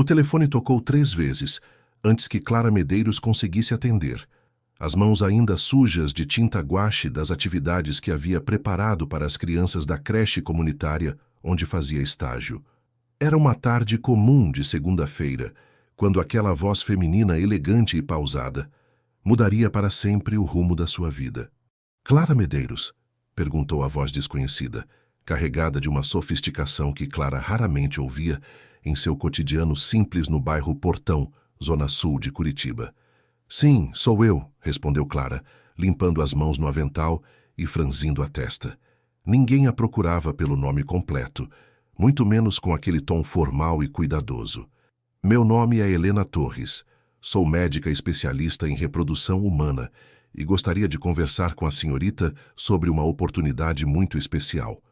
O telefone tocou 3 vezes, antes que Clara Medeiros conseguisse atender, as mãos ainda sujas de tinta guache das atividades que havia preparado para as crianças da creche comunitária onde fazia estágio. Era uma tarde comum de segunda-feira, quando aquela voz feminina elegante e pausada mudaria para sempre o rumo da sua vida. Clara Medeiros? Perguntou a voz desconhecida, carregada de uma sofisticação que Clara raramente ouvia em seu cotidiano simples no bairro Portão, zona sul de Curitiba. Sim, sou eu, respondeu Clara, limpando as mãos no avental e franzindo a testa. Ninguém a procurava pelo nome completo, muito menos com aquele tom formal e cuidadoso. Meu nome é Helena Torres. Sou médica especialista em reprodução humana e gostaria de conversar com a senhorita sobre uma oportunidade muito especial.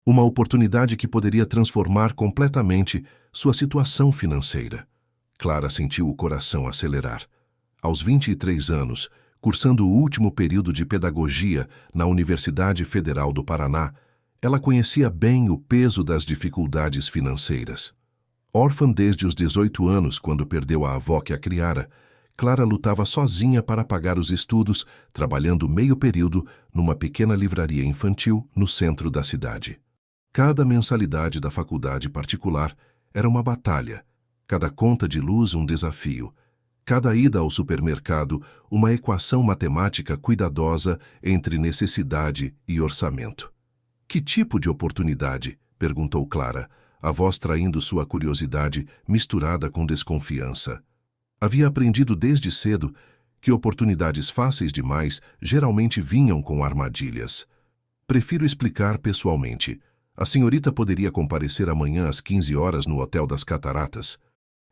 Uma oportunidade que poderia transformar completamente sua situação financeira. Clara sentiu o coração acelerar. Aos 23 anos, cursando o último período de pedagogia na Universidade Federal do Paraná, ela conhecia bem o peso das dificuldades financeiras. Órfã desde os 18 anos, quando perdeu a avó que a criara, Clara lutava sozinha para pagar os estudos, trabalhando meio período numa pequena livraria infantil no centro da cidade. Cada mensalidade da faculdade particular era uma batalha, cada conta de luz um desafio, cada ida ao supermercado uma equação matemática cuidadosa entre necessidade e orçamento. Que tipo de oportunidade? Perguntou Clara, a voz traindo sua curiosidade misturada com desconfiança. Havia aprendido desde cedo que oportunidades fáceis demais geralmente vinham com armadilhas. Prefiro explicar pessoalmente. A senhorita poderia comparecer amanhã às 15 horas no Hotel das Cataratas.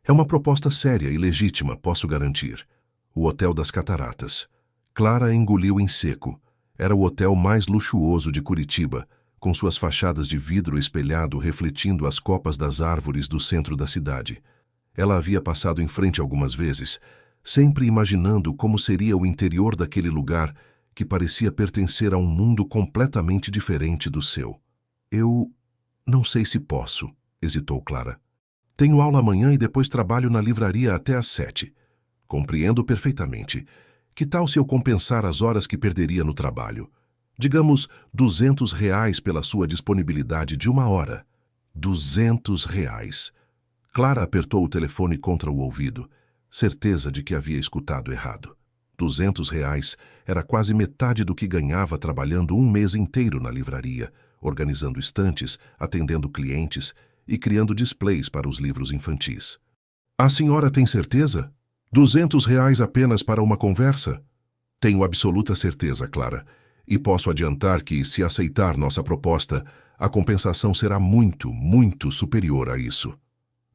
É uma proposta séria e legítima, posso garantir. O Hotel das Cataratas. Clara engoliu em seco. Era o hotel mais luxuoso de Curitiba, com suas fachadas de vidro espelhado refletindo as copas das árvores do centro da cidade. Ela havia passado em frente algumas vezes, sempre imaginando como seria o interior daquele lugar que parecia pertencer a um mundo completamente diferente do seu. Eu não sei se posso, hesitou Clara. Tenho aula amanhã e depois trabalho na livraria até às 7. Compreendo perfeitamente. Que tal se eu compensar as horas que perderia no trabalho? Digamos R$ 200 pela sua disponibilidade de 1 hora. R$ 200. Clara apertou o telefone contra o ouvido, certeza de que havia escutado errado. R$ 200 era quase metade do que ganhava trabalhando um mês inteiro na livraria, organizando estantes, atendendo clientes e criando displays para os livros infantis. A senhora tem certeza? R$ 200 apenas para uma conversa? Tenho absoluta certeza, Clara. E posso adiantar que, se aceitar nossa proposta, a compensação será muito, muito superior a isso.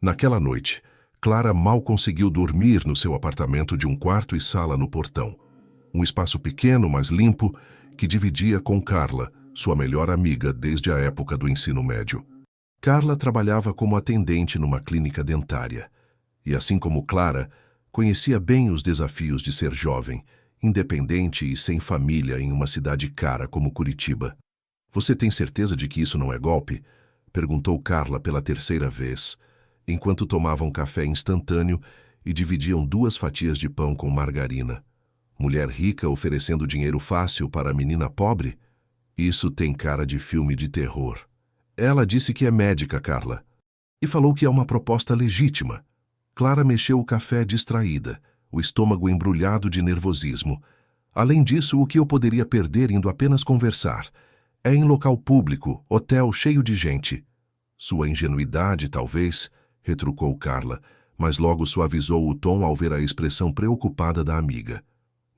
Naquela noite, Clara mal conseguiu dormir no seu apartamento de 1 quarto e sala no Portão. Um espaço pequeno, mas limpo, que dividia com Carla, sua melhor amiga desde a época do ensino médio. Carla trabalhava como atendente numa clínica dentária. E assim como Clara, conhecia bem os desafios de ser jovem, independente e sem família em uma cidade cara como Curitiba. Você tem certeza de que isso não é golpe? Perguntou Carla pela 3ª vez, enquanto tomavam café instantâneo e dividiam 2 fatias de pão com margarina. Mulher rica oferecendo dinheiro fácil para a menina pobre? Isso tem cara de filme de terror. Ela disse que é médica, Carla, e falou que é uma proposta legítima. Clara mexeu o café distraída, o estômago embrulhado de nervosismo. Além disso, o que eu poderia perder indo apenas conversar? É em local público, hotel cheio de gente. Sua ingenuidade, talvez, retrucou Carla, mas logo suavizou o tom ao ver a expressão preocupada da amiga.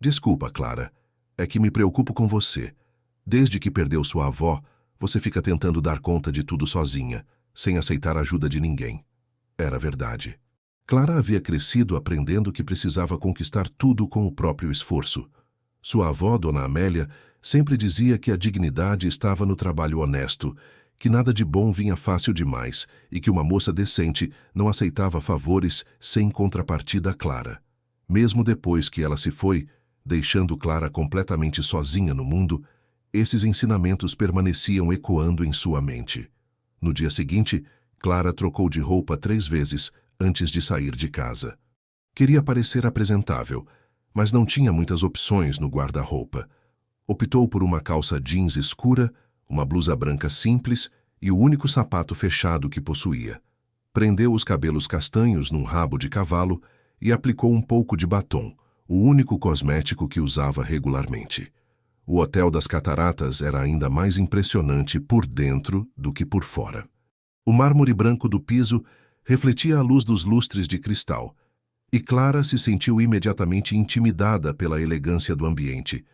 Desculpa, Clara, é que me preocupo com você. Desde que perdeu sua avó, você fica tentando dar conta de tudo sozinha, sem aceitar a ajuda de ninguém. Era verdade. Clara havia crescido aprendendo que precisava conquistar tudo com o próprio esforço. Sua avó, Dona Amélia, sempre dizia que a dignidade estava no trabalho honesto, que nada de bom vinha fácil demais e que uma moça decente não aceitava favores sem contrapartida clara. Mesmo depois que ela se foi, deixando Clara completamente sozinha no mundo, esses ensinamentos permaneciam ecoando em sua mente. No dia seguinte, Clara trocou de roupa 3 vezes antes de sair de casa. Queria parecer apresentável, mas não tinha muitas opções no guarda-roupa. Optou por uma calça jeans escura, uma blusa branca simples e o único sapato fechado que possuía. Prendeu os cabelos castanhos num rabo de cavalo e aplicou um pouco de batom, o único cosmético que usava regularmente. O Hotel das Cataratas era ainda mais impressionante por dentro do que por fora. O mármore branco do piso refletia a luz dos lustres de cristal, e Clara se sentiu imediatamente intimidada pela elegância do ambiente.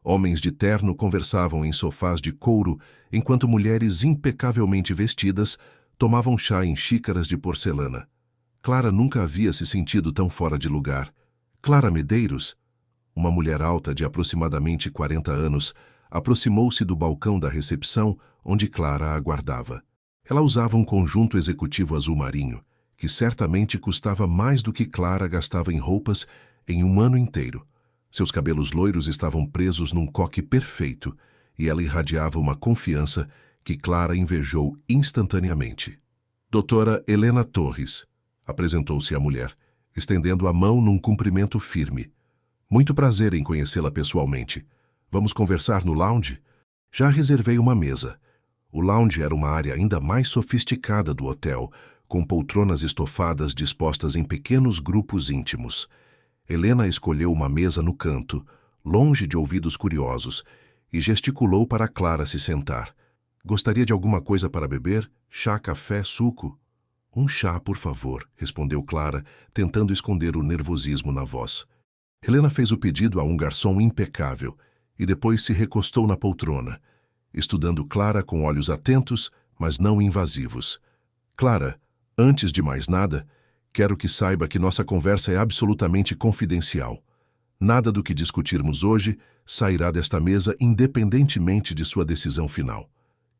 Homens de terno conversavam em sofás de couro, enquanto mulheres impecavelmente vestidas tomavam chá em xícaras de porcelana. Clara nunca havia se sentido tão fora de lugar. Clara Medeiros, uma mulher alta de aproximadamente 40 anos, aproximou-se do balcão da recepção onde Clara a aguardava. Ela usava um conjunto executivo azul marinho, que certamente custava mais do que Clara gastava em roupas em um ano inteiro. Seus cabelos loiros estavam presos num coque perfeito e ela irradiava uma confiança que Clara invejou instantaneamente. Doutora Helena Torres, apresentou-se a mulher, estendendo a mão num cumprimento firme. Muito prazer em conhecê-la pessoalmente. Vamos conversar no lounge? Já reservei uma mesa. O lounge era uma área ainda mais sofisticada do hotel, com poltronas estofadas dispostas em pequenos grupos íntimos. Helena escolheu uma mesa no canto, longe de ouvidos curiosos, e gesticulou para Clara se sentar. Gostaria de alguma coisa para beber? Chá, café, suco? Um chá, por favor, respondeu Clara, tentando esconder o nervosismo na voz. Helena fez o pedido a um garçom impecável e depois se recostou na poltrona, estudando Clara com olhos atentos, mas não invasivos. Clara, antes de mais nada, quero que saiba que nossa conversa é absolutamente confidencial. Nada do que discutirmos hoje sairá desta mesa independentemente de sua decisão final.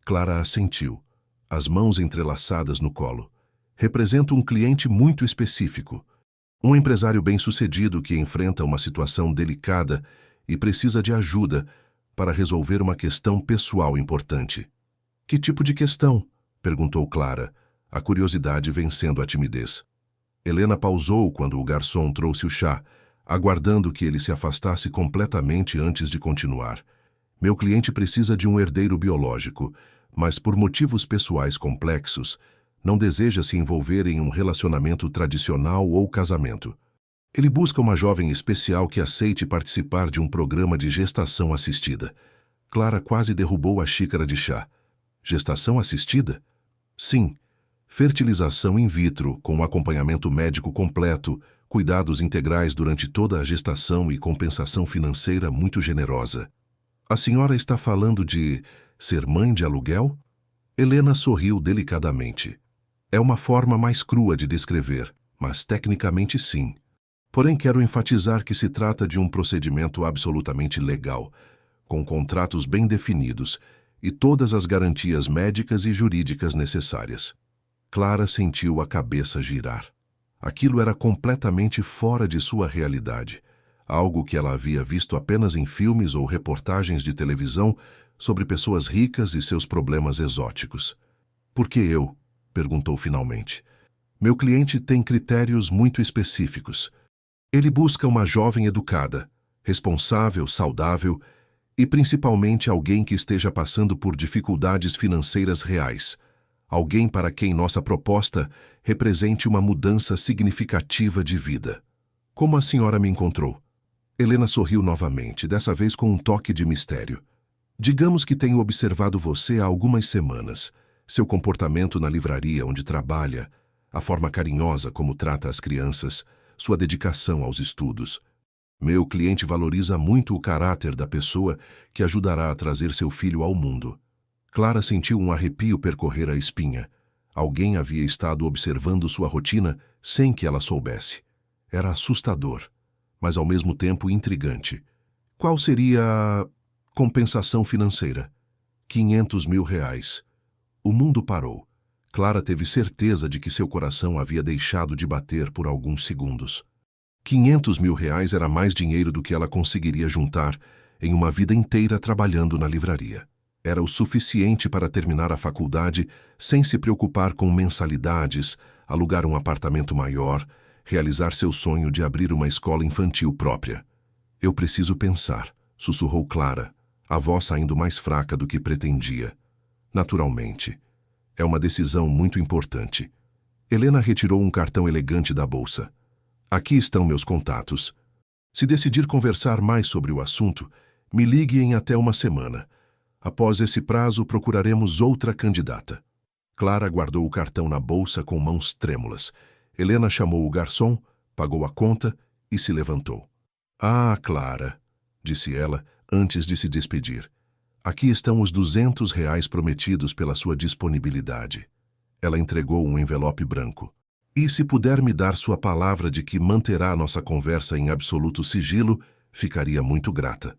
Clara assentiu, as mãos entrelaçadas no colo. Represento um cliente muito específico. Um empresário bem-sucedido que enfrenta uma situação delicada e precisa de ajuda para resolver uma questão pessoal importante. Que tipo de questão? Perguntou Clara, a curiosidade vencendo a timidez. Helena pausou quando o garçom trouxe o chá, aguardando que ele se afastasse completamente antes de continuar. Meu cliente precisa de um herdeiro biológico, mas por motivos pessoais complexos, não deseja se envolver em um relacionamento tradicional ou casamento. Ele busca uma jovem especial que aceite participar de um programa de gestação assistida. Clara quase derrubou a xícara de chá. Gestação assistida? Sim. Fertilização in vitro, com acompanhamento médico completo, cuidados integrais durante toda a gestação e compensação financeira muito generosa. A senhora está falando de ser mãe de aluguel? Helena sorriu delicadamente. É uma forma mais crua de descrever, mas tecnicamente sim. Porém, quero enfatizar que se trata de um procedimento absolutamente legal, com contratos bem definidos e todas as garantias médicas e jurídicas necessárias. Clara sentiu a cabeça girar. Aquilo era completamente fora de sua realidade, algo que ela havia visto apenas em filmes ou reportagens de televisão sobre pessoas ricas e seus problemas exóticos. Por que eu? Perguntou finalmente. Meu cliente tem critérios muito específicos. Ele busca uma jovem educada, responsável, saudável e principalmente alguém que esteja passando por dificuldades financeiras reais. Alguém para quem nossa proposta represente uma mudança significativa de vida. Como a senhora me encontrou? Helena sorriu novamente, dessa vez com um toque de mistério. Digamos que tenho observado você há algumas semanas. Seu comportamento na livraria onde trabalha, a forma carinhosa como trata as crianças, sua dedicação aos estudos. Meu cliente valoriza muito o caráter da pessoa que ajudará a trazer seu filho ao mundo. Clara sentiu um arrepio percorrer a espinha. Alguém havia estado observando sua rotina sem que ela soubesse. Era assustador, mas ao mesmo tempo intrigante. Qual seria a compensação financeira? 500 mil reais. O mundo parou. Clara teve certeza de que seu coração havia deixado de bater por alguns segundos. 500 mil reais era mais dinheiro do que ela conseguiria juntar em uma vida inteira trabalhando na livraria. Era o suficiente para terminar a faculdade sem se preocupar com mensalidades, alugar um apartamento maior, realizar seu sonho de abrir uma escola infantil própria. Eu preciso pensar, sussurrou Clara, a voz saindo mais fraca do que pretendia. Naturalmente. É uma decisão muito importante. Helena retirou um cartão elegante da bolsa. Aqui estão meus contatos. Se decidir conversar mais sobre o assunto, me ligue em até uma semana. Após esse prazo, procuraremos outra candidata. Clara guardou o cartão na bolsa com mãos trêmulas. Helena chamou o garçom, pagou a conta e se levantou. Ah, Clara, disse ela antes de se despedir. Aqui estão os R$ 200 prometidos pela sua disponibilidade. Ela entregou um envelope branco. E se puder me dar sua palavra de que manterá nossa conversa em absoluto sigilo, ficaria muito grata.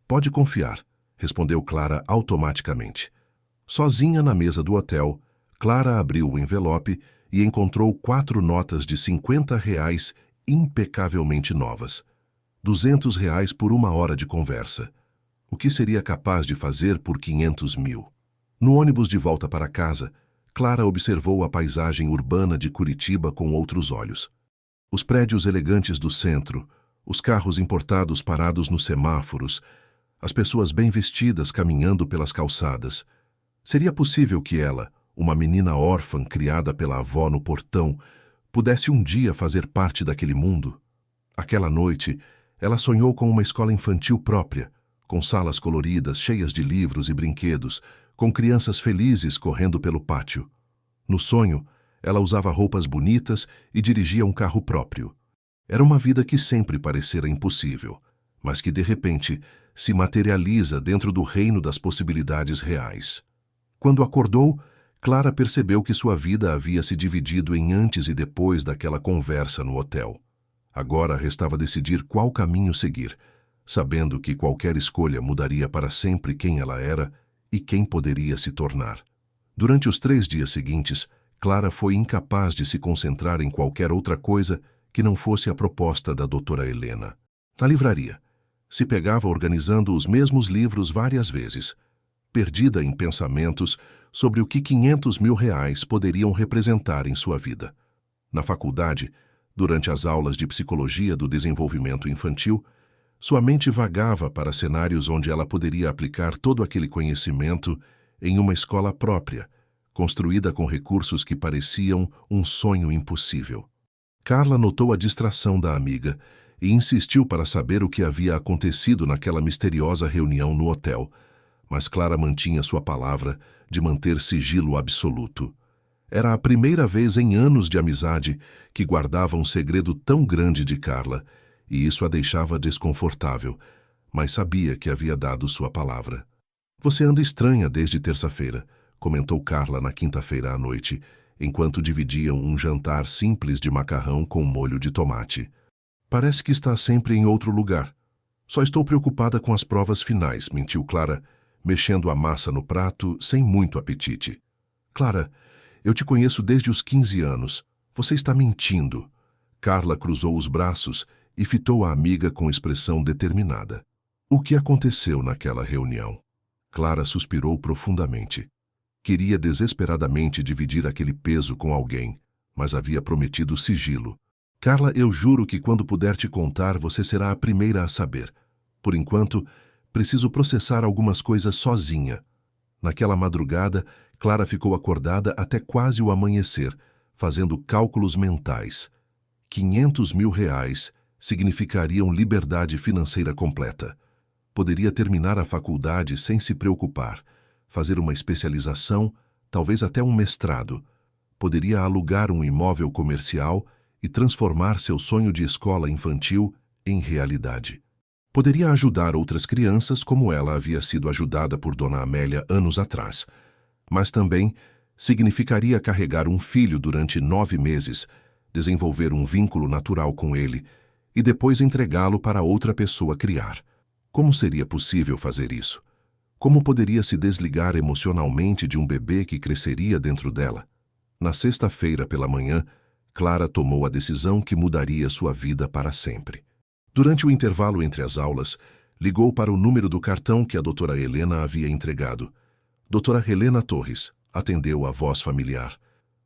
Pode confiar, respondeu Clara automaticamente. Sozinha na mesa do hotel, Clara abriu o envelope e encontrou 4 notas de R$ 50 impecavelmente novas. R$ 200 por 1 hora de conversa. O que seria capaz de fazer por 500 mil? No ônibus de volta para casa, Clara observou a paisagem urbana de Curitiba com outros olhos. Os prédios elegantes do centro, os carros importados parados nos semáforos, as pessoas bem vestidas caminhando pelas calçadas. Seria possível que ela, uma menina órfã criada pela avó no portão, pudesse um dia fazer parte daquele mundo? Aquela noite, ela sonhou com uma escola infantil própria, com salas coloridas, cheias de livros e brinquedos, com crianças felizes correndo pelo pátio. No sonho, ela usava roupas bonitas e dirigia um carro próprio. Era uma vida que sempre parecera impossível, mas que, de repente, se materializa dentro do reino das possibilidades reais. Quando acordou, Clara percebeu que sua vida havia se dividido em antes e depois daquela conversa no hotel. Agora restava decidir qual caminho seguir, sabendo que qualquer escolha mudaria para sempre quem ela era e quem poderia se tornar. Durante os 3 dias seguintes, Clara foi incapaz de se concentrar em qualquer outra coisa que não fosse a proposta da doutora Helena. Na livraria, se pegava organizando os mesmos livros várias vezes, perdida em pensamentos sobre o que R$ 500 mil poderiam representar em sua vida. Na faculdade, durante as aulas de psicologia do desenvolvimento infantil, sua mente vagava para cenários onde ela poderia aplicar todo aquele conhecimento em uma escola própria, construída com recursos que pareciam um sonho impossível. Carla notou a distração da amiga e insistiu para saber o que havia acontecido naquela misteriosa reunião no hotel, mas Clara mantinha sua palavra de manter sigilo absoluto. Era a primeira vez em anos de amizade que guardava um segredo tão grande de Carla, e isso a deixava desconfortável, mas sabia que havia dado sua palavra. Você anda estranha desde terça-feira, comentou Carla na quinta-feira à noite, enquanto dividiam um jantar simples de macarrão com molho de tomate. Parece que está sempre em outro lugar. Só estou preocupada com as provas finais, mentiu Clara, mexendo a massa no prato sem muito apetite. Clara, eu te conheço desde os 15 anos. Você está mentindo. Carla cruzou os braços e fitou a amiga com expressão determinada. O que aconteceu naquela reunião? Clara suspirou profundamente. Queria desesperadamente dividir aquele peso com alguém, mas havia prometido sigilo. Carla, eu juro que quando puder te contar, você será a primeira a saber. Por enquanto, preciso processar algumas coisas sozinha. Naquela madrugada, Clara ficou acordada até quase o amanhecer, fazendo cálculos mentais. R$ 500 mil significariam liberdade financeira completa. Poderia terminar a faculdade sem se preocupar, fazer uma especialização, talvez até um mestrado. Poderia alugar um imóvel comercial e transformar seu sonho de escola infantil em realidade. Poderia ajudar outras crianças como ela havia sido ajudada por Dona Amélia anos atrás, mas também significaria carregar um filho durante 9 meses, desenvolver um vínculo natural com ele e depois entregá-lo para outra pessoa criar. Como seria possível fazer isso? Como poderia se desligar emocionalmente de um bebê que cresceria dentro dela? Na sexta-feira pela manhã, Clara tomou a decisão que mudaria sua vida para sempre. Durante o intervalo entre as aulas, ligou para o número do cartão que a doutora Helena havia entregado. Doutora Helena Torres, atendeu a voz familiar.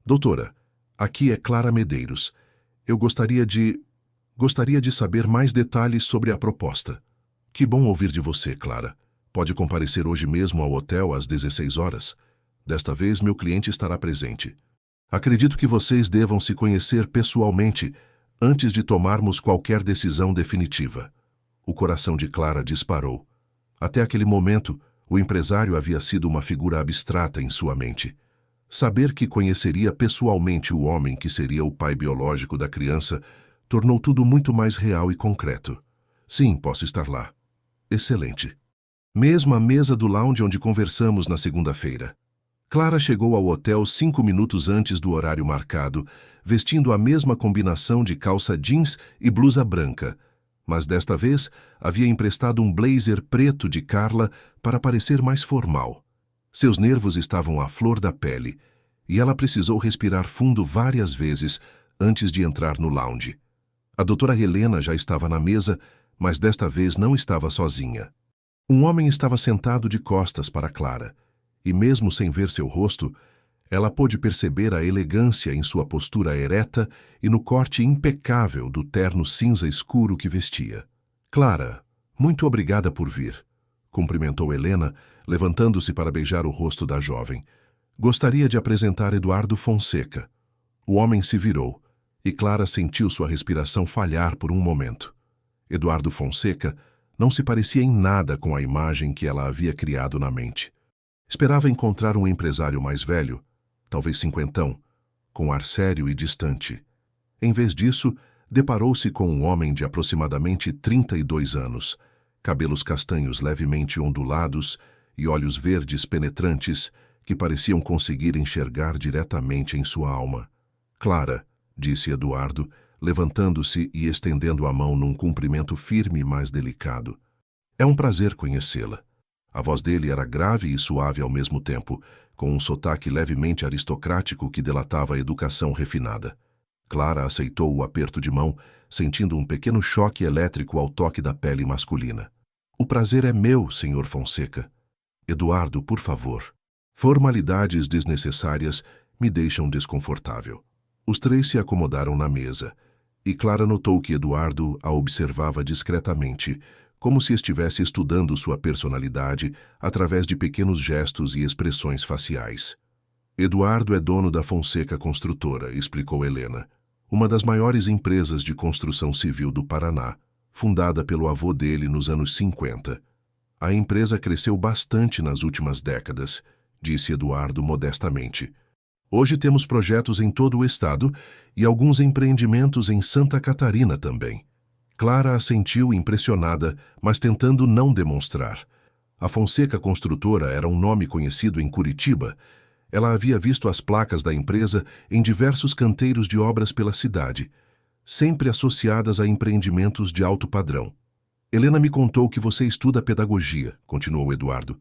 Doutora, Aqui é Clara Medeiros. Eu gostaria de saber mais detalhes sobre a proposta. Que bom ouvir de você, Clara. Pode comparecer hoje mesmo ao hotel às 16 horas? Desta vez, meu cliente estará presente. Acredito que vocês devam se conhecer pessoalmente antes de tomarmos qualquer decisão definitiva. O coração de Clara disparou. Até aquele momento, o empresário havia sido uma figura abstrata em sua mente. Saber que conheceria pessoalmente o homem que seria o pai biológico da criança tornou tudo muito mais real e concreto. Sim, posso estar lá. Excelente. Mesma mesa do lounge onde conversamos na segunda-feira. Clara chegou ao hotel 5 minutos antes do horário marcado, vestindo a mesma combinação de calça jeans e blusa branca, mas desta vez havia emprestado um blazer preto de Carla para parecer mais formal. Seus nervos estavam à flor da pele, e ela precisou respirar fundo várias vezes antes de entrar no lounge. A doutora Helena já estava na mesa, mas desta vez não estava sozinha. Um homem estava sentado de costas para Clara, e mesmo sem ver seu rosto, ela pôde perceber a elegância em sua postura ereta e no corte impecável do terno cinza escuro que vestia. Clara, muito obrigada por vir, cumprimentou Helena, levantando-se para beijar o rosto da jovem. Gostaria de apresentar Eduardo Fonseca. O homem se virou, e Clara sentiu sua respiração falhar por um momento. Eduardo Fonseca não se parecia em nada com a imagem que ela havia criado na mente. Esperava encontrar um empresário mais velho, talvez cinquentão, com ar sério e distante. Em vez disso, deparou-se com um homem de aproximadamente 32 anos, cabelos castanhos levemente ondulados e olhos verdes penetrantes que pareciam conseguir enxergar diretamente em sua alma. Clara, disse Eduardo, levantando-se e estendendo a mão num cumprimento firme, mas delicado. É um prazer conhecê-la. A voz dele era grave e suave ao mesmo tempo, com um sotaque levemente aristocrático que delatava a educação refinada. Clara aceitou o aperto de mão, sentindo um pequeno choque elétrico ao toque da pele masculina. O prazer é meu, Sr. Fonseca. Eduardo, por favor. Formalidades desnecessárias me deixam desconfortável. Os três se acomodaram na mesa, e Clara notou que Eduardo a observava discretamente, como se estivesse estudando sua personalidade através de pequenos gestos e expressões faciais. Eduardo é dono da Fonseca Construtora, explicou Helena, uma das maiores empresas de construção civil do Paraná, fundada pelo avô dele nos anos 50. A empresa cresceu bastante nas últimas décadas, disse Eduardo modestamente. Hoje temos projetos em todo o estado e alguns empreendimentos em Santa Catarina também. Clara assentiu impressionada, mas tentando não demonstrar. A Fonseca Construtora era um nome conhecido em Curitiba. Ela havia visto as placas da empresa em diversos canteiros de obras pela cidade, sempre associadas a empreendimentos de alto padrão. Helena me contou que você estuda pedagogia, continuou Eduardo.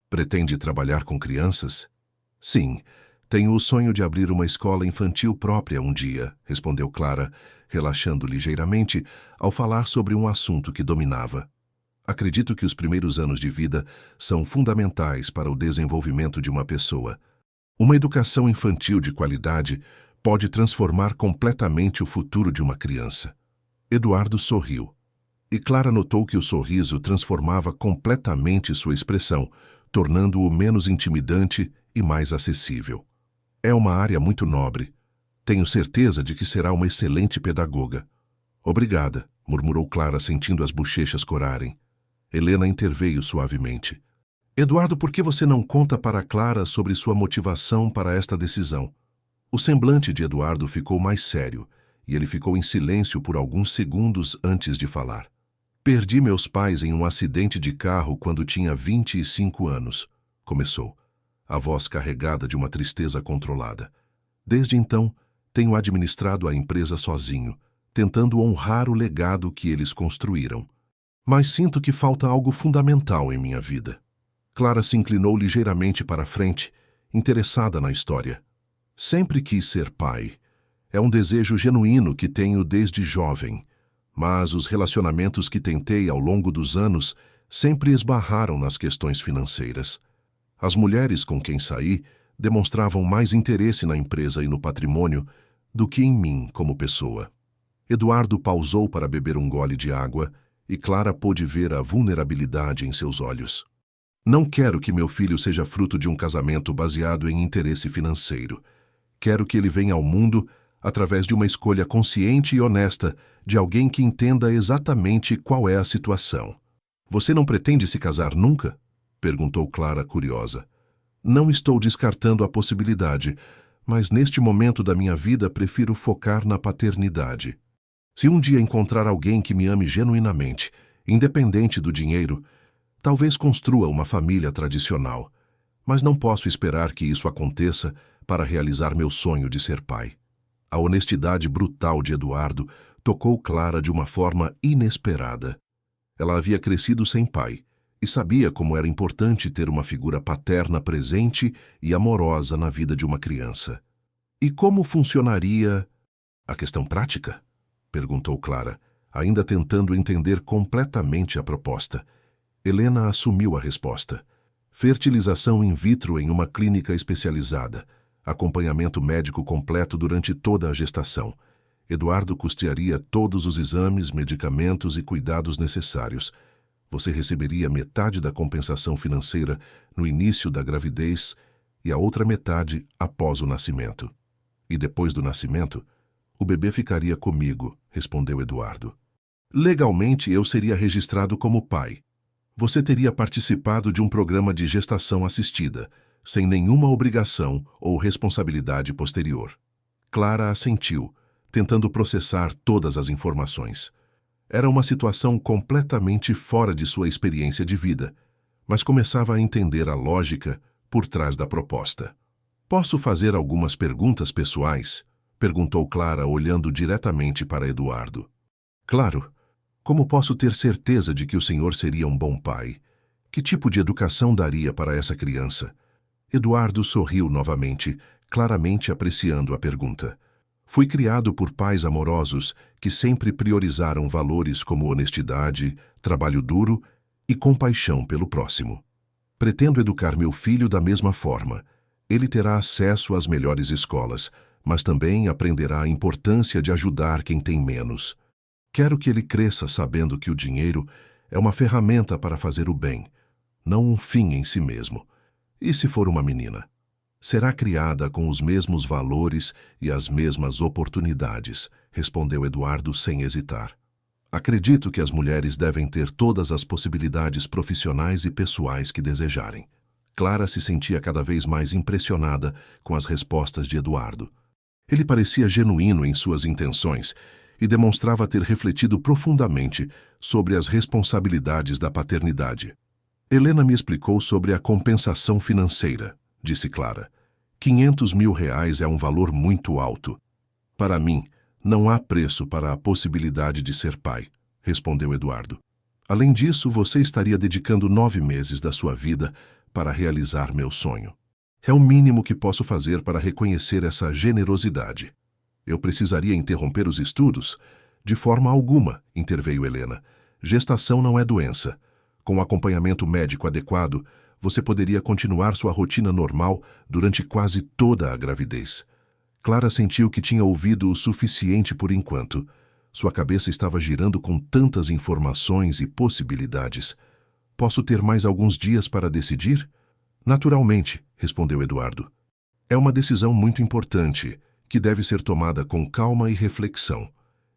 Pretende trabalhar com crianças? Sim, tenho o sonho de abrir uma escola infantil própria um dia, respondeu Clara, relaxando ligeiramente ao falar sobre um assunto que dominava. Acredito que os primeiros anos de vida são fundamentais para o desenvolvimento de uma pessoa. Uma educação infantil de qualidade pode transformar completamente o futuro de uma criança. Eduardo sorriu, e Clara notou que o sorriso transformava completamente sua expressão, tornando-o menos intimidante e mais acessível. É uma área muito nobre. Tenho certeza de que será uma excelente pedagoga. Obrigada, murmurou Clara, sentindo as bochechas corarem. Helena interveio suavemente. Eduardo, por que você não conta para Clara sobre sua motivação para esta decisão? O semblante de Eduardo ficou mais sério, e ele ficou em silêncio por alguns segundos antes de falar. Perdi meus pais em um acidente de carro quando tinha 25 anos, começou, a voz carregada de uma tristeza controlada. Desde então, tenho administrado a empresa sozinho, tentando honrar o legado que eles construíram. Mas sinto que falta algo fundamental em minha vida. Clara se inclinou ligeiramente para a frente, interessada na história. Sempre quis ser pai. É um desejo genuíno que tenho desde jovem, mas os relacionamentos que tentei ao longo dos anos sempre esbarraram nas questões financeiras. As mulheres com quem saí demonstravam mais interesse na empresa e no patrimônio do que em mim como pessoa. Eduardo pausou para beber um gole de água e Clara pôde ver a vulnerabilidade em seus olhos. Não quero que meu filho seja fruto de um casamento baseado em interesse financeiro. Quero que ele venha ao mundo através de uma escolha consciente e honesta de alguém que entenda exatamente qual é a situação. Você não pretende se casar nunca? Perguntou Clara, curiosa. Não estou descartando a possibilidade, mas neste momento da minha vida prefiro focar na paternidade. Se um dia encontrar alguém que me ame genuinamente, independente do dinheiro, talvez construa uma família tradicional, mas não posso esperar que isso aconteça para realizar meu sonho de ser pai. A honestidade brutal de Eduardo tocou Clara de uma forma inesperada. Ela havia crescido sem pai e sabia como era importante ter uma figura paterna presente e amorosa na vida de uma criança. E como funcionaria a questão prática? Perguntou Clara, ainda tentando entender completamente a proposta. Helena assumiu a resposta. Fertilização in vitro em uma clínica especializada. Acompanhamento médico completo durante toda a gestação. Eduardo custearia todos os exames, medicamentos e cuidados necessários. Você receberia metade da compensação financeira no início da gravidez e a outra metade após o nascimento. E depois do nascimento, o bebê ficaria comigo, respondeu Eduardo. Legalmente, eu seria registrado como pai. Você teria participado de um programa de gestação assistida, sem nenhuma obrigação ou responsabilidade posterior. Clara assentiu, tentando processar todas as informações. Era uma situação completamente fora de sua experiência de vida, mas começava a entender a lógica por trás da proposta. Posso fazer algumas perguntas pessoais? Perguntou Clara, olhando diretamente para Eduardo. Claro. Como posso ter certeza de que o senhor seria um bom pai? Que tipo de educação daria para essa criança? Eduardo sorriu novamente, claramente apreciando a pergunta. Fui criado por pais amorosos que sempre priorizaram valores como honestidade, trabalho duro e compaixão pelo próximo. Pretendo educar meu filho da mesma forma. Ele terá acesso às melhores escolas, mas também aprenderá a importância de ajudar quem tem menos. Quero que ele cresça sabendo que o dinheiro é uma ferramenta para fazer o bem, não um fim em si mesmo. E se for uma menina? Será criada com os mesmos valores e as mesmas oportunidades, respondeu Eduardo sem hesitar. Acredito que as mulheres devem ter todas as possibilidades profissionais e pessoais que desejarem. Clara se sentia cada vez mais impressionada com as respostas de Eduardo. Ele parecia genuíno em suas intenções e demonstrava ter refletido profundamente sobre as responsabilidades da paternidade. Helena me explicou sobre a compensação financeira, disse Clara. 500 mil reais é um valor muito alto. Para mim, não há preço para a possibilidade de ser pai, respondeu Eduardo. Além disso, você estaria dedicando 9 meses da sua vida para realizar meu sonho. É o mínimo que posso fazer para reconhecer essa generosidade. Eu precisaria interromper os estudos? De forma alguma, interveio Helena. Gestação não é doença. Com acompanhamento médico adequado, você poderia continuar sua rotina normal durante quase toda a gravidez. Clara sentiu que tinha ouvido o suficiente por enquanto. Sua cabeça estava girando com tantas informações e possibilidades. Posso ter mais alguns dias para decidir? Naturalmente, respondeu Eduardo. É uma decisão muito importante, que deve ser tomada com calma e reflexão.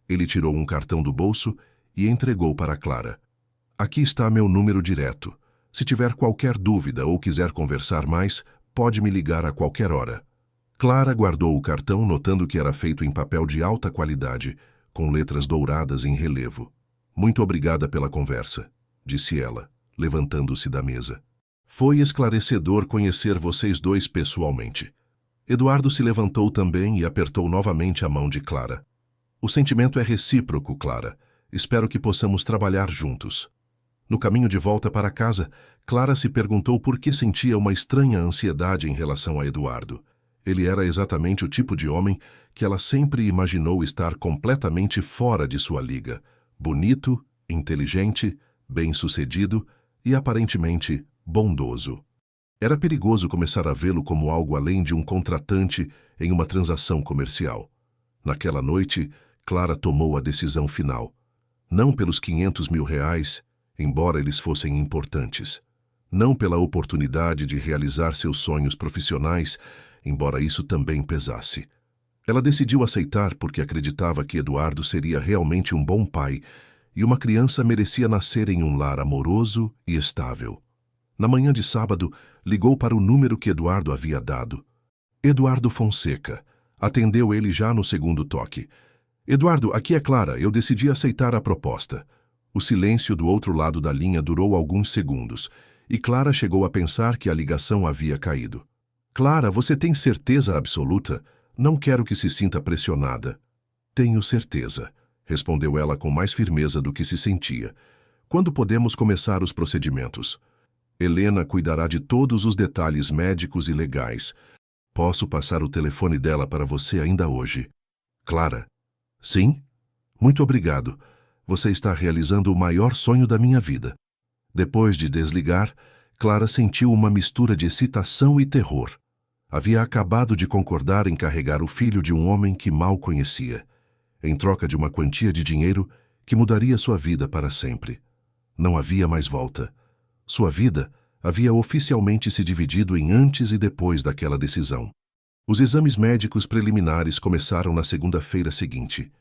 Ele tirou um cartão do bolso e entregou para Clara. Aqui está meu número direto. Se tiver qualquer dúvida ou quiser conversar mais, pode me ligar a qualquer hora. Clara guardou o cartão, notando que era feito em papel de alta qualidade, com letras douradas em relevo. Muito obrigada pela conversa, disse ela, levantando-se da mesa. Foi esclarecedor conhecer vocês dois pessoalmente. Eduardo se levantou também e apertou novamente a mão de Clara. O sentimento é recíproco, Clara. Espero que possamos trabalhar juntos. No caminho de volta para casa, Clara se perguntou por que sentia uma estranha ansiedade em relação a Eduardo. Ele era exatamente o tipo de homem que ela sempre imaginou estar completamente fora de sua liga. Bonito, inteligente, bem-sucedido e aparentemente bondoso. Era perigoso começar a vê-lo como algo além de um contratante em uma transação comercial. Naquela noite, Clara tomou a decisão final. Não pelos 500 mil reais, embora eles fossem importantes. Não pela oportunidade de realizar seus sonhos profissionais, embora isso também pesasse. Ela decidiu aceitar porque acreditava que Eduardo seria realmente um bom pai e uma criança merecia nascer em um lar amoroso e estável. Na manhã de sábado, ligou para o número que Eduardo havia dado. Eduardo Fonseca. Atendeu ele já no segundo toque. Eduardo, aqui é Clara, eu decidi aceitar a proposta. O silêncio do outro lado da linha durou alguns segundos, e Clara chegou a pensar que a ligação havia caído. Clara, você tem certeza absoluta? Não quero que se sinta pressionada. Tenho certeza, respondeu ela com mais firmeza do que se sentia. Quando podemos começar os procedimentos? Helena cuidará de todos os detalhes médicos e legais. Posso passar o telefone dela para você ainda hoje. Clara. Sim? Muito obrigado. Você está realizando o maior sonho da minha vida. Depois de desligar, Clara sentiu uma mistura de excitação e terror. Havia acabado de concordar em carregar o filho de um homem que mal conhecia, em troca de uma quantia de dinheiro que mudaria sua vida para sempre. Não havia mais volta. Sua vida havia oficialmente se dividido em antes e depois daquela decisão. Os exames médicos preliminares começaram na segunda-feira seguinte.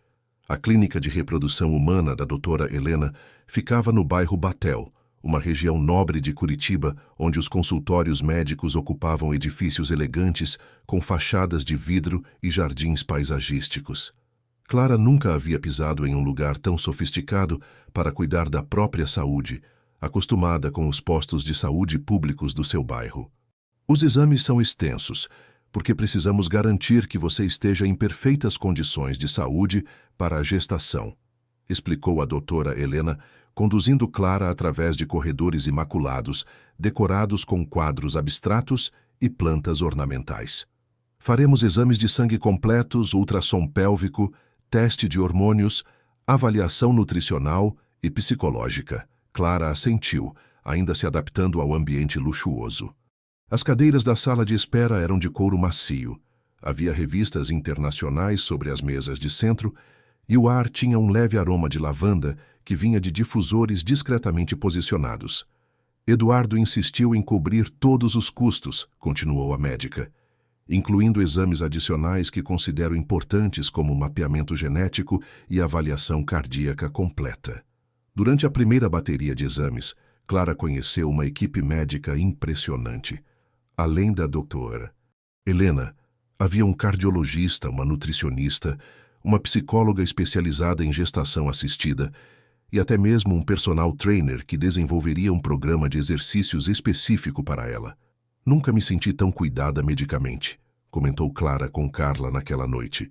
A clínica de reprodução humana da doutora Helena ficava no bairro Batel, uma região nobre de Curitiba, onde os consultórios médicos ocupavam edifícios elegantes com fachadas de vidro e jardins paisagísticos. Clara nunca havia pisado em um lugar tão sofisticado para cuidar da própria saúde, acostumada com os postos de saúde públicos do seu bairro. Os exames são extensos, porque precisamos garantir que você esteja em perfeitas condições de saúde para a gestação, explicou a doutora Helena, conduzindo Clara através de corredores imaculados, decorados com quadros abstratos e plantas ornamentais. Faremos exames de sangue completos, ultrassom pélvico, teste de hormônios, avaliação nutricional e psicológica. Clara assentiu, ainda se adaptando ao ambiente luxuoso. As cadeiras da sala de espera eram de couro macio. Havia revistas internacionais sobre as mesas de centro e o ar tinha um leve aroma de lavanda que vinha de difusores discretamente posicionados. Eduardo insistiu em cobrir todos os custos, continuou a médica, incluindo exames adicionais que considero importantes como mapeamento genético e avaliação cardíaca completa. Durante a primeira bateria de exames, Clara conheceu uma equipe médica impressionante. Além da doutora Helena, havia um cardiologista, uma nutricionista, uma psicóloga especializada em gestação assistida e até mesmo um personal trainer que desenvolveria um programa de exercícios específico para ela. Nunca me senti tão cuidada medicamente, comentou Clara com Carla naquela noite.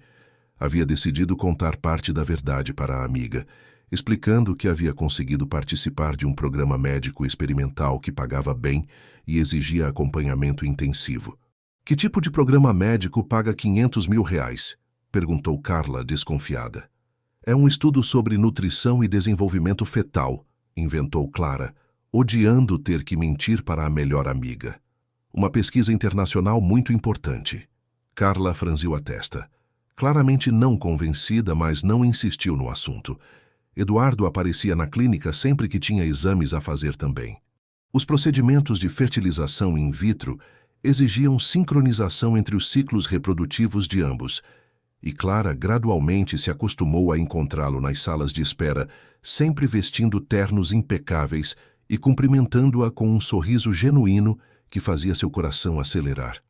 Havia decidido contar parte da verdade para a amiga, explicando que havia conseguido participar de um programa médico experimental que pagava bem e exigia acompanhamento intensivo. Que tipo de programa médico paga 500 mil reais? Perguntou Carla, desconfiada. É um estudo sobre nutrição e desenvolvimento fetal, inventou Clara, odiando ter que mentir para a melhor amiga. Uma pesquisa internacional muito importante. Carla franziu a testa. Claramente não convencida, mas não insistiu no assunto. Eduardo aparecia na clínica sempre que tinha exames a fazer também. Os procedimentos de fertilização in vitro exigiam sincronização entre os ciclos reprodutivos de ambos, e Clara gradualmente se acostumou a encontrá-lo nas salas de espera, sempre vestindo ternos impecáveis e cumprimentando-a com um sorriso genuíno que fazia seu coração acelerar.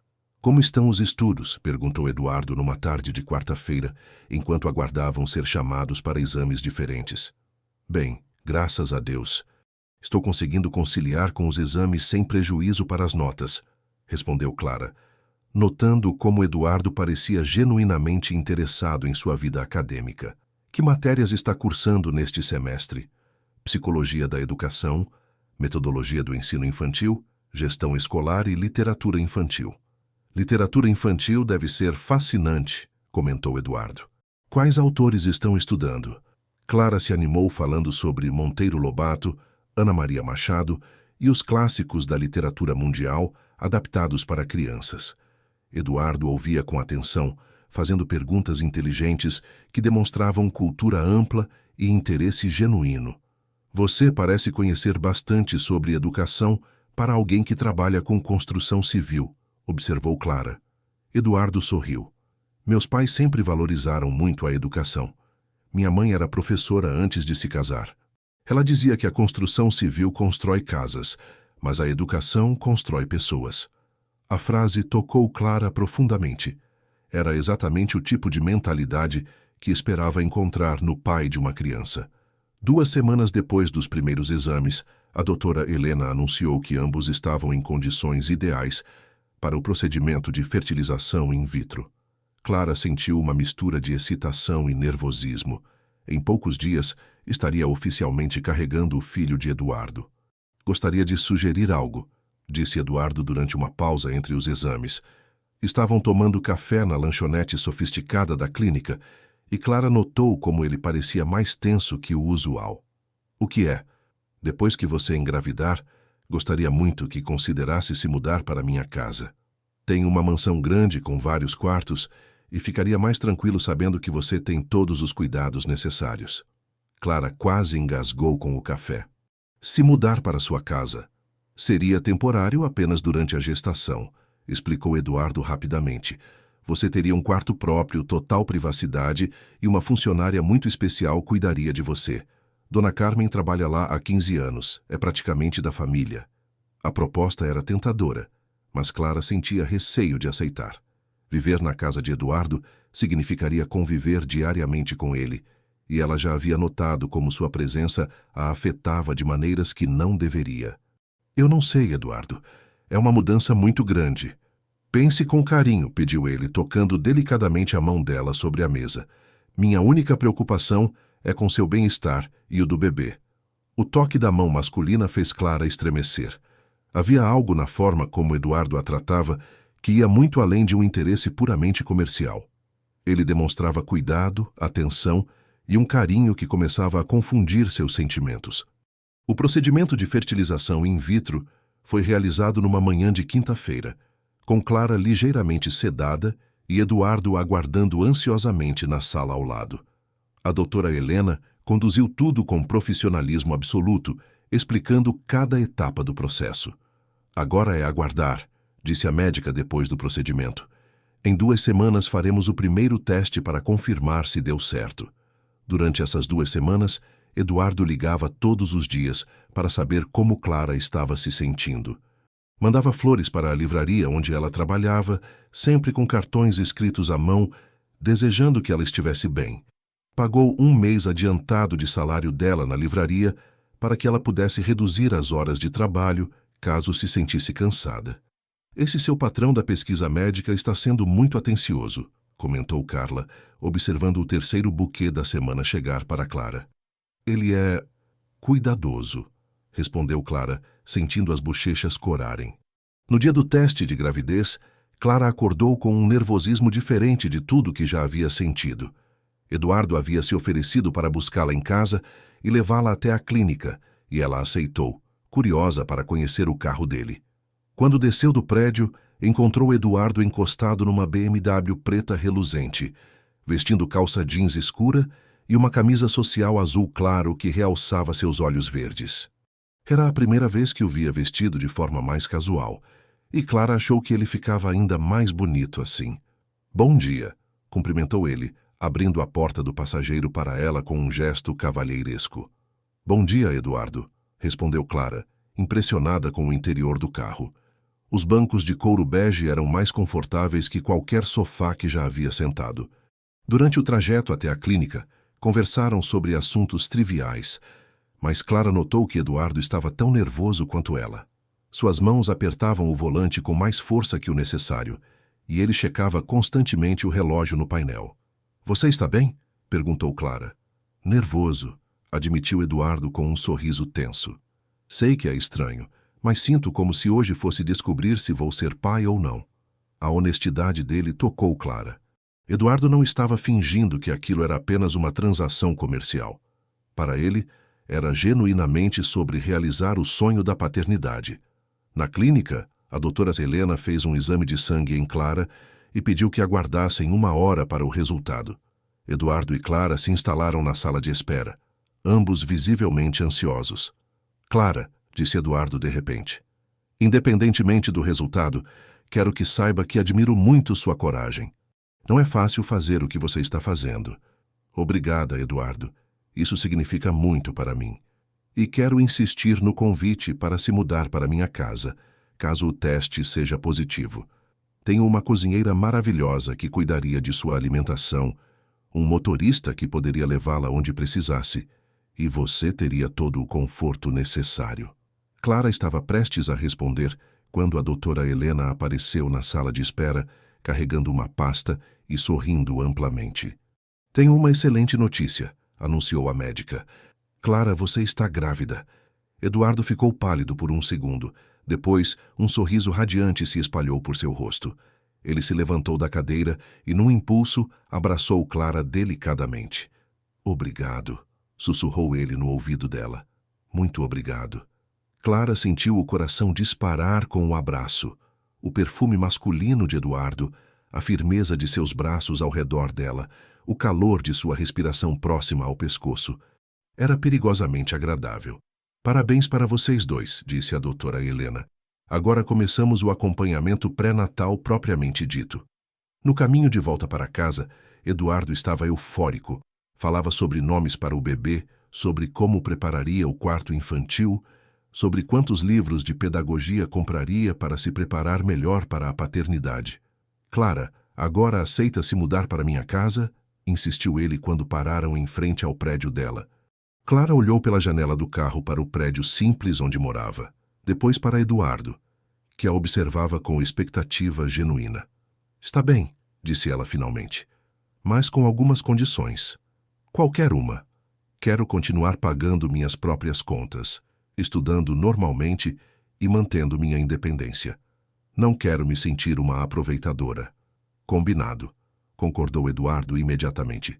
Como estão os estudos? Perguntou Eduardo numa tarde de quarta-feira, enquanto aguardavam ser chamados para exames diferentes. Bem, graças a Deus. Estou conseguindo conciliar com os exames sem prejuízo para as notas, respondeu Clara, notando como Eduardo parecia genuinamente interessado em sua vida acadêmica. Que matérias está cursando neste semestre? Psicologia da educação, metodologia do ensino infantil, gestão escolar e literatura infantil. Literatura infantil deve ser fascinante, comentou Eduardo. Quais autores estão estudando? Clara se animou falando sobre Monteiro Lobato, Ana Maria Machado e os clássicos da literatura mundial adaptados para crianças. Eduardo ouvia com atenção, fazendo perguntas inteligentes que demonstravam cultura ampla e interesse genuíno. Você parece conhecer bastante sobre educação para alguém que trabalha com construção civil, observou Clara. Eduardo sorriu. Meus pais sempre valorizaram muito a educação. Minha mãe era professora antes de se casar. Ela dizia que a construção civil constrói casas, mas a educação constrói pessoas. A frase tocou Clara profundamente. Era exatamente o tipo de mentalidade que esperava encontrar no pai de uma criança. 2 semanas depois dos primeiros exames, a doutora Helena anunciou que ambos estavam em condições ideais para o procedimento de fertilização in vitro. Clara sentiu uma mistura de excitação e nervosismo. Em poucos dias, estaria oficialmente carregando o filho de Eduardo. Gostaria de sugerir algo, disse Eduardo durante uma pausa entre os exames. Estavam tomando café na lanchonete sofisticada da clínica e Clara notou como ele parecia mais tenso que o usual. O que é? Depois que você engravidar, gostaria muito que considerasse se mudar para minha casa. Tenho uma mansão grande com vários quartos e ficaria mais tranquilo sabendo que você tem todos os cuidados necessários. Clara quase engasgou com o café. Se mudar para sua casa. Seria temporário apenas durante a gestação, explicou Eduardo rapidamente. Você teria um quarto próprio, total privacidade e uma funcionária muito especial cuidaria de você. Dona Carmen trabalha lá há 15 anos, é praticamente da família. A proposta era tentadora, mas Clara sentia receio de aceitar. Viver na casa de Eduardo significaria conviver diariamente com ele, e ela já havia notado como sua presença a afetava de maneiras que não deveria. Eu não sei, Eduardo. É uma mudança muito grande. Pense com carinho, pediu ele, tocando delicadamente a mão dela sobre a mesa. Minha única preocupação é com seu bem-estar e o do bebê. O toque da mão masculina fez Clara estremecer. Havia algo na forma como Eduardo a tratava que ia muito além de um interesse puramente comercial. Ele demonstrava cuidado, atenção e um carinho que começava a confundir seus sentimentos. O procedimento de fertilização in vitro foi realizado numa manhã de quinta-feira, com Clara ligeiramente sedada e Eduardo aguardando ansiosamente na sala ao lado. A doutora Helena conduziu tudo com profissionalismo absoluto, explicando cada etapa do processo. Agora é aguardar, disse a médica depois do procedimento. Em 2 semanas faremos o primeiro teste para confirmar se deu certo. Durante essas 2 semanas, Eduardo ligava todos os dias para saber como Clara estava se sentindo. Mandava flores para a livraria onde ela trabalhava, sempre com cartões escritos à mão, desejando que ela estivesse bem. Pagou 1 mês adiantado de salário dela na livraria para que ela pudesse reduzir as horas de trabalho caso se sentisse cansada. Esse seu patrão da pesquisa médica está sendo muito atencioso, comentou Carla, observando o 3º buquê da semana chegar para Clara. Ele é cuidadoso, respondeu Clara, sentindo as bochechas corarem. No dia do teste de gravidez, Clara acordou com um nervosismo diferente de tudo que já havia sentido. Eduardo havia se oferecido para buscá-la em casa e levá-la até a clínica, e ela aceitou, curiosa para conhecer o carro dele. Quando desceu do prédio, encontrou Eduardo encostado numa BMW preta reluzente, vestindo calça jeans escura e uma camisa social azul claro que realçava seus olhos verdes. Era a primeira vez que o via vestido de forma mais casual, e Clara achou que ele ficava ainda mais bonito assim. Bom dia, cumprimentou ele, abrindo a porta do passageiro para ela com um gesto cavalheiresco. Bom dia, Eduardo, respondeu Clara, impressionada com o interior do carro. Os bancos de couro bege eram mais confortáveis que qualquer sofá que já havia sentado. Durante o trajeto até a clínica, conversaram sobre assuntos triviais, mas Clara notou que Eduardo estava tão nervoso quanto ela. Suas mãos apertavam o volante com mais força que o necessário, e ele checava constantemente o relógio no painel. Você está bem? Perguntou Clara. Nervoso, admitiu Eduardo com um sorriso tenso. Sei que é estranho, mas sinto como se hoje fosse descobrir se vou ser pai ou não. A honestidade dele tocou Clara. Eduardo não estava fingindo que aquilo era apenas uma transação comercial. Para ele, era genuinamente sobre realizar o sonho da paternidade. Na clínica, a doutora Helena fez um exame de sangue em Clara e pediu que aguardassem 1 hora para o resultado. Eduardo e Clara se instalaram na sala de espera, ambos visivelmente ansiosos. Clara, disse Eduardo de repente, independentemente do resultado, quero que saiba que admiro muito sua coragem. Não é fácil fazer o que você está fazendo. Obrigada, Eduardo. Isso significa muito para mim. E quero insistir no convite para se mudar para minha casa, caso o teste seja positivo. Tenho uma cozinheira maravilhosa que cuidaria de sua alimentação, um motorista que poderia levá-la onde precisasse, e você teria todo o conforto necessário. Clara estava prestes a responder quando a doutora Helena apareceu na sala de espera, carregando uma pasta e sorrindo amplamente. Tenho uma excelente notícia, anunciou a médica. Clara, você está grávida. Eduardo ficou pálido por um segundo. Depois, um sorriso radiante se espalhou por seu rosto. Ele se levantou da cadeira e, num impulso, abraçou Clara delicadamente. Obrigado, sussurrou ele no ouvido dela. Muito obrigado. Clara sentiu o coração disparar com o abraço. O perfume masculino de Eduardo, a firmeza de seus braços ao redor dela, o calor de sua respiração próxima ao pescoço. Era perigosamente agradável. Parabéns para vocês dois, disse a doutora Helena. Agora começamos o acompanhamento pré-natal propriamente dito. No caminho de volta para casa, Eduardo estava eufórico. Falava sobre nomes para o bebê, sobre como prepararia o quarto infantil, sobre quantos livros de pedagogia compraria para se preparar melhor para a paternidade. Clara, agora aceita se mudar para minha casa? Insistiu ele quando pararam em frente ao prédio dela. Clara olhou pela janela do carro para o prédio simples onde morava, depois para Eduardo, que a observava com expectativa genuína. Está bem, disse ela finalmente, mas com algumas condições. Qualquer uma. Quero continuar pagando minhas próprias contas, estudando normalmente e mantendo minha independência. Não quero me sentir uma aproveitadora. Combinado, concordou Eduardo imediatamente.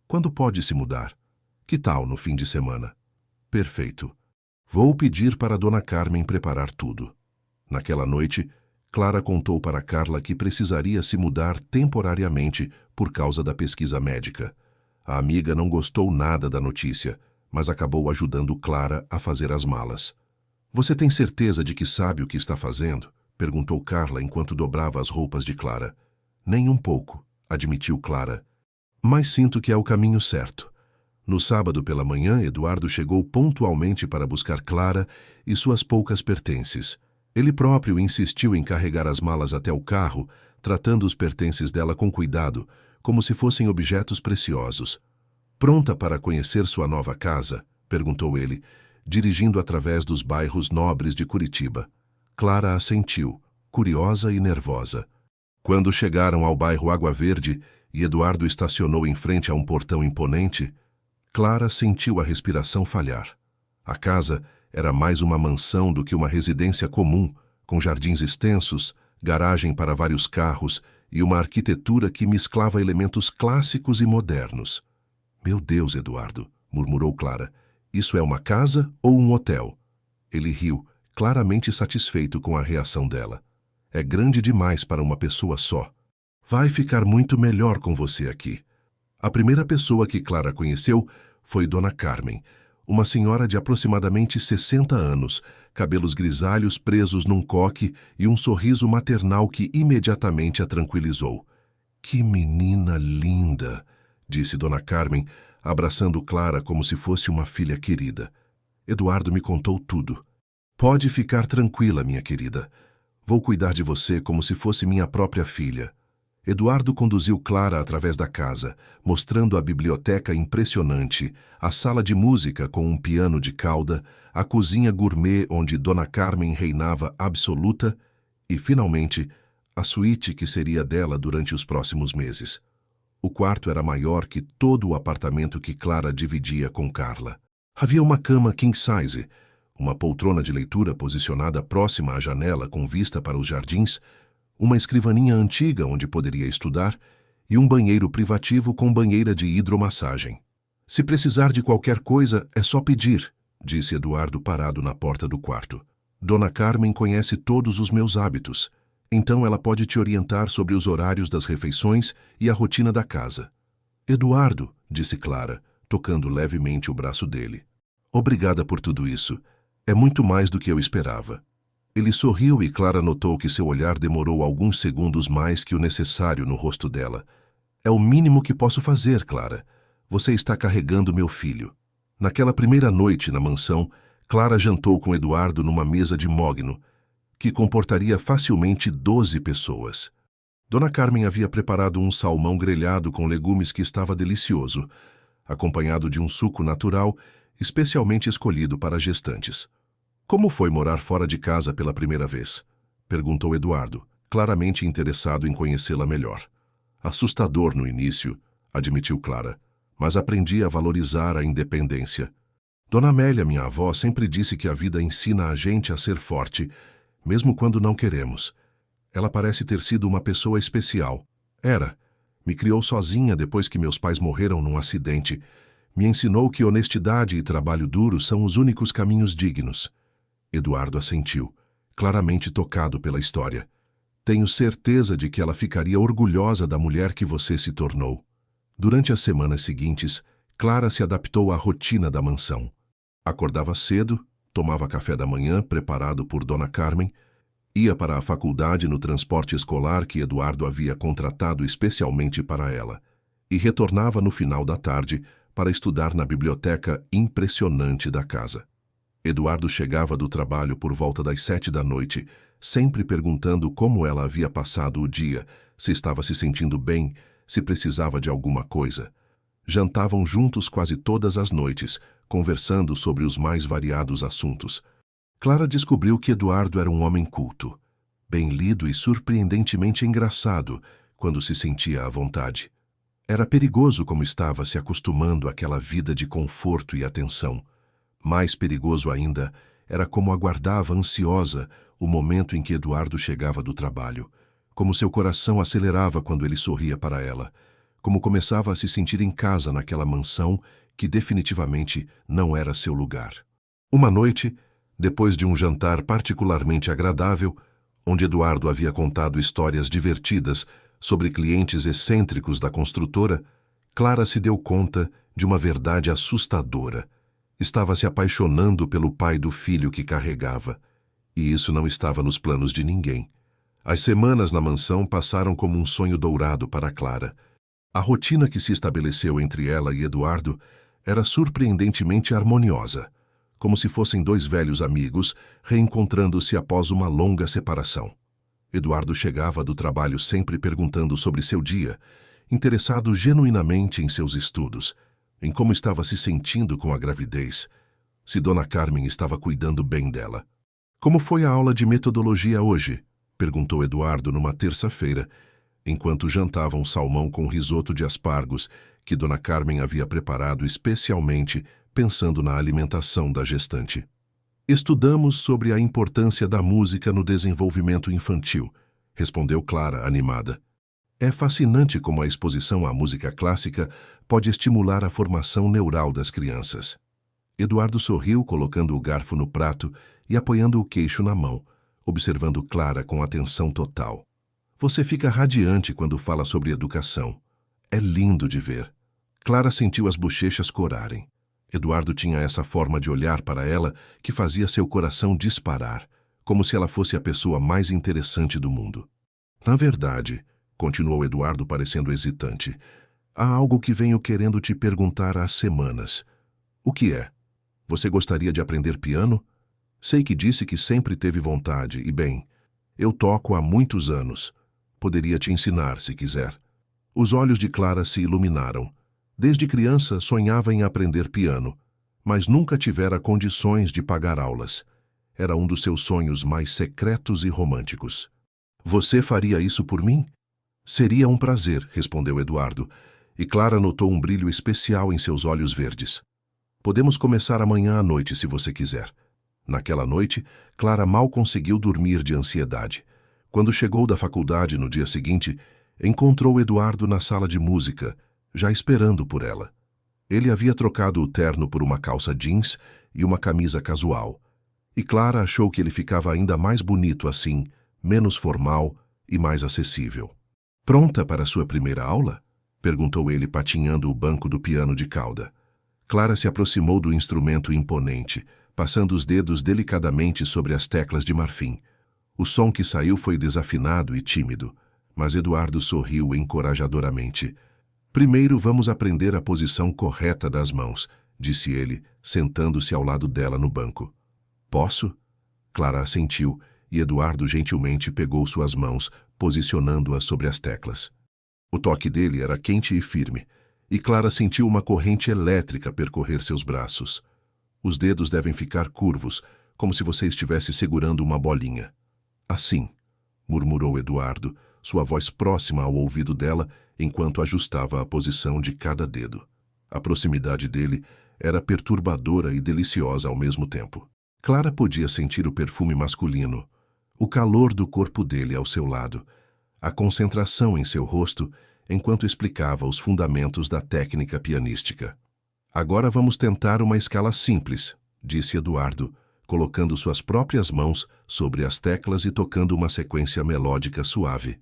Quando pode se mudar? Que tal no fim de semana? Perfeito. Vou pedir para Dona Carmen preparar tudo. Naquela noite, Clara contou para Carla que precisaria se mudar temporariamente por causa da pesquisa médica. A amiga não gostou nada da notícia, mas acabou ajudando Clara a fazer as malas. Você tem certeza de que sabe o que está fazendo? Perguntou Carla enquanto dobrava as roupas de Clara. Nem um pouco, admitiu Clara. Mas sinto que é o caminho certo. No sábado pela manhã, Eduardo chegou pontualmente para buscar Clara e suas poucas pertences. Ele próprio insistiu em carregar as malas até o carro, tratando os pertences dela com cuidado, como se fossem objetos preciosos. Pronta para conhecer sua nova casa? Perguntou ele, dirigindo através dos bairros nobres de Curitiba. Clara assentiu, curiosa e nervosa. Quando chegaram ao bairro Água Verde e Eduardo estacionou em frente a um portão imponente, Clara sentiu a respiração falhar. A casa era mais uma mansão do que uma residência comum, com jardins extensos, garagem para vários carros e uma arquitetura que mesclava elementos clássicos e modernos. Meu Deus, Eduardo, murmurou Clara, isso é uma casa ou um hotel? Ele riu, claramente satisfeito com a reação dela. É grande demais para uma pessoa só. Vai ficar muito melhor com você aqui. A primeira pessoa que Clara conheceu foi Dona Carmen, uma senhora de aproximadamente 60 anos, cabelos grisalhos presos num coque e um sorriso maternal que imediatamente a tranquilizou. Que menina linda, disse Dona Carmen, abraçando Clara como se fosse uma filha querida. Eduardo me contou tudo. Pode ficar tranquila, minha querida. Vou cuidar de você como se fosse minha própria filha. Eduardo conduziu Clara através da casa, mostrando a biblioteca impressionante, a sala de música com um piano de cauda, a cozinha gourmet onde Dona Carmen reinava absoluta e, finalmente, a suíte que seria dela durante os próximos meses. O quarto era maior que todo o apartamento que Clara dividia com Carla. Havia uma cama king size, uma poltrona de leitura posicionada próxima à janela com vista para os jardins, uma escrivaninha antiga onde poderia estudar e um banheiro privativo com banheira de hidromassagem. Se precisar de qualquer coisa, é só pedir, disse Eduardo parado na porta do quarto. Dona Carmen conhece todos os meus hábitos. Então ela pode te orientar sobre os horários das refeições e a rotina da casa. Eduardo, disse Clara, tocando levemente o braço dele. Obrigada por tudo isso. É muito mais do que eu esperava. Ele sorriu e Clara notou que seu olhar demorou alguns segundos mais que o necessário no rosto dela. É o mínimo que posso fazer, Clara. Você está carregando meu filho. Naquela primeira noite na mansão, Clara jantou com Eduardo numa mesa de mogno, que comportaria facilmente 12 pessoas. Dona Carmen havia preparado um salmão grelhado com legumes que estava delicioso, acompanhado de um suco natural, especialmente escolhido para gestantes. Como foi morar fora de casa pela primeira vez? Perguntou Eduardo, claramente interessado em conhecê-la melhor. Assustador no início, admitiu Clara, mas aprendi a valorizar a independência. Dona Amélia, minha avó, sempre disse que a vida ensina a gente a ser forte, mesmo quando não queremos. Ela parece ter sido uma pessoa especial. Era. Me criou sozinha depois que meus pais morreram num acidente. Me ensinou que honestidade e trabalho duro são os únicos caminhos dignos. Eduardo assentiu, claramente tocado pela história. Tenho certeza de que ela ficaria orgulhosa da mulher que você se tornou. Durante as semanas seguintes, Clara se adaptou à rotina da mansão. Acordava cedo, tomava café da manhã preparado por Dona Carmen, ia para a faculdade no transporte escolar que Eduardo havia contratado especialmente para ela e retornava no final da tarde para estudar na biblioteca impressionante da casa. Eduardo chegava do trabalho por volta das 7 da noite, sempre perguntando como ela havia passado o dia, se estava se sentindo bem, se precisava de alguma coisa. Jantavam juntos quase todas as noites, conversando sobre os mais variados assuntos. Clara descobriu que Eduardo era um homem culto, bem lido e surpreendentemente engraçado quando se sentia à vontade. Era perigoso como estava se acostumando àquela vida de conforto e atenção. Mais perigoso ainda era como aguardava ansiosa o momento em que Eduardo chegava do trabalho, como seu coração acelerava quando ele sorria para ela, como começava a se sentir em casa naquela mansão que definitivamente não era seu lugar. Uma noite, depois de um jantar particularmente agradável, onde Eduardo havia contado histórias divertidas sobre clientes excêntricos da construtora, Clara se deu conta de uma verdade assustadora. Estava se apaixonando pelo pai do filho que carregava, e isso não estava nos planos de ninguém. As semanas na mansão passaram como um sonho dourado para Clara. A rotina que se estabeleceu entre ela e Eduardo era surpreendentemente harmoniosa, como se fossem dois velhos amigos reencontrando-se após uma longa separação. Eduardo chegava do trabalho sempre perguntando sobre seu dia, interessado genuinamente em seus estudos, em como estava se sentindo com a gravidez, se Dona Carmen estava cuidando bem dela. Como foi a aula de metodologia hoje? Perguntou Eduardo numa terça-feira, enquanto jantavam salmão com risoto de aspargos que Dona Carmen havia preparado especialmente pensando na alimentação da gestante. Estudamos sobre a importância da música no desenvolvimento infantil, respondeu Clara, animada. É fascinante como a exposição à música clássica pode estimular a formação neural das crianças. Eduardo sorriu, colocando o garfo no prato e apoiando o queixo na mão, observando Clara com atenção total. Você fica radiante quando fala sobre educação. É lindo de ver. Clara sentiu as bochechas corarem. Eduardo tinha essa forma de olhar para ela que fazia seu coração disparar, como se ela fosse a pessoa mais interessante do mundo. Na verdade, continuou Eduardo parecendo hesitante, há algo que venho querendo te perguntar há semanas. O que é? Você gostaria de aprender piano? Sei que disse que sempre teve vontade, e bem, eu toco há muitos anos. Poderia te ensinar, se quiser. Os olhos de Clara se iluminaram. Desde criança sonhava em aprender piano, mas nunca tivera condições de pagar aulas. Era um dos seus sonhos mais secretos e românticos. Você faria isso por mim? Seria um prazer, respondeu Eduardo, e Clara notou um brilho especial em seus olhos verdes. Podemos começar amanhã à noite, se você quiser. Naquela noite, Clara mal conseguiu dormir de ansiedade. Quando chegou da faculdade no dia seguinte, encontrou Eduardo na sala de música, já esperando por ela. Ele havia trocado o terno por uma calça jeans e uma camisa casual, e Clara achou que ele ficava ainda mais bonito assim, menos formal, e mais acessível. Pronta para sua primeira aula? Perguntou ele, patinhando o banco do piano de cauda. Clara se aproximou do instrumento imponente, passando os dedos delicadamente sobre as teclas de marfim. O som que saiu foi desafinado e tímido, mas Eduardo sorriu encorajadoramente. Primeiro vamos aprender a posição correta das mãos, disse ele, sentando-se ao lado dela no banco. Posso? Clara assentiu, e Eduardo gentilmente pegou suas mãos, posicionando-as sobre as teclas. O toque dele era quente e firme, e Clara sentiu uma corrente elétrica percorrer seus braços. Os dedos devem ficar curvos, como se você estivesse segurando uma bolinha. Assim, murmurou Eduardo, sua voz próxima ao ouvido dela, enquanto ajustava a posição de cada dedo. A proximidade dele era perturbadora e deliciosa ao mesmo tempo. Clara podia sentir o perfume masculino, o calor do corpo dele ao seu lado, a concentração em seu rosto enquanto explicava os fundamentos da técnica pianística. Agora vamos tentar uma escala simples, disse Eduardo, colocando suas próprias mãos sobre as teclas e tocando uma sequência melódica suave.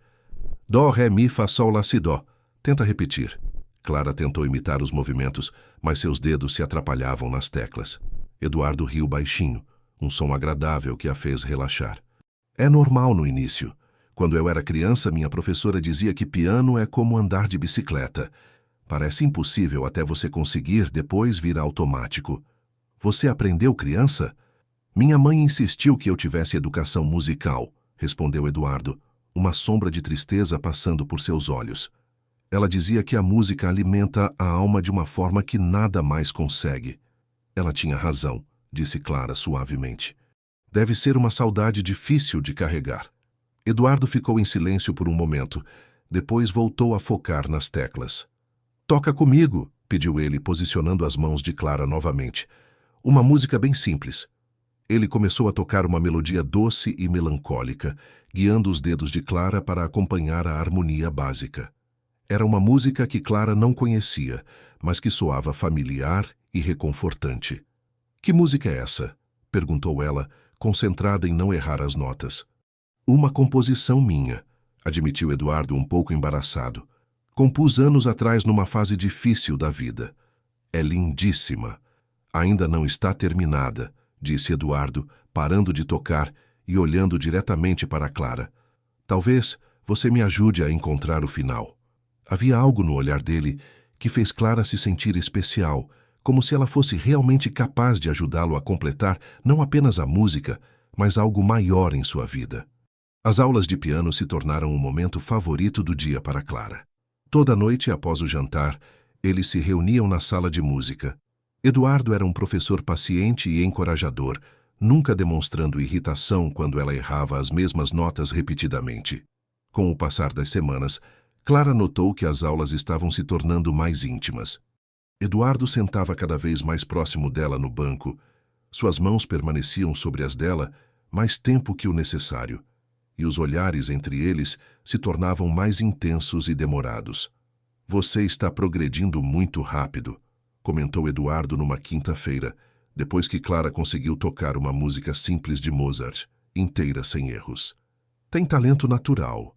Dó, ré, mi, fá, sol, lá, si, dó. Tenta repetir. Clara tentou imitar os movimentos, mas seus dedos se atrapalhavam nas teclas. Eduardo riu baixinho, um som agradável que a fez relaxar. É normal no início. Quando eu era criança, minha professora dizia que piano é como andar de bicicleta. Parece impossível até você conseguir, depois vira automático. Você aprendeu criança? Minha mãe insistiu que eu tivesse educação musical, respondeu Eduardo, uma sombra de tristeza passando por seus olhos. Ela dizia que a música alimenta a alma de uma forma que nada mais consegue. Ela tinha razão, disse Clara suavemente. Deve ser uma saudade difícil de carregar. Eduardo ficou em silêncio por um momento, depois voltou a focar nas teclas. Toca comigo, pediu ele, posicionando as mãos de Clara novamente. Uma música bem simples. Ele começou a tocar uma melodia doce e melancólica, guiando os dedos de Clara para acompanhar a harmonia básica. Era uma música que Clara não conhecia, mas que soava familiar e reconfortante. Que música é essa? Perguntou ela, concentrada em não errar as notas. Uma composição minha, admitiu Eduardo um pouco embaraçado. Compus anos atrás numa fase difícil da vida. É lindíssima. Ainda não está terminada, disse Eduardo, parando de tocar e olhando diretamente para Clara. Talvez você me ajude a encontrar o final. Havia algo no olhar dele que fez Clara se sentir especial, como se ela fosse realmente capaz de ajudá-lo a completar não apenas a música, mas algo maior em sua vida. As aulas de piano se tornaram o momento favorito do dia para Clara. Toda noite, após o jantar, eles se reuniam na sala de música. Eduardo era um professor paciente e encorajador, nunca demonstrando irritação quando ela errava as mesmas notas repetidamente. Com o passar das semanas, Clara notou que as aulas estavam se tornando mais íntimas. Eduardo sentava cada vez mais próximo dela no banco. Suas mãos permaneciam sobre as dela mais tempo que o necessário, e os olhares entre eles se tornavam mais intensos e demorados. Você está progredindo muito rápido, comentou Eduardo numa quinta-feira, depois que Clara conseguiu tocar uma música simples de Mozart, inteira sem erros. Tem talento natural.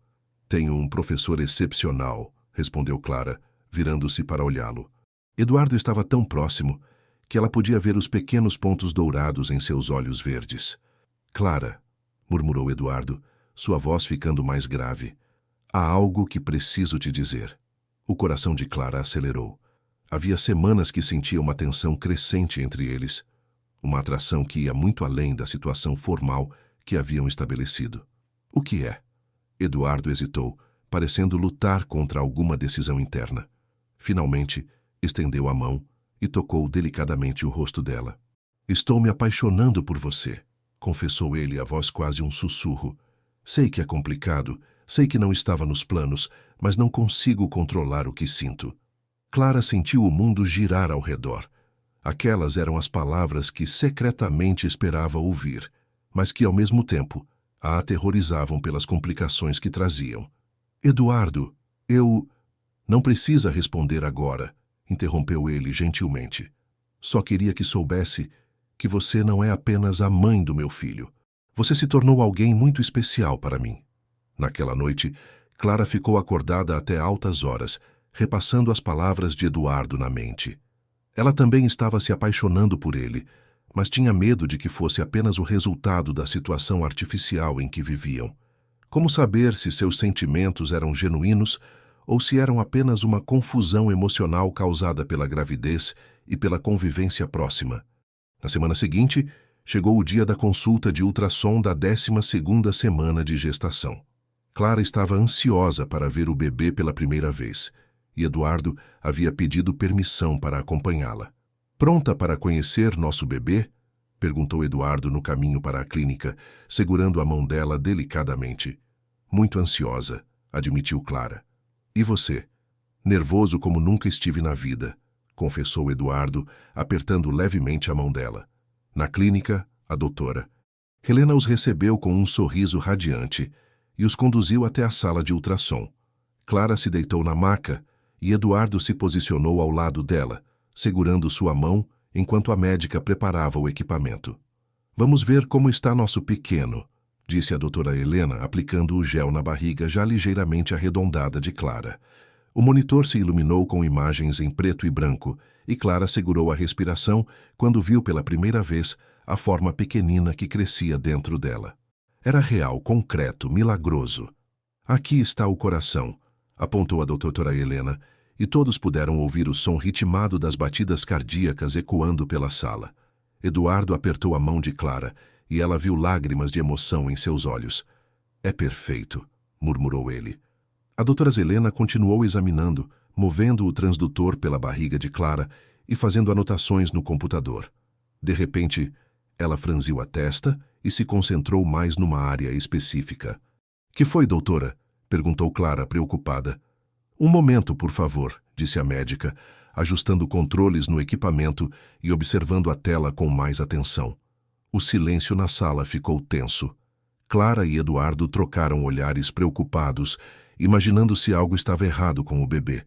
Tenho um professor excepcional, respondeu Clara, virando-se para olhá-lo. Eduardo estava tão próximo que ela podia ver os pequenos pontos dourados em seus olhos verdes. Clara, murmurou Eduardo, sua voz ficando mais grave. Há algo que preciso te dizer. O coração de Clara acelerou. Havia semanas que sentia uma tensão crescente entre eles, uma atração que ia muito além da situação formal que haviam estabelecido. O que é? Eduardo hesitou, parecendo lutar contra alguma decisão interna. Finalmente, estendeu a mão e tocou delicadamente o rosto dela. Estou me apaixonando por você, confessou ele, a voz quase um sussurro. Sei que é complicado, sei que não estava nos planos, mas não consigo controlar o que sinto. Clara sentiu o mundo girar ao redor. Aquelas eram as palavras que secretamente esperava ouvir, mas que, ao mesmo tempo, a aterrorizavam pelas complicações que traziam. Eduardo, eu... Não precisa responder agora, interrompeu ele gentilmente. Só queria que soubesse que você não é apenas a mãe do meu filho. Você se tornou alguém muito especial para mim. Naquela noite, Clara ficou acordada até altas horas, repassando as palavras de Eduardo na mente. Ela também estava se apaixonando por ele, mas tinha medo de que fosse apenas o resultado da situação artificial em que viviam. Como saber se seus sentimentos eram genuínos ou se eram apenas uma confusão emocional causada pela gravidez e pela convivência próxima? Na semana seguinte, chegou o dia da consulta de ultrassom da 12ª semana de gestação. Clara estava ansiosa para ver o bebê pela primeira vez, e Eduardo havia pedido permissão para acompanhá-la. "Pronta para conhecer nosso bebê?" perguntou Eduardo no caminho para a clínica, segurando a mão dela delicadamente. "Muito ansiosa", admitiu Clara. "E você?" "Nervoso como nunca estive na vida", confessou Eduardo, apertando levemente a mão dela. Na clínica, a doutora Helena os recebeu com um sorriso radiante e os conduziu até a sala de ultrassom. Clara se deitou na maca e Eduardo se posicionou ao lado dela, segurando sua mão enquanto a médica preparava o equipamento. "Vamos ver como está nosso pequeno", disse a doutora Helena, aplicando o gel na barriga já ligeiramente arredondada de Clara. O monitor se iluminou com imagens em preto e branco, e Clara segurou a respiração quando viu pela primeira vez a forma pequenina que crescia dentro dela. Era real, concreto, milagroso. "Aqui está o coração", apontou a doutora Helena, e todos puderam ouvir o som ritmado das batidas cardíacas ecoando pela sala. Eduardo apertou a mão de Clara, e ela viu lágrimas de emoção em seus olhos. "É perfeito", murmurou ele. A doutora Helena continuou examinando, movendo o transdutor pela barriga de Clara e fazendo anotações no computador. De repente, ela franziu a testa e se concentrou mais numa área específica. "Que foi, doutora?" perguntou Clara, preocupada. "Um momento, por favor", disse a médica, ajustando controles no equipamento e observando a tela com mais atenção. O silêncio na sala ficou tenso. Clara e Eduardo trocaram olhares preocupados, imaginando se algo estava errado com o bebê.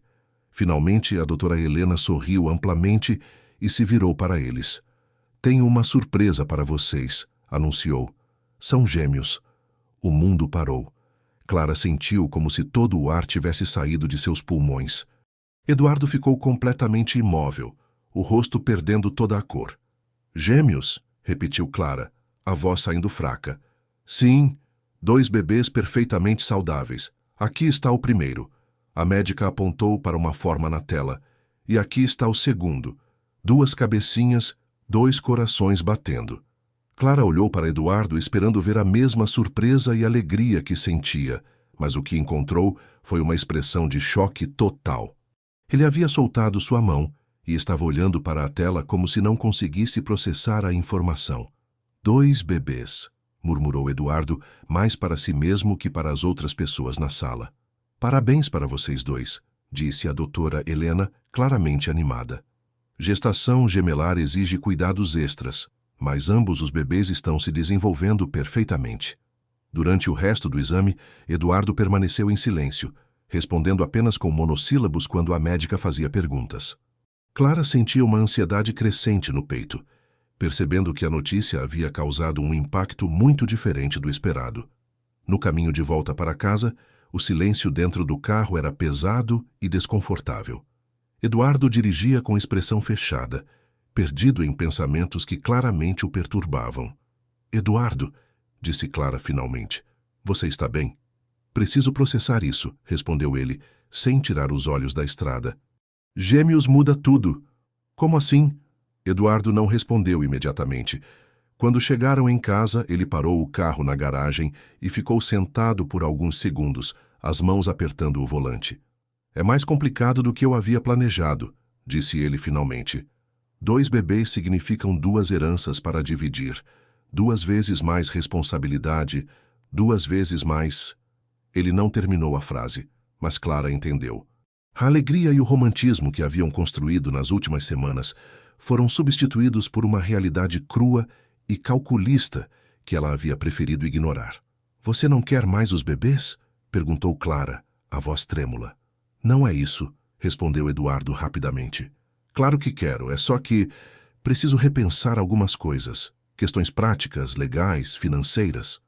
Finalmente, a doutora Helena sorriu amplamente e se virou para eles. "Tenho uma surpresa para vocês", anunciou. "São gêmeos." O mundo parou. Clara sentiu como se todo o ar tivesse saído de seus pulmões. Eduardo ficou completamente imóvel, o rosto perdendo toda a cor. "Gêmeos?" repetiu Clara, a voz saindo fraca. "Sim, 2 bebês perfeitamente saudáveis. Aqui está o primeiro." A médica apontou para uma forma na tela. "E aqui está o segundo. 2 cabecinhas, 2 corações batendo." Clara olhou para Eduardo esperando ver a mesma surpresa e alegria que sentia, mas o que encontrou foi uma expressão de choque total. Ele havia soltado sua mão e estava olhando para a tela como se não conseguisse processar a informação. "2 bebês", murmurou Eduardo, mais para si mesmo que para as outras pessoas na sala. "Parabéns para vocês 2", disse a doutora Helena, claramente animada. "Gestação gemelar exige cuidados extras, mas ambos os bebês estão se desenvolvendo perfeitamente." Durante o resto do exame, Eduardo permaneceu em silêncio, respondendo apenas com monossílabos quando a médica fazia perguntas. Clara sentia uma ansiedade crescente no peito, percebendo que a notícia havia causado um impacto muito diferente do esperado. No caminho de volta para casa, o silêncio dentro do carro era pesado e desconfortável. Eduardo dirigia com expressão fechada, perdido em pensamentos que claramente o perturbavam. "Eduardo", disse Clara finalmente, "você está bem?" "Preciso processar isso", respondeu ele, sem tirar os olhos da estrada. "Gêmeos muda tudo." "Como assim?" Eduardo não respondeu imediatamente. Quando chegaram em casa, ele parou o carro na garagem e ficou sentado por alguns segundos, as mãos apertando o volante. "É mais complicado do que eu havia planejado", disse ele finalmente. 2 bebês significam 2 heranças para dividir, 2 vezes mais responsabilidade, 2 vezes mais... Ele não terminou a frase, mas Clara entendeu. A alegria e o romantismo que haviam construído nas últimas semanas foram substituídos por uma realidade crua e calculista que ela havia preferido ignorar. "Você não quer mais os bebês?" perguntou Clara, a voz trêmula. "Não é isso", respondeu Eduardo rapidamente. "Claro que quero, é só que preciso repensar algumas coisas. Questões práticas, legais, financeiras."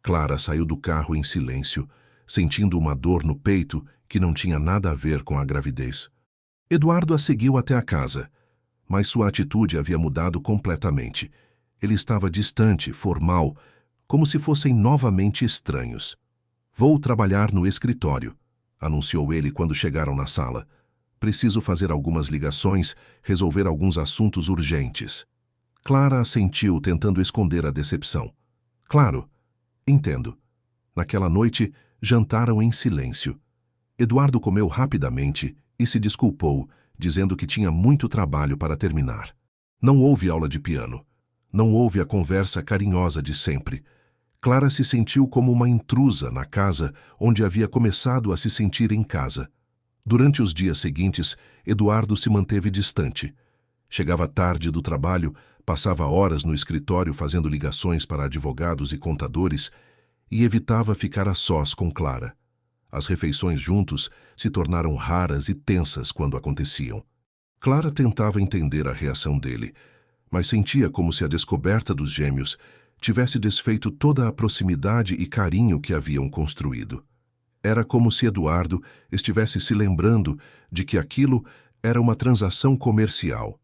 Clara saiu do carro em silêncio, sentindo uma dor no peito que não tinha nada a ver com a gravidez. Eduardo a seguiu até a casa, mas sua atitude havia mudado completamente. Ele estava distante, formal, como se fossem novamente estranhos. "Vou trabalhar no escritório", anunciou ele quando chegaram na sala. "Preciso fazer algumas ligações, resolver alguns assuntos urgentes." Clara assentiu, tentando esconder a decepção. "Claro, entendo." Naquela noite, jantaram em silêncio. Eduardo comeu rapidamente e se desculpou, dizendo que tinha muito trabalho para terminar. Não houve aula de piano. Não houve a conversa carinhosa de sempre. Clara se sentiu como uma intrusa na casa onde havia começado a se sentir em casa. Durante os dias seguintes, Eduardo se manteve distante. Chegava tarde do trabalho, passava horas no escritório fazendo ligações para advogados e contadores e evitava ficar a sós com Clara. As refeições juntos se tornaram raras e tensas quando aconteciam. Clara tentava entender a reação dele, mas sentia como se a descoberta dos gêmeos tivesse desfeito toda a proximidade e carinho que haviam construído. Era como se Eduardo estivesse se lembrando de que aquilo era uma transação comercial,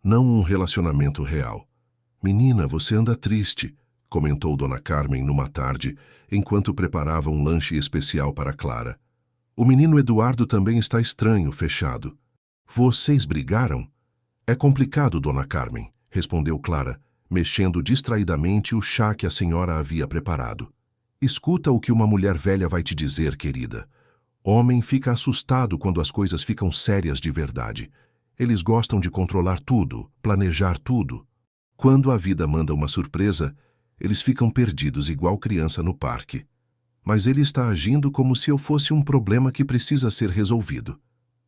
não um relacionamento real. "Menina, você anda triste", comentou Dona Carmen numa tarde, enquanto preparava um lanche especial para Clara. "O menino Eduardo também está estranho, fechado." "Vocês brigaram?" "É complicado, Dona Carmen", respondeu Clara, mexendo distraidamente o chá que a senhora havia preparado. "Escuta o que uma mulher velha vai te dizer, querida. Homem fica assustado quando as coisas ficam sérias de verdade. Eles gostam de controlar tudo, planejar tudo. Quando a vida manda uma surpresa, eles ficam perdidos igual criança no parque. Mas ele está agindo como se eu fosse um problema que precisa ser resolvido."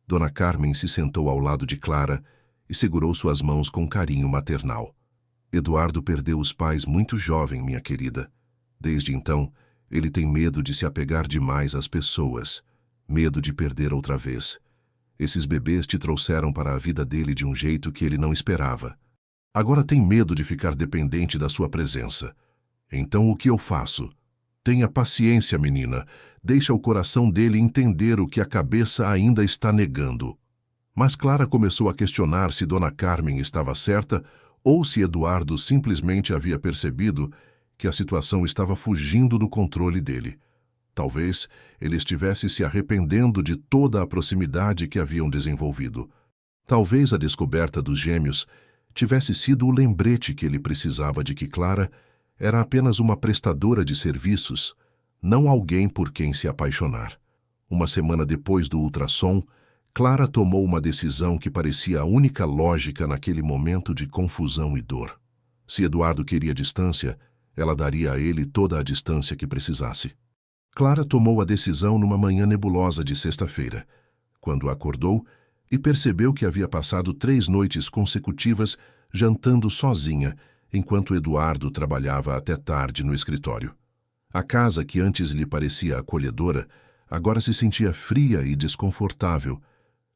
Dona Carmen se sentou ao lado de Clara e segurou suas mãos com carinho maternal. "Eduardo perdeu os pais muito jovem, minha querida. Desde então, ele tem medo de se apegar demais às pessoas, medo de perder outra vez. Esses bebês te trouxeram para a vida dele de um jeito que ele não esperava. Agora tem medo de ficar dependente da sua presença. Então o que eu faço? Tenha paciência, menina. Deixa o coração dele entender o que a cabeça ainda está negando." Mas Clara começou a questionar se Dona Carmen estava certa ou se Eduardo simplesmente havia percebido que a situação estava fugindo do controle dele. Talvez ele estivesse se arrependendo de toda a proximidade que haviam desenvolvido. Talvez a descoberta dos gêmeos tivesse sido o lembrete que ele precisava de que Clara era apenas uma prestadora de serviços, não alguém por quem se apaixonar. Uma semana depois do ultrassom, Clara tomou uma decisão que parecia a única lógica naquele momento de confusão e dor. Se Eduardo queria distância, ela daria a ele toda a distância que precisasse. Clara tomou a decisão numa manhã nebulosa de sexta-feira, quando acordou e percebeu que havia passado 3 noites consecutivas jantando sozinha, enquanto Eduardo trabalhava até tarde no escritório. A casa, que antes lhe parecia acolhedora, agora se sentia fria e desconfortável,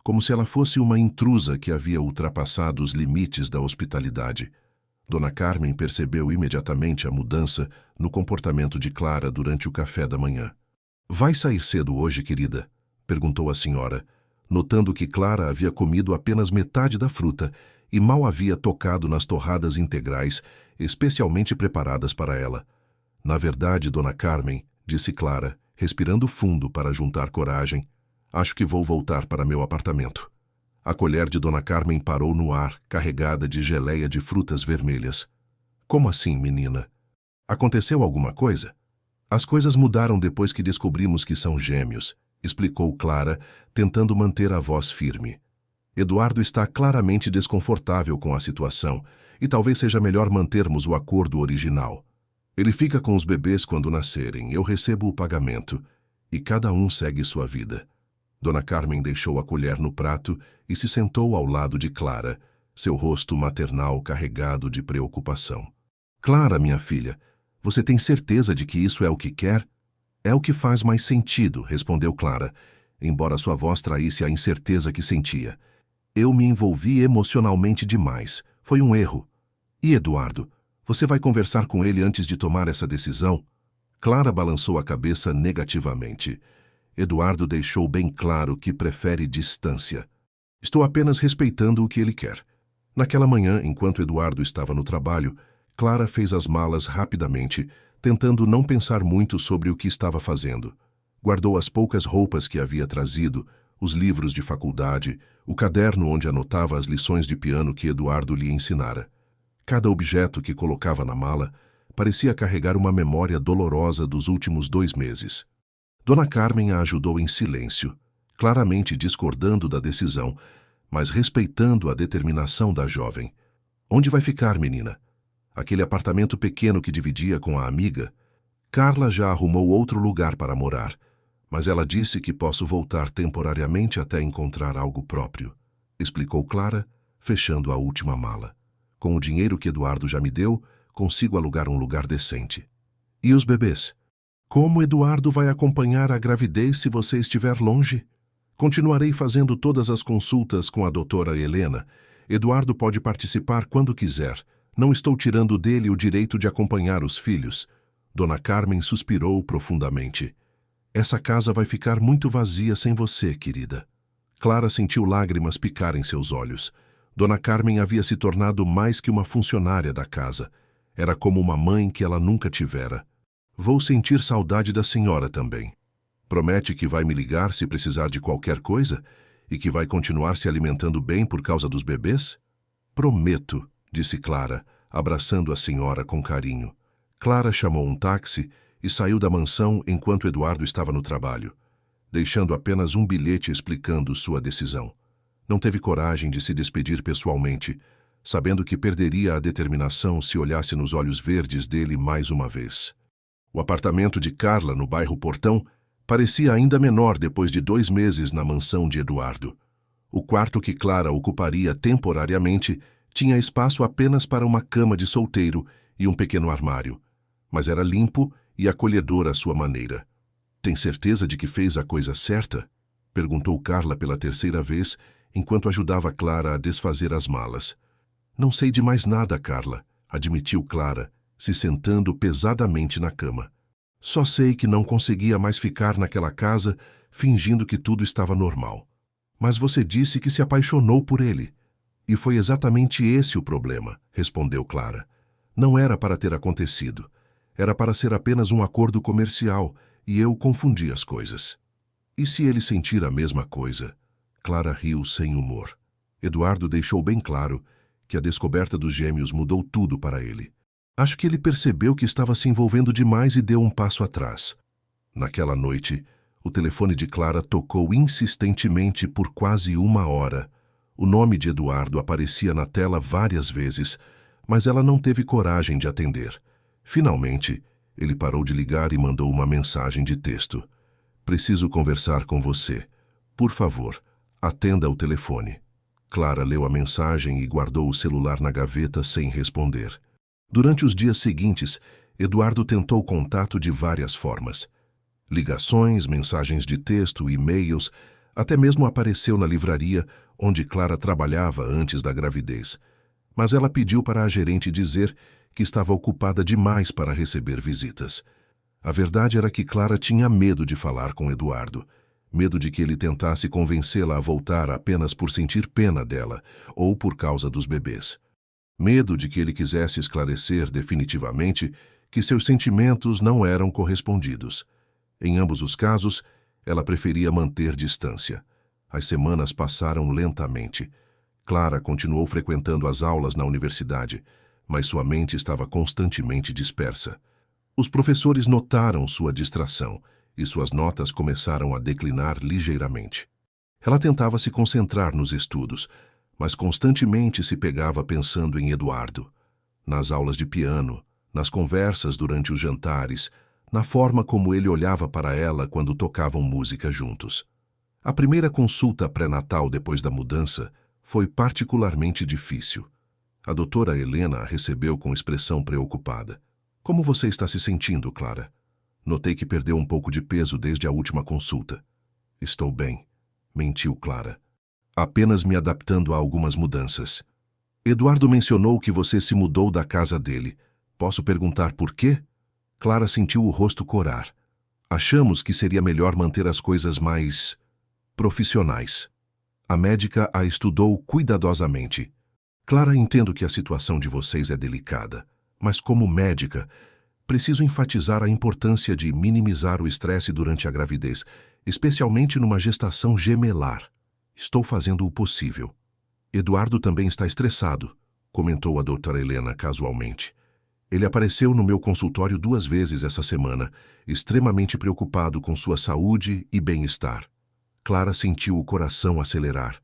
como se ela fosse uma intrusa que havia ultrapassado os limites da hospitalidade. Dona Carmen percebeu imediatamente a mudança no comportamento de Clara durante o café da manhã. "Vai sair cedo hoje, querida?" perguntou a senhora, notando que Clara havia comido apenas metade da fruta e mal havia tocado nas torradas integrais, especialmente preparadas para ela. "Na verdade, Dona Carmen", disse Clara, respirando fundo para juntar coragem, "acho que vou voltar para meu apartamento." A colher de Dona Carmen parou no ar, carregada de geleia de frutas vermelhas. "Como assim, menina? Aconteceu alguma coisa?" "As coisas mudaram depois que descobrimos que são gêmeos", explicou Clara, tentando manter a voz firme. "Eduardo está claramente desconfortável com a situação e talvez seja melhor mantermos o acordo original. Ele fica com os bebês quando nascerem, eu recebo o pagamento e cada um segue sua vida." Dona Carmen deixou a colher no prato e se sentou ao lado de Clara, seu rosto maternal carregado de preocupação. "Clara, minha filha, você tem certeza de que isso é o que quer?" "É o que faz mais sentido", respondeu Clara, embora sua voz traísse a incerteza que sentia. "Eu me envolvi emocionalmente demais. Foi um erro." "E Eduardo, você vai conversar com ele antes de tomar essa decisão?" Clara balançou a cabeça negativamente. Eduardo deixou bem claro que prefere distância. Estou apenas respeitando o que ele quer. Naquela manhã, enquanto Eduardo estava no trabalho, Clara fez as malas rapidamente, tentando não pensar muito sobre o que estava fazendo. Guardou as poucas roupas que havia trazido, os livros de faculdade, o caderno onde anotava as lições de piano que Eduardo lhe ensinara. Cada objeto que colocava na mala parecia carregar uma memória dolorosa dos últimos 2 meses. Dona Carmen a ajudou em silêncio, claramente discordando da decisão, mas respeitando a determinação da jovem. Onde vai ficar, menina? Aquele apartamento pequeno que dividia com a amiga? Carla já arrumou outro lugar para morar, mas ela disse que posso voltar temporariamente até encontrar algo próprio, explicou Clara, fechando a última mala. Com o dinheiro que Eduardo já me deu, consigo alugar um lugar decente. E os bebês? Como Eduardo vai acompanhar a gravidez se você estiver longe? Continuarei fazendo todas as consultas com a doutora Helena. Eduardo pode participar quando quiser. Não estou tirando dele o direito de acompanhar os filhos. Dona Carmen suspirou profundamente. Essa casa vai ficar muito vazia sem você, querida. Clara sentiu lágrimas picar em seus olhos. Dona Carmen havia se tornado mais que uma funcionária da casa. Era como uma mãe que ela nunca tivera. Vou sentir saudade da senhora também. Promete que vai me ligar se precisar de qualquer coisa e que vai continuar se alimentando bem por causa dos bebês? Prometo, disse Clara, abraçando a senhora com carinho. Clara chamou um táxi e saiu da mansão enquanto Eduardo estava no trabalho, deixando apenas um bilhete explicando sua decisão. Não teve coragem de se despedir pessoalmente, sabendo que perderia a determinação se olhasse nos olhos verdes dele mais uma vez. O apartamento de Carla, no bairro Portão, parecia ainda menor depois de 2 meses na mansão de Eduardo. O quarto que Clara ocuparia temporariamente tinha espaço apenas para uma cama de solteiro e um pequeno armário, mas era limpo e acolhedor à sua maneira. Tem certeza de que fez a coisa certa? Perguntou Carla pela 3ª vez, enquanto ajudava Clara a desfazer as malas. Não sei de mais nada, Carla, admitiu Clara, se sentando pesadamente na cama. Só sei que não conseguia mais ficar naquela casa fingindo que tudo estava normal. Mas você disse que se apaixonou por ele. E foi exatamente esse o problema, respondeu Clara. Não era para ter acontecido. Era para ser apenas um acordo comercial e eu confundi as coisas. E se ele sentir a mesma coisa? Clara riu sem humor. Eduardo deixou bem claro que a descoberta dos gêmeos mudou tudo para ele. Acho que ele percebeu que estava se envolvendo demais e deu um passo atrás. Naquela noite, o telefone de Clara tocou insistentemente por quase 1 hora. O nome de Eduardo aparecia na tela várias vezes, mas ela não teve coragem de atender. Finalmente, ele parou de ligar e mandou uma mensagem de texto. Preciso conversar com você. Por favor, atenda o telefone. Clara leu a mensagem e guardou o celular na gaveta sem responder. Durante os dias seguintes, Eduardo tentou contato de várias formas. Ligações, mensagens de texto, e-mails, até mesmo apareceu na livraria onde Clara trabalhava antes da gravidez. Mas ela pediu para a gerente dizer que estava ocupada demais para receber visitas. A verdade era que Clara tinha medo de falar com Eduardo, medo de que ele tentasse convencê-la a voltar apenas por sentir pena dela ou por causa dos bebês. Medo de que ele quisesse esclarecer definitivamente que seus sentimentos não eram correspondidos. Em ambos os casos, ela preferia manter distância. As semanas passaram lentamente. Clara continuou frequentando as aulas na universidade, mas sua mente estava constantemente dispersa. Os professores notaram sua distração e suas notas começaram a declinar ligeiramente. Ela tentava se concentrar nos estudos, mas constantemente se pegava pensando em Eduardo, nas aulas de piano, nas conversas durante os jantares, na forma como ele olhava para ela quando tocavam música juntos. A primeira consulta pré-natal depois da mudança foi particularmente difícil. A doutora Helena a recebeu com expressão preocupada. Como você está se sentindo, Clara? Notei que perdeu um pouco de peso desde a última consulta. Estou bem, mentiu Clara. Apenas me adaptando a algumas mudanças. Eduardo mencionou que você se mudou da casa dele. Posso perguntar por quê? Clara sentiu o rosto corar. Achamos que seria melhor manter as coisas mais profissionais. A médica a estudou cuidadosamente. Clara, entendo que a situação de vocês é delicada, mas como médica, preciso enfatizar a importância de minimizar o estresse durante a gravidez, especialmente numa gestação gemelar. Estou fazendo o possível. Eduardo também está estressado, comentou a doutora Helena casualmente. Ele apareceu no meu consultório 2 vezes essa semana, extremamente preocupado com sua saúde e bem-estar. Clara sentiu o coração acelerar.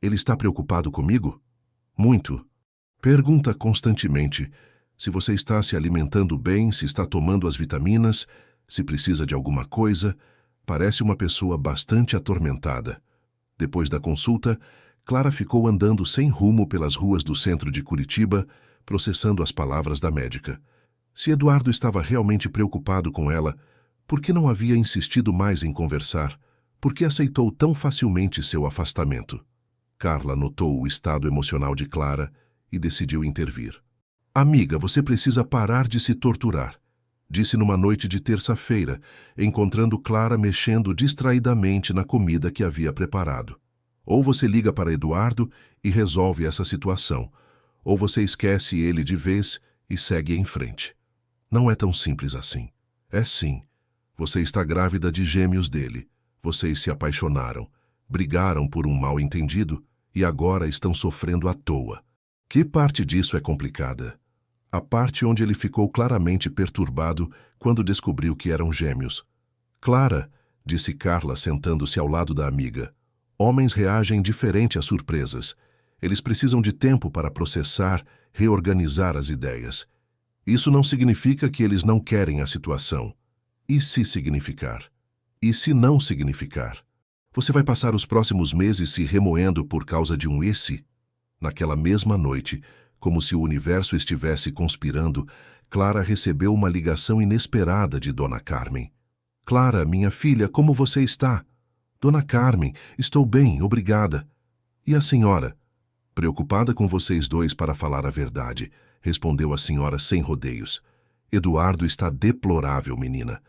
Ele está preocupado comigo? Muito. Pergunta constantemente se você está se alimentando bem, se está tomando as vitaminas, se precisa de alguma coisa. Parece uma pessoa bastante atormentada. Depois da consulta, Clara ficou andando sem rumo pelas ruas do centro de Curitiba, processando as palavras da médica. Se Eduardo estava realmente preocupado com ela, por que não havia insistido mais em conversar? Por que aceitou tão facilmente seu afastamento? Carla notou o estado emocional de Clara e decidiu intervir. Amiga, você precisa parar de se torturar, disse numa noite de terça-feira, encontrando Clara mexendo distraidamente na comida que havia preparado. Ou você liga para Eduardo e resolve essa situação, ou você esquece ele de vez e segue em frente. Não é tão simples assim. É sim. Você está grávida de gêmeos dele. Vocês se apaixonaram, brigaram por um mal-entendido e agora estão sofrendo à toa. Que parte disso é complicada? A parte onde ele ficou claramente perturbado quando descobriu que eram gêmeos. Clara, disse Carla sentando-se ao lado da amiga, homens reagem diferente às surpresas. Eles precisam de tempo para processar, reorganizar as ideias. Isso não significa que eles não querem a situação. E se significar? E se não significar? Você vai passar os próximos meses se remoendo por causa de um esse? Naquela mesma noite, como se o universo estivesse conspirando, Clara recebeu uma ligação inesperada de Dona Carmen. Clara, minha filha, como você está? Dona Carmen, estou bem, obrigada. E a senhora? Preocupada com vocês dois para falar a verdade, respondeu a senhora sem rodeios. Eduardo está deplorável, menina.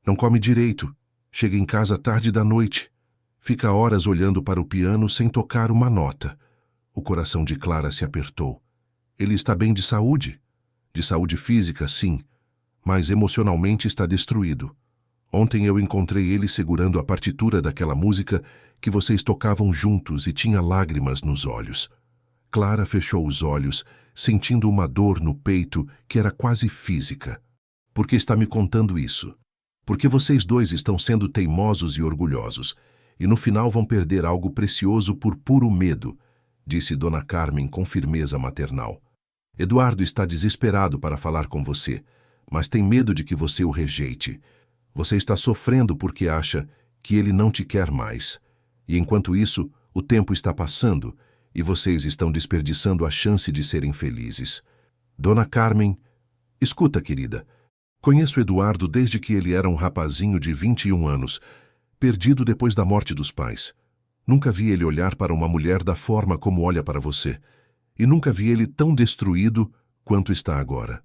Não come direito. Chega em casa tarde da noite. Fica horas olhando para o piano sem tocar uma nota. O coração de Clara se apertou. Ele está bem de saúde? De saúde física, sim, mas emocionalmente está destruído. Ontem eu encontrei ele segurando a partitura daquela música que vocês tocavam juntos e tinha lágrimas nos olhos. Clara fechou os olhos, sentindo uma dor no peito que era quase física. Por que está me contando isso? Porque vocês dois estão sendo teimosos e orgulhosos, e no final vão perder algo precioso por puro medo, disse Dona Carmen com firmeza maternal. Eduardo está desesperado para falar com você, mas tem medo de que você o rejeite. Você está sofrendo porque acha que ele não te quer mais. E enquanto isso, o tempo está passando e vocês estão desperdiçando a chance de serem felizes. Dona Carmen, escuta, querida. Conheço Eduardo desde que ele era um rapazinho de 21 anos, perdido depois da morte dos pais. Nunca vi ele olhar para uma mulher da forma como olha para você. E nunca vi ele tão destruído quanto está agora.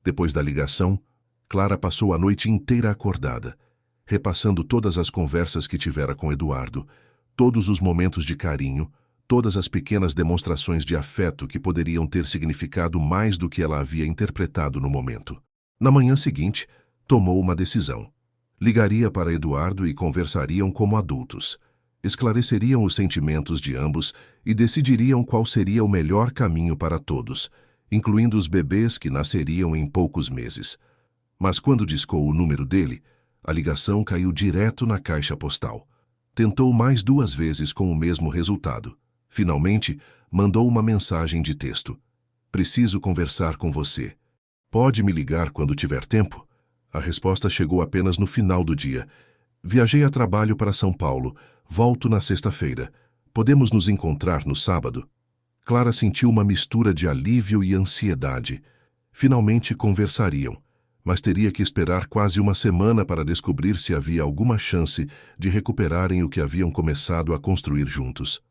Depois da ligação, Clara passou a noite inteira acordada, repassando todas as conversas que tivera com Eduardo, todos os momentos de carinho, todas as pequenas demonstrações de afeto que poderiam ter significado mais do que ela havia interpretado no momento. Na manhã seguinte, tomou uma decisão. Ligaria para Eduardo e conversariam como adultos. Esclareceriam os sentimentos de ambos e decidiriam qual seria o melhor caminho para todos, incluindo os bebês que nasceriam em poucos meses. Mas quando discou o número dele, a ligação caiu direto na caixa postal. Tentou mais 2 vezes com o mesmo resultado. Finalmente, mandou uma mensagem de texto. Preciso conversar com você. Pode me ligar quando tiver tempo? A resposta chegou apenas no final do dia. Viajei a trabalho para São Paulo. Volto na sexta-feira. Podemos nos encontrar no sábado? Clara sentiu uma mistura de alívio e ansiedade. Finalmente conversariam, mas teria que esperar quase uma semana para descobrir se havia alguma chance de recuperarem o que haviam começado a construir juntos.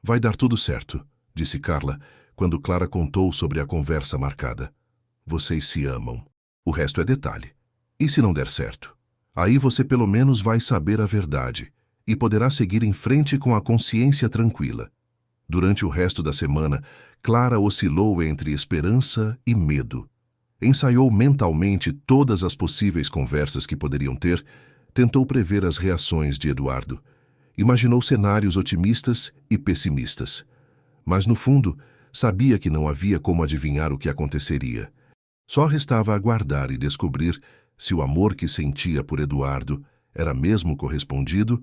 Vai dar tudo certo, disse Carla, quando Clara contou sobre a conversa marcada. Vocês se amam. O resto é detalhe. E se não der certo? Aí você pelo menos vai saber a verdade e poderá seguir em frente com a consciência tranquila. Durante o resto da semana, Clara oscilou entre esperança e medo. Ensaiou mentalmente todas as possíveis conversas que poderiam ter, tentou prever as reações de Eduardo. Imaginou cenários otimistas e pessimistas. Mas, no fundo, sabia que não havia como adivinhar o que aconteceria. Só restava aguardar e descobrir se o amor que sentia por Eduardo era mesmo correspondido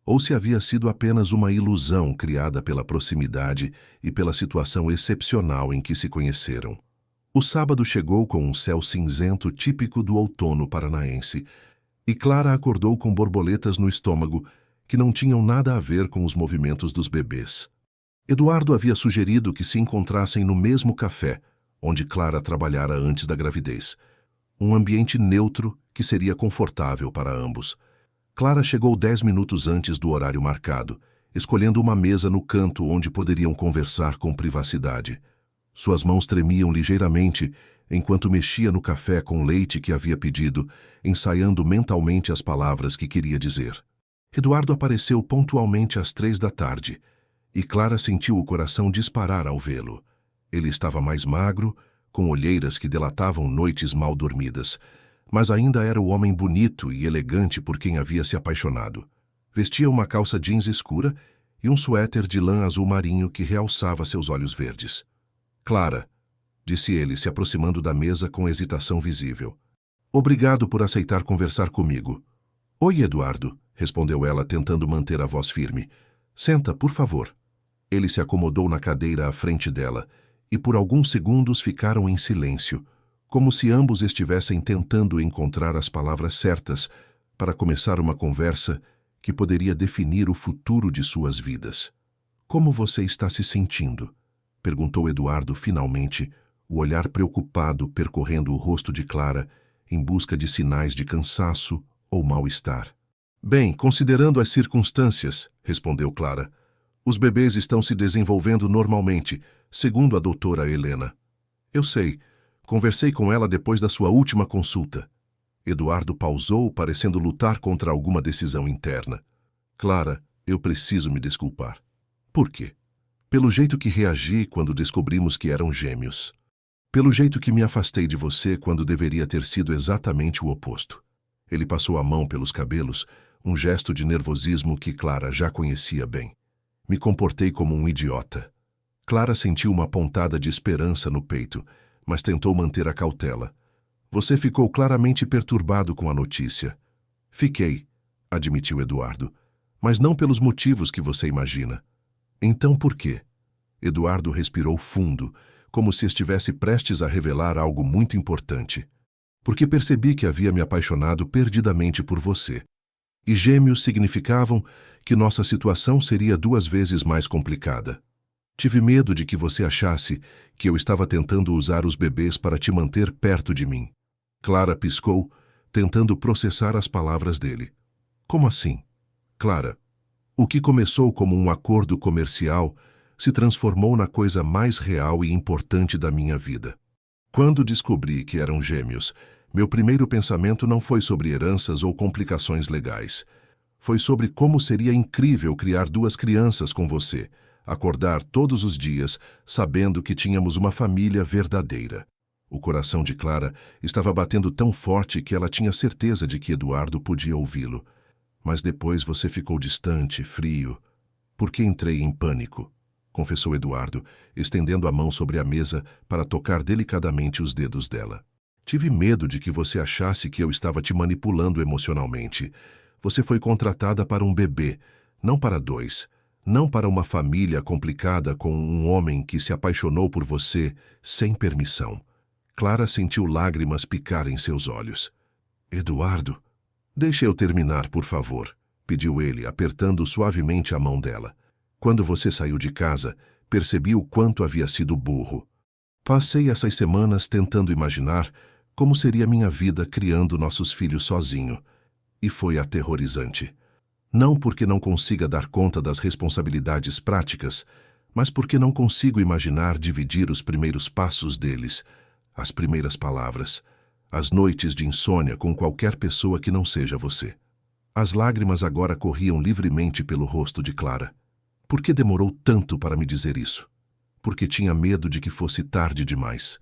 ou se havia sido apenas uma ilusão criada pela proximidade e pela situação excepcional em que se conheceram. O sábado chegou com um céu cinzento típico do outono paranaense, e Clara acordou com borboletas no estômago que não tinham nada a ver com os movimentos dos bebês. Eduardo havia sugerido que se encontrassem no mesmo café onde Clara trabalhara antes da gravidez. Um ambiente neutro que seria confortável para ambos. Clara chegou 10 minutos antes do horário marcado, escolhendo uma mesa no canto onde poderiam conversar com privacidade. Suas mãos tremiam ligeiramente enquanto mexia no café com leite que havia pedido, ensaiando mentalmente as palavras que queria dizer. Eduardo apareceu pontualmente às 3 da tarde, e Clara sentiu o coração disparar ao vê-lo. Ele estava mais magro, com olheiras que delatavam noites mal dormidas, mas ainda era o homem bonito e elegante por quem havia se apaixonado. Vestia uma calça jeans escura e um suéter de lã azul marinho que realçava seus olhos verdes. Clara, disse ele, se aproximando da mesa com hesitação visível. Obrigado por aceitar conversar comigo. Oi, Eduardo, respondeu ela, tentando manter a voz firme. Senta, por favor. Ele se acomodou na cadeira à frente dela, e por alguns segundos ficaram em silêncio, como se ambos estivessem tentando encontrar as palavras certas para começar uma conversa que poderia definir o futuro de suas vidas. Como você está se sentindo? Perguntou Eduardo finalmente, o olhar preocupado percorrendo o rosto de Clara em busca de sinais de cansaço ou mal-estar. Bem, considerando as circunstâncias, respondeu Clara. Os bebês estão se desenvolvendo normalmente, segundo a doutora Helena. Eu sei. Conversei com ela depois da sua última consulta. Eduardo pausou, parecendo lutar contra alguma decisão interna. Clara, eu preciso me desculpar. Por quê? Pelo jeito que reagi quando descobrimos que eram gêmeos. Pelo jeito que me afastei de você quando deveria ter sido exatamente o oposto. Ele passou a mão pelos cabelos, um gesto de nervosismo que Clara já conhecia bem. Me comportei como um idiota. Clara sentiu uma pontada de esperança no peito, mas tentou manter a cautela. Você ficou claramente perturbado com a notícia. Fiquei, admitiu Eduardo, mas não pelos motivos que você imagina. Então por quê? Eduardo respirou fundo, como se estivesse prestes a revelar algo muito importante. Porque percebi que havia me apaixonado perdidamente por você. E gêmeos significavam que nossa situação seria 2 vezes mais complicada. Tive medo de que você achasse que eu estava tentando usar os bebês para te manter perto de mim. Clara piscou, tentando processar as palavras dele. Como assim? Clara, o que começou como um acordo comercial se transformou na coisa mais real e importante da minha vida. Quando descobri que eram gêmeos, meu primeiro pensamento não foi sobre heranças ou complicações legais. Foi sobre como seria incrível criar 2 crianças com você, acordar todos os dias sabendo que tínhamos uma família verdadeira. O coração de Clara estava batendo tão forte que ela tinha certeza de que Eduardo podia ouvi-lo. Mas depois você ficou distante, frio. Porque entrei em pânico, confessou Eduardo, estendendo a mão sobre a mesa para tocar delicadamente os dedos dela. Tive medo de que você achasse que eu estava te manipulando emocionalmente. Você foi contratada para um bebê, não para 2. Não para uma família complicada com um homem que se apaixonou por você sem permissão. Clara sentiu lágrimas picar em seus olhos. Eduardo, deixe eu terminar, por favor, pediu ele, apertando suavemente a mão dela. Quando você saiu de casa, percebi o quanto havia sido burro. Passei essas semanas tentando imaginar como seria minha vida criando nossos filhos sozinho. E foi aterrorizante. Não porque não consiga dar conta das responsabilidades práticas, mas porque não consigo imaginar dividir os primeiros passos deles, as primeiras palavras, as noites de insônia com qualquer pessoa que não seja você. As lágrimas agora corriam livremente pelo rosto de Clara. Por que demorou tanto para me dizer isso? Porque tinha medo de que fosse tarde demais.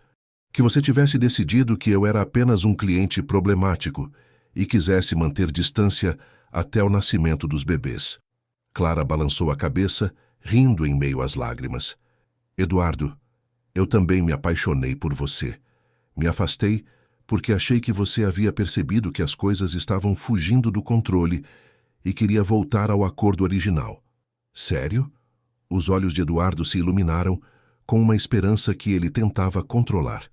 Que você tivesse decidido que eu era apenas um cliente problemático e quisesse manter distância até o nascimento dos bebês. Clara balançou a cabeça, rindo em meio às lágrimas. Eduardo, eu também me apaixonei por você. Me afastei porque achei que você havia percebido que as coisas estavam fugindo do controle e queria voltar ao acordo original. Sério? Os olhos de Eduardo se iluminaram com uma esperança que ele tentava controlar.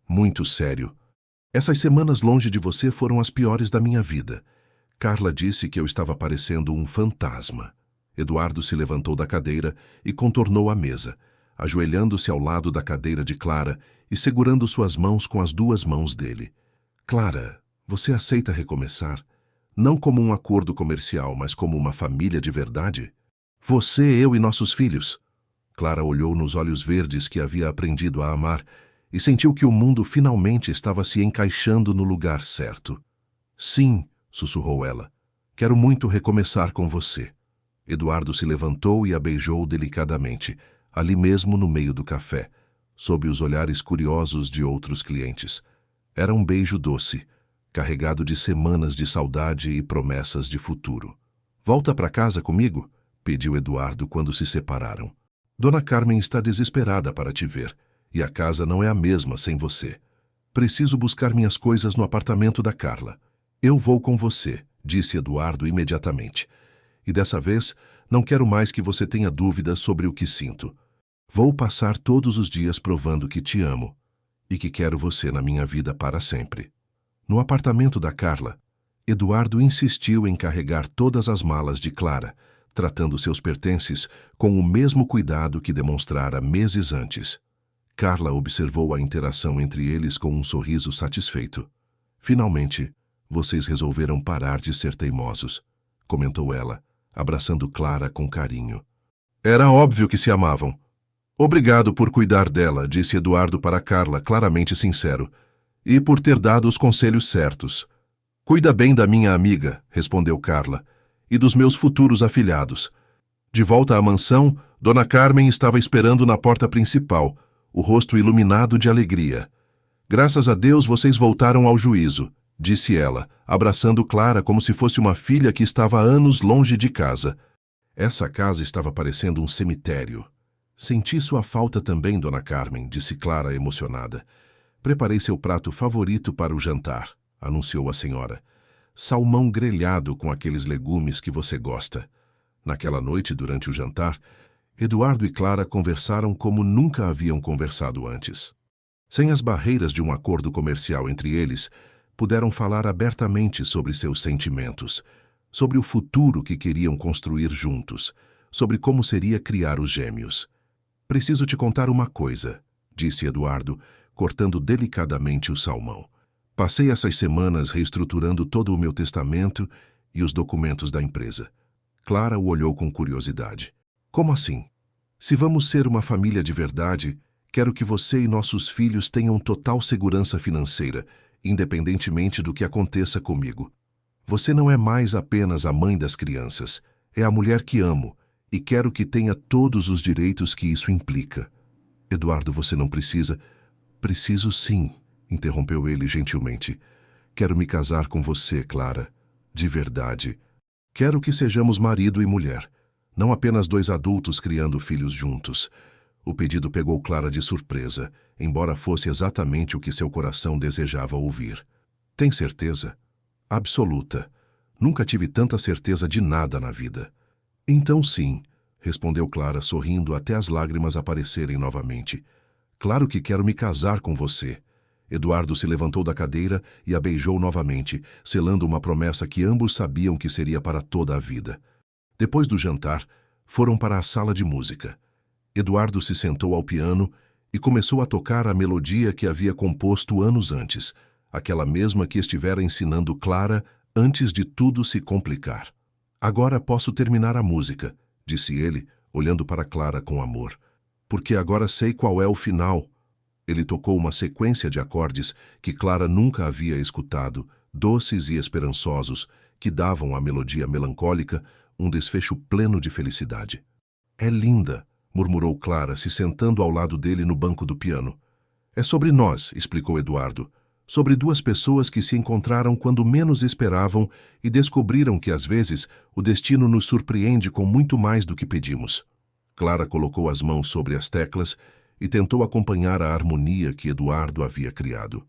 Muito sério. Essas semanas longe de você foram as piores da minha vida. Carla disse que eu estava parecendo um fantasma. Eduardo se levantou da cadeira e contornou a mesa, ajoelhando-se ao lado da cadeira de Clara e segurando suas mãos com as duas mãos dele. Clara, você aceita recomeçar? Não como um acordo comercial, mas como uma família de verdade? Você, eu e nossos filhos. Clara olhou nos olhos verdes que havia aprendido a amar e sentiu que o mundo finalmente estava se encaixando no lugar certo. Sim, sussurrou ela. Quero muito recomeçar com você. Eduardo se levantou e a beijou delicadamente, ali mesmo no meio do café, sob os olhares curiosos de outros clientes. Era um beijo doce, carregado de semanas de saudade e promessas de futuro. Volta para casa comigo? Pediu Eduardo quando se separaram. Dona Carmen está desesperada para te ver, e a casa não é a mesma sem você. Preciso buscar minhas coisas no apartamento da Carla. Eu vou com você, disse Eduardo imediatamente. E dessa vez, não quero mais que você tenha dúvidas sobre o que sinto. Vou passar todos os dias provando que te amo e que quero você na minha vida para sempre. No apartamento da Carla, Eduardo insistiu em carregar todas as malas de Clara, tratando seus pertences com o mesmo cuidado que demonstrara meses antes. Carla observou a interação entre eles com um sorriso satisfeito. Finalmente, vocês resolveram parar de ser teimosos, comentou ela, abraçando Clara com carinho. Era óbvio que se amavam. Obrigado por cuidar dela, disse Eduardo para Carla, claramente sincero, e por ter dado os conselhos certos. Cuida bem da minha amiga, respondeu Carla, e dos meus futuros afilhados. De volta à mansão, Dona Carmen estava esperando na porta principal, o rosto iluminado de alegria. Graças a Deus vocês voltaram ao juízo, disse ela, abraçando Clara como se fosse uma filha que estava há anos longe de casa. Essa casa estava parecendo um cemitério. Senti sua falta também, Dona Carmen, disse Clara emocionada. Preparei seu prato favorito para o jantar, anunciou a senhora. Salmão grelhado com aqueles legumes que você gosta. Naquela noite, durante o jantar, Eduardo e Clara conversaram como nunca haviam conversado antes. Sem as barreiras de um acordo comercial entre eles, puderam falar abertamente sobre seus sentimentos, sobre o futuro que queriam construir juntos, sobre como seria criar os gêmeos. Preciso te contar uma coisa, disse Eduardo, cortando delicadamente o salmão. Passei essas semanas reestruturando todo o meu testamento e os documentos da empresa. Clara o olhou com curiosidade. Como assim? Se vamos ser uma família de verdade, quero que você e nossos filhos tenham total segurança financeira, independentemente do que aconteça comigo. Você não é mais apenas a mãe das crianças, é a mulher que amo e quero que tenha todos os direitos que isso implica. Eduardo, você não precisa... Preciso sim, interrompeu ele gentilmente. Quero me casar com você, Clara. De verdade. Quero que sejamos marido e mulher, não apenas dois adultos criando filhos juntos. O pedido pegou Clara de surpresa, embora fosse exatamente o que seu coração desejava ouvir. Tem certeza? Absoluta. Nunca tive tanta certeza de nada na vida. Então sim, respondeu Clara, sorrindo até as lágrimas aparecerem novamente. Claro que quero me casar com você. Eduardo se levantou da cadeira e a beijou novamente, selando uma promessa que ambos sabiam que seria para toda a vida. Depois do jantar, foram para a sala de música. Eduardo se sentou ao piano e começou a tocar a melodia que havia composto anos antes, aquela mesma que estivera ensinando Clara antes de tudo se complicar. Agora posso terminar a música, disse ele, olhando para Clara com amor. Porque agora sei qual é o final. Ele tocou uma sequência de acordes que Clara nunca havia escutado, doces e esperançosos, que davam à melodia melancólica um desfecho pleno de felicidade. "É linda", murmurou Clara, se sentando ao lado dele no banco do piano. "É sobre nós", explicou Eduardo. "Sobre duas pessoas que se encontraram quando menos esperavam e descobriram que, às vezes, o destino nos surpreende com muito mais do que pedimos." Clara colocou as mãos sobre as teclas e tentou acompanhar a harmonia que Eduardo havia criado.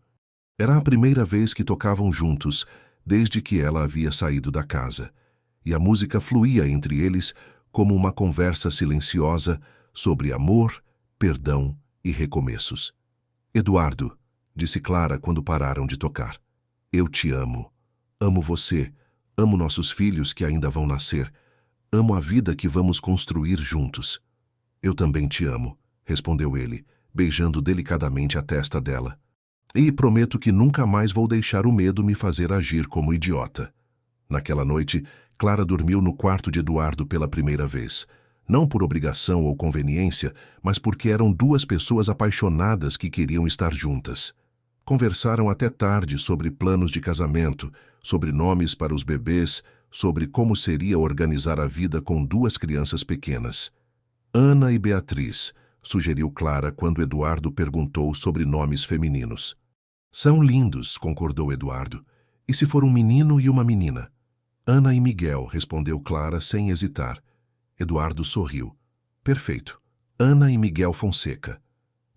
Era a primeira vez que tocavam juntos, desde que ela havia saído da casa, e a música fluía entre eles como uma conversa silenciosa sobre amor, perdão e recomeços. "Eduardo", disse Clara quando pararam de tocar, "eu te amo. Amo você, amo nossos filhos que ainda vão nascer, amo a vida que vamos construir juntos." "Eu também te amo", respondeu ele, beijando delicadamente a testa dela. "E prometo que nunca mais vou deixar o medo me fazer agir como idiota." Naquela noite, Clara dormiu no quarto de Eduardo pela primeira vez. Não por obrigação ou conveniência, mas porque eram duas pessoas apaixonadas que queriam estar juntas. Conversaram até tarde sobre planos de casamento, sobre nomes para os bebês, sobre como seria organizar a vida com duas crianças pequenas. "Ana e Beatriz", sugeriu Clara quando Eduardo perguntou sobre nomes femininos. "São lindos", concordou Eduardo. "E se for um menino e uma menina?" "Ana e Miguel", respondeu Clara sem hesitar. Eduardo sorriu. "Perfeito. Ana e Miguel Fonseca."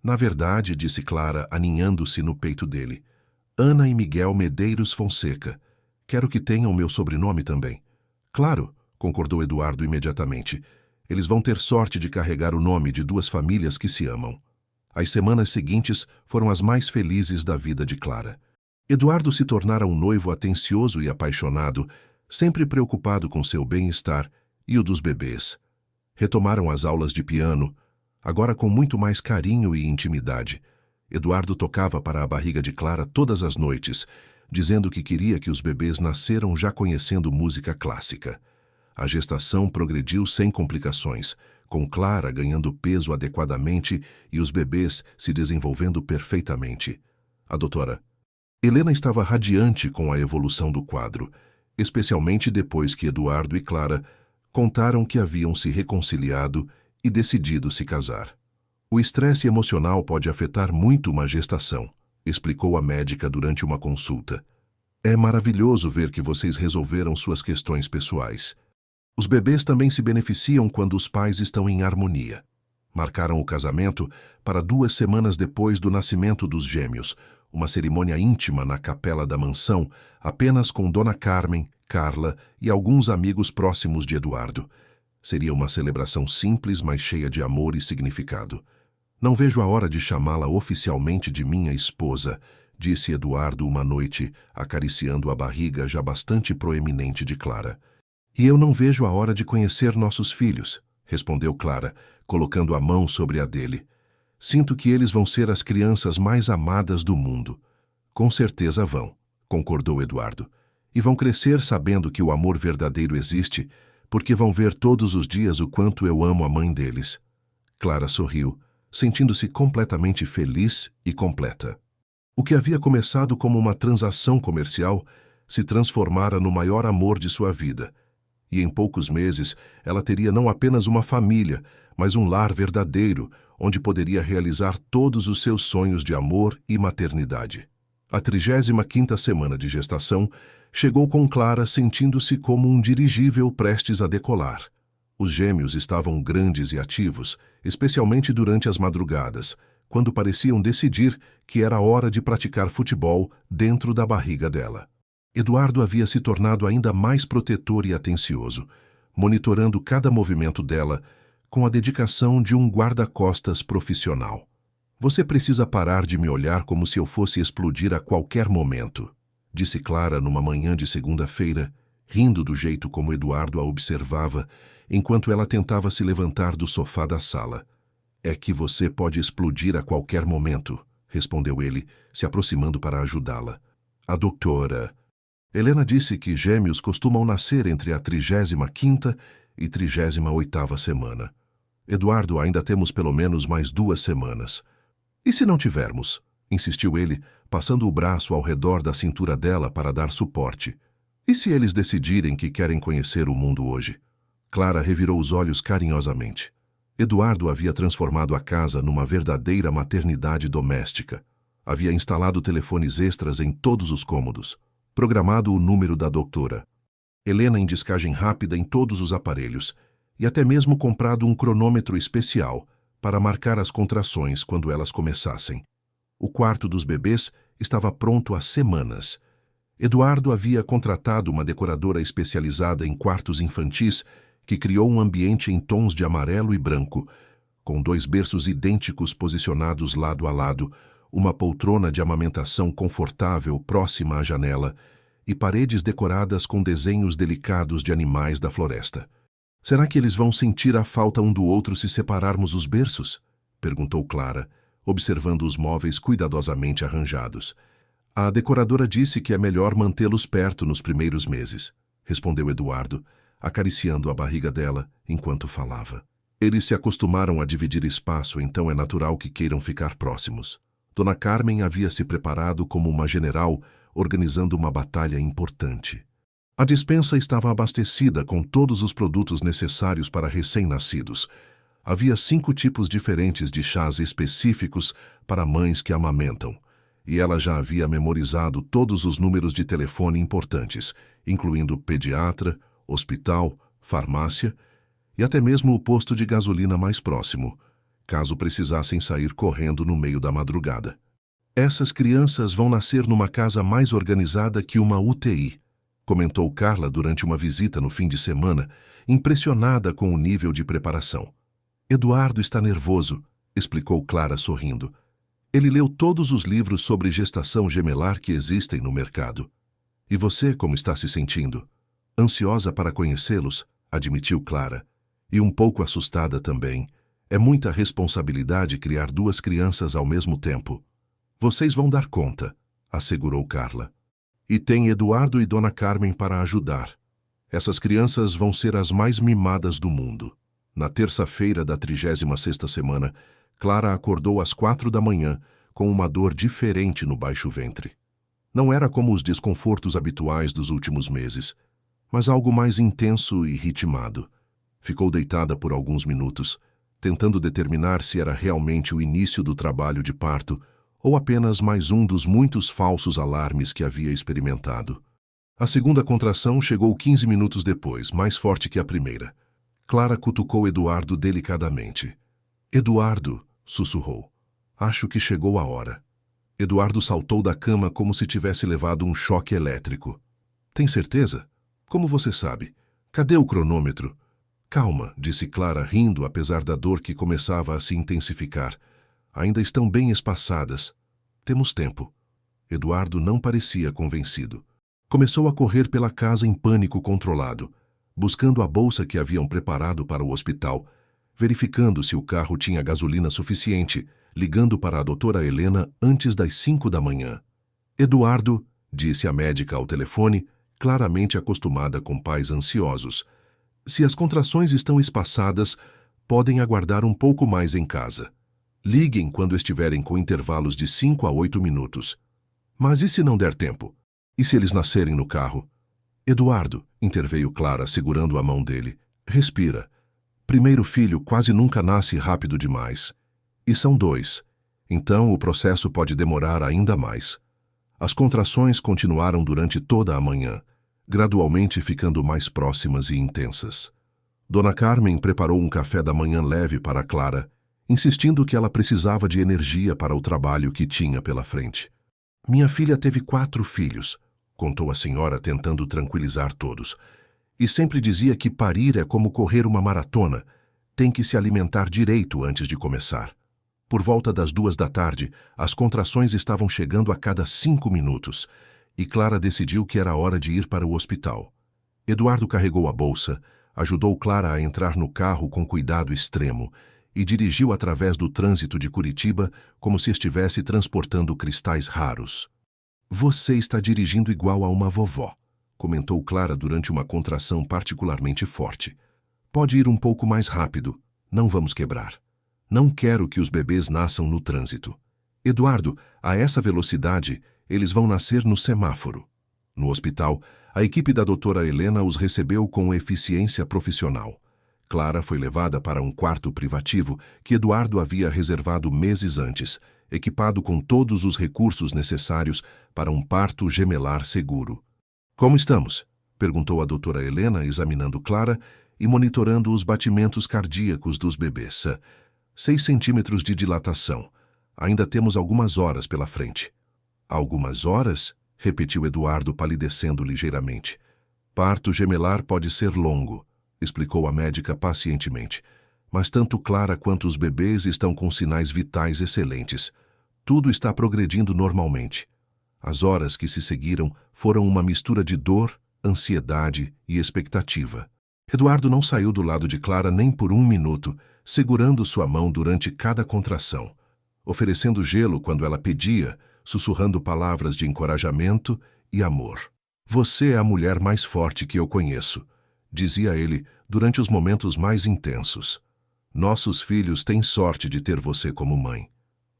"Na verdade", disse Clara, aninhando-se no peito dele, "Ana e Miguel Medeiros Fonseca. Quero que tenham meu sobrenome também." "Claro", concordou Eduardo imediatamente. "Eles vão ter sorte de carregar o nome de duas famílias que se amam." As semanas seguintes foram as mais felizes da vida de Clara. Eduardo se tornara um noivo atencioso e apaixonado, sempre preocupado com seu bem-estar e o dos bebês. Retomaram as aulas de piano, agora com muito mais carinho e intimidade. Eduardo tocava para a barriga de Clara todas as noites, dizendo que queria que os bebês nasceram já conhecendo música clássica. A gestação progrediu sem complicações, com Clara ganhando peso adequadamente e os bebês se desenvolvendo perfeitamente. A doutora Helena estava radiante com a evolução do quadro, especialmente depois que Eduardo e Clara contaram que haviam se reconciliado e decidido se casar. "O estresse emocional pode afetar muito uma gestação", explicou a médica durante uma consulta. "É maravilhoso ver que vocês resolveram suas questões pessoais. Os bebês também se beneficiam quando os pais estão em harmonia." Marcaram o casamento para 2 semanas depois do nascimento dos gêmeos, uma cerimônia íntima na capela da mansão, apenas com Dona Carmen, Carla e alguns amigos próximos de Eduardo. Seria uma celebração simples, mas cheia de amor e significado. "Não vejo a hora de chamá-la oficialmente de minha esposa", disse Eduardo uma noite, acariciando a barriga já bastante proeminente de Clara. "E eu não vejo a hora de conhecer nossos filhos", respondeu Clara, colocando a mão sobre a dele. "Sinto que eles vão ser as crianças mais amadas do mundo." "Com certeza vão", concordou Eduardo. "E vão crescer sabendo que o amor verdadeiro existe, porque vão ver todos os dias o quanto eu amo a mãe deles." Clara sorriu, sentindo-se completamente feliz e completa. O que havia começado como uma transação comercial se transformara no maior amor de sua vida. E em poucos meses ela teria não apenas uma família, mas um lar verdadeiro, onde poderia realizar todos os seus sonhos de amor e maternidade. A 35ª semana de gestação chegou com Clara sentindo-se como um dirigível prestes a decolar. Os gêmeos estavam grandes e ativos, especialmente durante as madrugadas, quando pareciam decidir que era hora de praticar futebol dentro da barriga dela. Eduardo havia se tornado ainda mais protetor e atencioso, monitorando cada movimento dela com a dedicação de um guarda-costas profissional. "Você precisa parar de me olhar como se eu fosse explodir a qualquer momento", disse Clara numa manhã de segunda-feira, rindo do jeito como Eduardo a observava, enquanto ela tentava se levantar do sofá da sala. "É que você pode explodir a qualquer momento", respondeu ele, se aproximando para ajudá-la. "A doutora Helena disse que gêmeos costumam nascer entre a 35ª e 38ª semana. Eduardo, ainda temos pelo menos mais 2 semanas. E se não tivermos? Insistiu ele, passando o braço ao redor da cintura dela para dar suporte. E se eles decidirem que querem conhecer o mundo hoje? Clara revirou os olhos carinhosamente. Eduardo havia transformado a casa numa verdadeira maternidade doméstica. Havia instalado telefones extras em todos os cômodos, programado o número da doutora, Helena em descagem rápida em todos os aparelhos e até mesmo comprado um cronômetro especial para marcar as contrações quando elas começassem. O quarto dos bebês estava pronto há semanas. Eduardo havia contratado uma decoradora especializada em quartos infantis que criou um ambiente em tons de amarelo e branco, com 2 berços idênticos posicionados lado a lado, uma poltrona de amamentação confortável próxima à janela e paredes decoradas com desenhos delicados de animais da floresta. Será que eles vão sentir a falta um do outro se separarmos os berços? Perguntou Clara, observando os móveis cuidadosamente arranjados. A decoradora disse que é melhor mantê-los perto nos primeiros meses, respondeu Eduardo, acariciando a barriga dela enquanto falava. Eles se acostumaram a dividir espaço, então é natural que queiram ficar próximos. Dona Carmen havia se preparado como uma general, organizando uma batalha importante. A despensa estava abastecida com todos os produtos necessários para recém-nascidos. Havia 5 tipos diferentes de chás específicos para mães que amamentam, e ela já havia memorizado todos os números de telefone importantes, incluindo pediatra, hospital, farmácia e até mesmo o posto de gasolina mais próximo, caso precisassem sair correndo no meio da madrugada. Essas crianças vão nascer numa casa mais organizada que uma UTI, comentou Carla durante uma visita no fim de semana, impressionada com o nível de preparação. Eduardo está nervoso, explicou Clara sorrindo. Ele leu todos os livros sobre gestação gemelar que existem no mercado. E você, como está se sentindo? Ansiosa para conhecê-los, admitiu Clara, e um pouco assustada também. É muita responsabilidade criar 2 crianças ao mesmo tempo. Vocês vão dar conta, assegurou Carla. E tem Eduardo e Dona Carmen para ajudar. Essas crianças vão ser as mais mimadas do mundo. Na terça-feira da 36ª semana, Clara acordou às 4 da manhã com uma dor diferente no baixo ventre. Não era como os desconfortos habituais dos últimos meses, mas algo mais intenso e ritmado. Ficou deitada por alguns minutos, tentando determinar se era realmente o início do trabalho de parto ou apenas mais um dos muitos falsos alarmes que havia experimentado. A segunda contração chegou 15 minutos depois, mais forte que a primeira. Clara cutucou Eduardo delicadamente. Eduardo, sussurrou. Acho que chegou a hora. Eduardo saltou da cama como se tivesse levado um choque elétrico. Tem certeza? Como você sabe? Cadê o cronômetro? Calma, disse Clara, rindo apesar da dor que começava a se intensificar. Ainda estão bem espaçadas. Temos tempo. Eduardo não parecia convencido. Começou a correr pela casa em pânico controlado, buscando a bolsa que haviam preparado para o hospital, verificando se o carro tinha gasolina suficiente, ligando para a doutora Helena antes das 5 da manhã. Eduardo, disse a médica ao telefone, claramente acostumada com pais ansiosos. Se as contrações estão espaçadas, podem aguardar um pouco mais em casa. Liguem quando estiverem com intervalos de 5 a 8 minutos. Mas e se não der tempo? E se eles nascerem no carro? Eduardo, interveio Clara, segurando a mão dele. Respira. Primeiro filho quase nunca nasce rápido demais. E são 2. Então o processo pode demorar ainda mais. As contrações continuaram durante toda a manhã, gradualmente ficando mais próximas e intensas. Dona Carmen preparou um café da manhã leve para Clara, insistindo que ela precisava de energia para o trabalho que tinha pela frente. Minha filha teve 4 filhos, contou a senhora tentando tranquilizar todos, e sempre dizia que parir é como correr uma maratona, tem que se alimentar direito antes de começar. Por volta das 2 da tarde, as contrações estavam chegando a cada 5 minutos, e Clara decidiu que era hora de ir para o hospital. Eduardo carregou a bolsa, ajudou Clara a entrar no carro com cuidado extremo e dirigiu através do trânsito de Curitiba como se estivesse transportando cristais raros. Você está dirigindo igual a uma vovó, comentou Clara durante uma contração particularmente forte. Pode ir um pouco mais rápido, não vamos quebrar. Não quero que os bebês nasçam no trânsito. Eduardo, a essa velocidade, eles vão nascer no semáforo. No hospital, a equipe da doutora Helena os recebeu com eficiência profissional. Clara foi levada para um quarto privativo que Eduardo havia reservado meses antes, equipado com todos os recursos necessários para um parto gemelar seguro. Como estamos? Perguntou a doutora Helena, examinando Clara e monitorando os batimentos cardíacos dos bebês. 6 centímetros de dilatação. Ainda temos algumas horas pela frente. Algumas horas? Repetiu Eduardo, palidecendo ligeiramente. Parto gemelar pode ser longo, explicou a médica pacientemente. Mas tanto Clara quanto os bebês estão com sinais vitais excelentes. Tudo está progredindo normalmente. As horas que se seguiram foram uma mistura de dor, ansiedade e expectativa. Eduardo não saiu do lado de Clara nem por um minuto, segurando sua mão durante cada contração, oferecendo gelo quando ela pedia, sussurrando palavras de encorajamento e amor. Você é a mulher mais forte que eu conheço, dizia ele durante os momentos mais intensos. Nossos filhos têm sorte de ter você como mãe.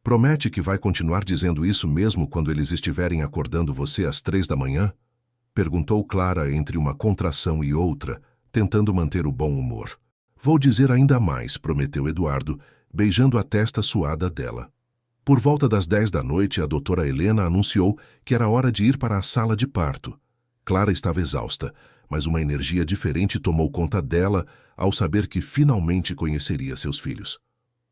Promete que vai continuar dizendo isso mesmo quando eles estiverem acordando você às 3 da manhã? Perguntou Clara entre uma contração e outra, tentando manter o bom humor. Vou dizer ainda mais, prometeu Eduardo, beijando a testa suada dela. Por volta das 10 da noite, a doutora Helena anunciou que era hora de ir para a sala de parto. Clara estava exausta, mas uma energia diferente tomou conta dela ao saber que finalmente conheceria seus filhos.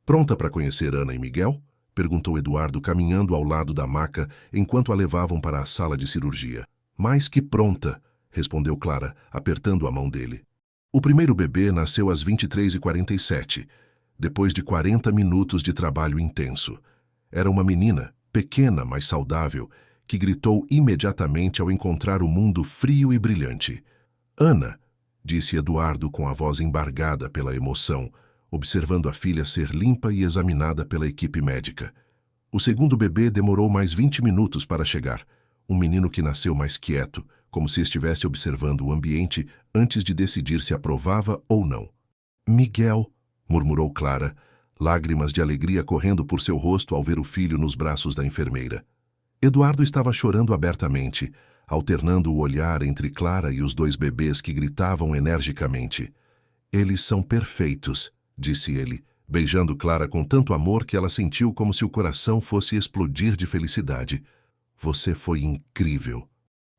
Pronta para conhecer Ana e Miguel? Perguntou Eduardo, caminhando ao lado da maca enquanto a levavam para a sala de cirurgia. Mais que pronta, respondeu Clara, apertando a mão dele. O primeiro bebê nasceu às 23h47, depois de 40 minutos de trabalho intenso. Era uma menina, pequena, mas saudável, que gritou imediatamente ao encontrar o mundo frio e brilhante. Ana, disse Eduardo com a voz embargada pela emoção, observando a filha ser limpa e examinada pela equipe médica. O segundo bebê demorou mais 20 minutos para chegar. Um menino que nasceu mais quieto, como se estivesse observando o ambiente antes de decidir se aprovava ou não. Miguel, murmurou Clara, lágrimas de alegria correndo por seu rosto ao ver o filho nos braços da enfermeira. Eduardo estava chorando abertamente, alternando o olhar entre Clara e os 2 bebês que gritavam energicamente. Eles são perfeitos, disse ele, beijando Clara com tanto amor que ela sentiu como se o coração fosse explodir de felicidade. Você foi incrível.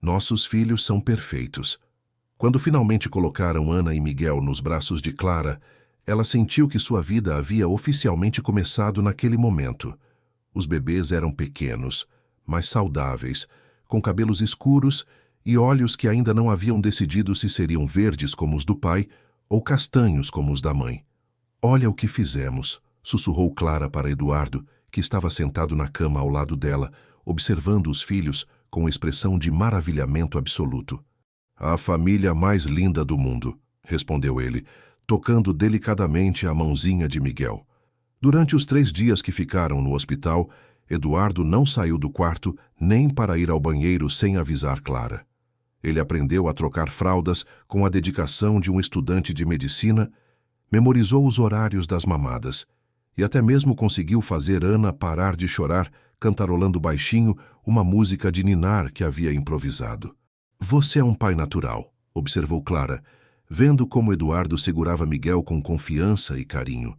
Nossos filhos são perfeitos. Quando finalmente colocaram Ana e Miguel nos braços de Clara, ela sentiu que sua vida havia oficialmente começado naquele momento. Os bebês eram pequenos, mas saudáveis, com cabelos escuros e olhos que ainda não haviam decidido se seriam verdes como os do pai ou castanhos como os da mãe. Olha o que fizemos, sussurrou Clara para Eduardo, que estava sentado na cama ao lado dela, observando os filhos com expressão de maravilhamento absoluto. A família mais linda do mundo, respondeu ele, tocando delicadamente a mãozinha de Miguel. Durante os 3 dias que ficaram no hospital, Eduardo não saiu do quarto nem para ir ao banheiro sem avisar Clara. Ele aprendeu a trocar fraldas com a dedicação de um estudante de medicina, memorizou os horários das mamadas e até mesmo conseguiu fazer Ana parar de chorar cantarolando baixinho uma música de ninar que havia improvisado. Você é um pai natural, observou Clara, vendo como Eduardo segurava Miguel com confiança e carinho.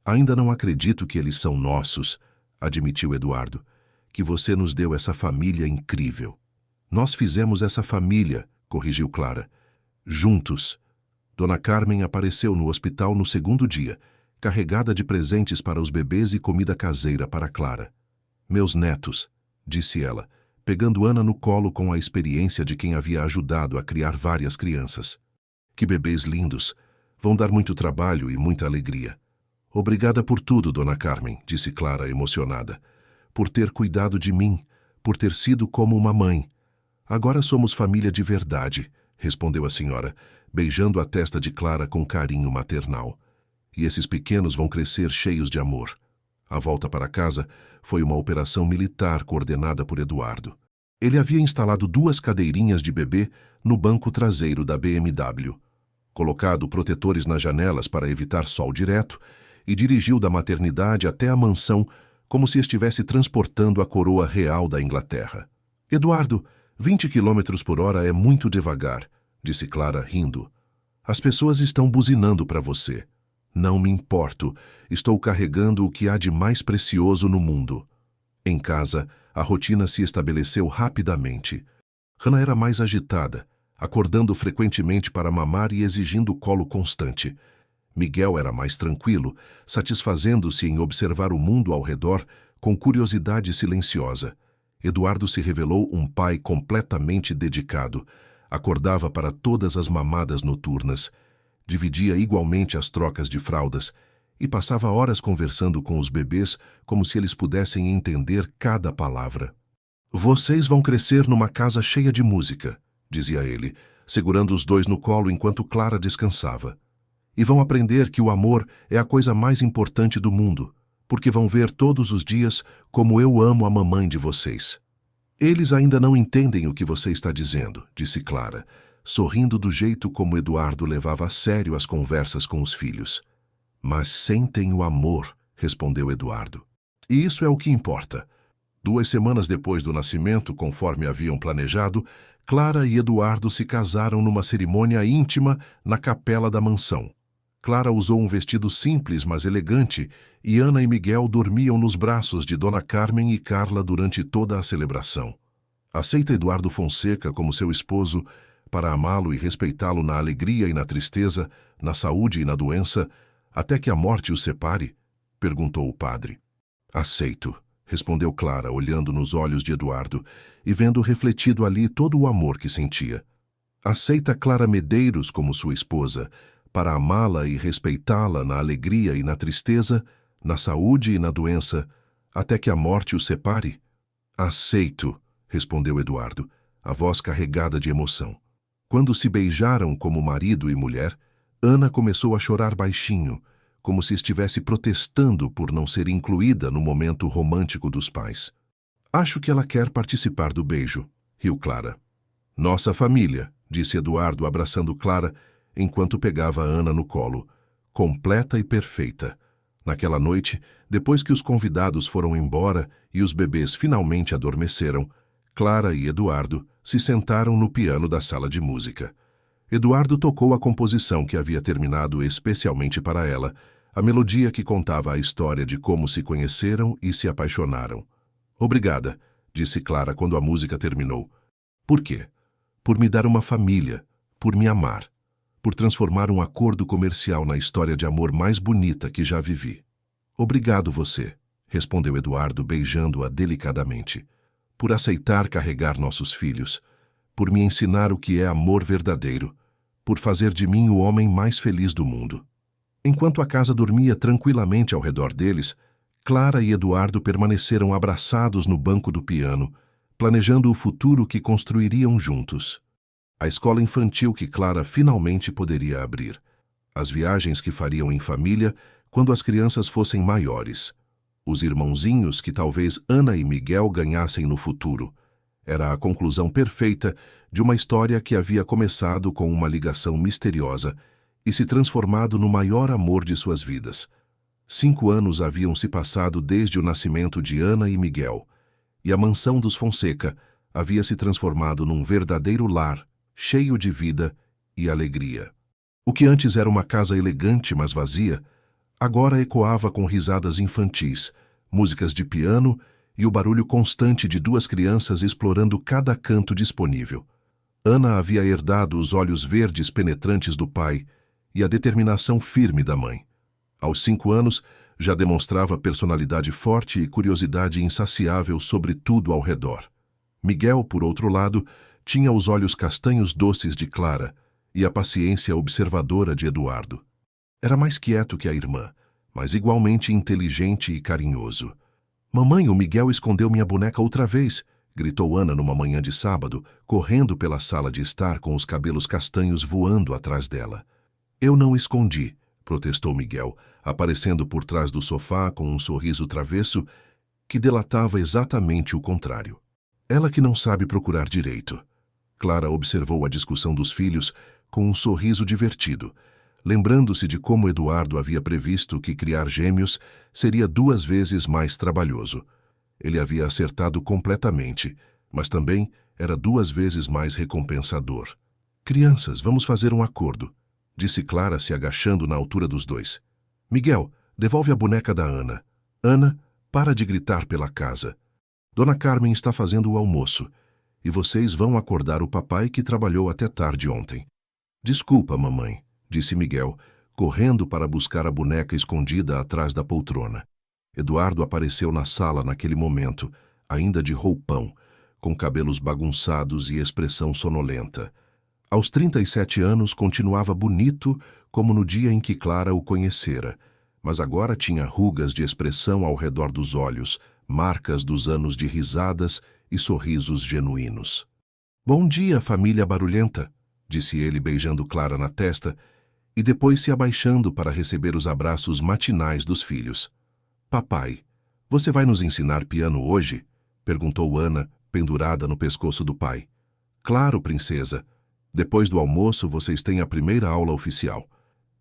Ainda não acredito que eles são nossos, admitiu Eduardo, que você nos deu essa família incrível. Nós fizemos essa família, corrigiu Clara. Juntos. Dona Carmen apareceu no hospital no 2º dia, carregada de presentes para os bebês e comida caseira para Clara. Meus netos, disse ela, pegando Ana no colo com a experiência de quem havia ajudado a criar várias crianças. Que bebês lindos! Vão dar muito trabalho e muita alegria. Obrigada por tudo, Dona Carmen, disse Clara emocionada. Por ter cuidado de mim, por ter sido como uma mãe. Agora somos família de verdade, respondeu a senhora, beijando a testa de Clara com carinho maternal. E esses pequenos vão crescer cheios de amor. A volta para casa foi uma operação militar coordenada por Eduardo. Ele havia instalado 2 cadeirinhas de bebê no banco traseiro da BMW, colocado protetores nas janelas para evitar sol direto e dirigiu da maternidade até a mansão como se estivesse transportando a coroa real da Inglaterra. Eduardo, 20 quilômetros por hora é muito devagar, disse Clara, rindo. As pessoas estão buzinando para você. Não me importo, estou carregando o que há de mais precioso no mundo. Em casa, a rotina se estabeleceu rapidamente. Hannah era mais agitada, acordando frequentemente para mamar e exigindo colo constante. Miguel era mais tranquilo, satisfazendo-se em observar o mundo ao redor com curiosidade silenciosa. Eduardo se revelou um pai completamente dedicado. Acordava para todas as mamadas noturnas, dividia igualmente as trocas de fraldas e passava horas conversando com os bebês como se eles pudessem entender cada palavra. Vocês vão crescer numa casa cheia de música, dizia ele, segurando os dois no colo enquanto Clara descansava. E vão aprender que o amor é a coisa mais importante do mundo, porque vão ver todos os dias como eu amo a mamãe de vocês. Eles ainda não entendem o que você está dizendo, disse Clara, sorrindo do jeito como Eduardo levava a sério as conversas com os filhos. Mas sentem o amor, respondeu Eduardo. E isso é o que importa. 2 semanas depois do nascimento, conforme haviam planejado, Clara e Eduardo se casaram numa cerimônia íntima na capela da mansão. Clara usou um vestido simples, mas elegante, e Ana e Miguel dormiam nos braços de Dona Carmen e Carla durante toda a celebração. Aceita Eduardo Fonseca como seu esposo para amá-lo e respeitá-lo na alegria e na tristeza, na saúde e na doença, até que a morte os separe? Perguntou o padre. Aceito, respondeu Clara, olhando nos olhos de Eduardo e vendo refletido ali todo o amor que sentia. Aceita Clara Medeiros como sua esposa, para amá-la e respeitá-la na alegria e na tristeza, na saúde e na doença, até que a morte os separe? Aceito, respondeu Eduardo, a voz carregada de emoção. Quando se beijaram como marido e mulher, Ana começou a chorar baixinho, como se estivesse protestando por não ser incluída no momento romântico dos pais. Acho que ela quer participar do beijo, riu Clara. Nossa família, disse Eduardo abraçando Clara, enquanto pegava Ana no colo, completa e perfeita. Naquela noite, depois que os convidados foram embora e os bebês finalmente adormeceram, Clara e Eduardo se sentaram no piano da sala de música. Eduardo tocou a composição que havia terminado especialmente para ela, a melodia que contava a história de como se conheceram e se apaixonaram. Obrigada, disse Clara quando a música terminou. Por quê? Por me dar uma família, por me amar, por transformar um acordo comercial na história de amor mais bonita que já vivi. Obrigado você, respondeu Eduardo beijando-a delicadamente, por aceitar carregar nossos filhos, por me ensinar o que é amor verdadeiro, por fazer de mim o homem mais feliz do mundo. Enquanto a casa dormia tranquilamente ao redor deles, Clara e Eduardo permaneceram abraçados no banco do piano, planejando o futuro que construiriam juntos. A escola infantil que Clara finalmente poderia abrir. As viagens que fariam em família quando as crianças fossem maiores. Os irmãozinhos que talvez Ana e Miguel ganhassem no futuro. Era a conclusão perfeita de uma história que havia começado com uma ligação misteriosa e se transformado no maior amor de suas vidas. 5 anos haviam se passado desde o nascimento de Ana e Miguel, e a mansão dos Fonseca havia se transformado num verdadeiro lar, cheio de vida e alegria. O que antes era uma casa elegante, mas vazia, agora ecoava com risadas infantis, músicas de piano e o barulho constante de 2 crianças explorando cada canto disponível. Ana havia herdado os olhos verdes penetrantes do pai e a determinação firme da mãe. Aos 5 anos, já demonstrava personalidade forte e curiosidade insaciável sobre tudo ao redor. Miguel, por outro lado, tinha os olhos castanhos doces de Clara e a paciência observadora de Eduardo. Era mais quieto que a irmã, mas igualmente inteligente e carinhoso. Mamãe, o Miguel escondeu minha boneca outra vez, gritou Ana numa manhã de sábado, correndo pela sala de estar com os cabelos castanhos voando atrás dela. Eu não escondi, protestou Miguel, aparecendo por trás do sofá com um sorriso travesso que delatava exatamente o contrário. Ela que não sabe procurar direito. Clara observou a discussão dos filhos com um sorriso divertido, lembrando-se de como Eduardo havia previsto que criar gêmeos seria 2 vezes mais trabalhoso. Ele havia acertado completamente, mas também era 2 vezes mais recompensador. Crianças, vamos fazer um acordo, disse Clara se agachando na altura dos dois. Miguel, devolve a boneca da Ana. Ana, para de gritar pela casa. Dona Carmen está fazendo o almoço, e vocês vão acordar o papai que trabalhou até tarde ontem. Desculpa, mamãe, disse Miguel, correndo para buscar a boneca escondida atrás da poltrona. Eduardo apareceu na sala naquele momento, ainda de roupão, com cabelos bagunçados e expressão sonolenta. Aos 37 anos continuava bonito como no dia em que Clara o conhecera, mas agora tinha rugas de expressão ao redor dos olhos, marcas dos anos de risadas e sorrisos genuínos. Bom dia, família barulhenta, disse ele beijando Clara na testa e depois se abaixando para receber os abraços matinais dos filhos. Papai, você vai nos ensinar piano hoje? Perguntou Ana, pendurada no pescoço do pai. Claro, princesa. Depois do almoço, vocês têm a primeira aula oficial.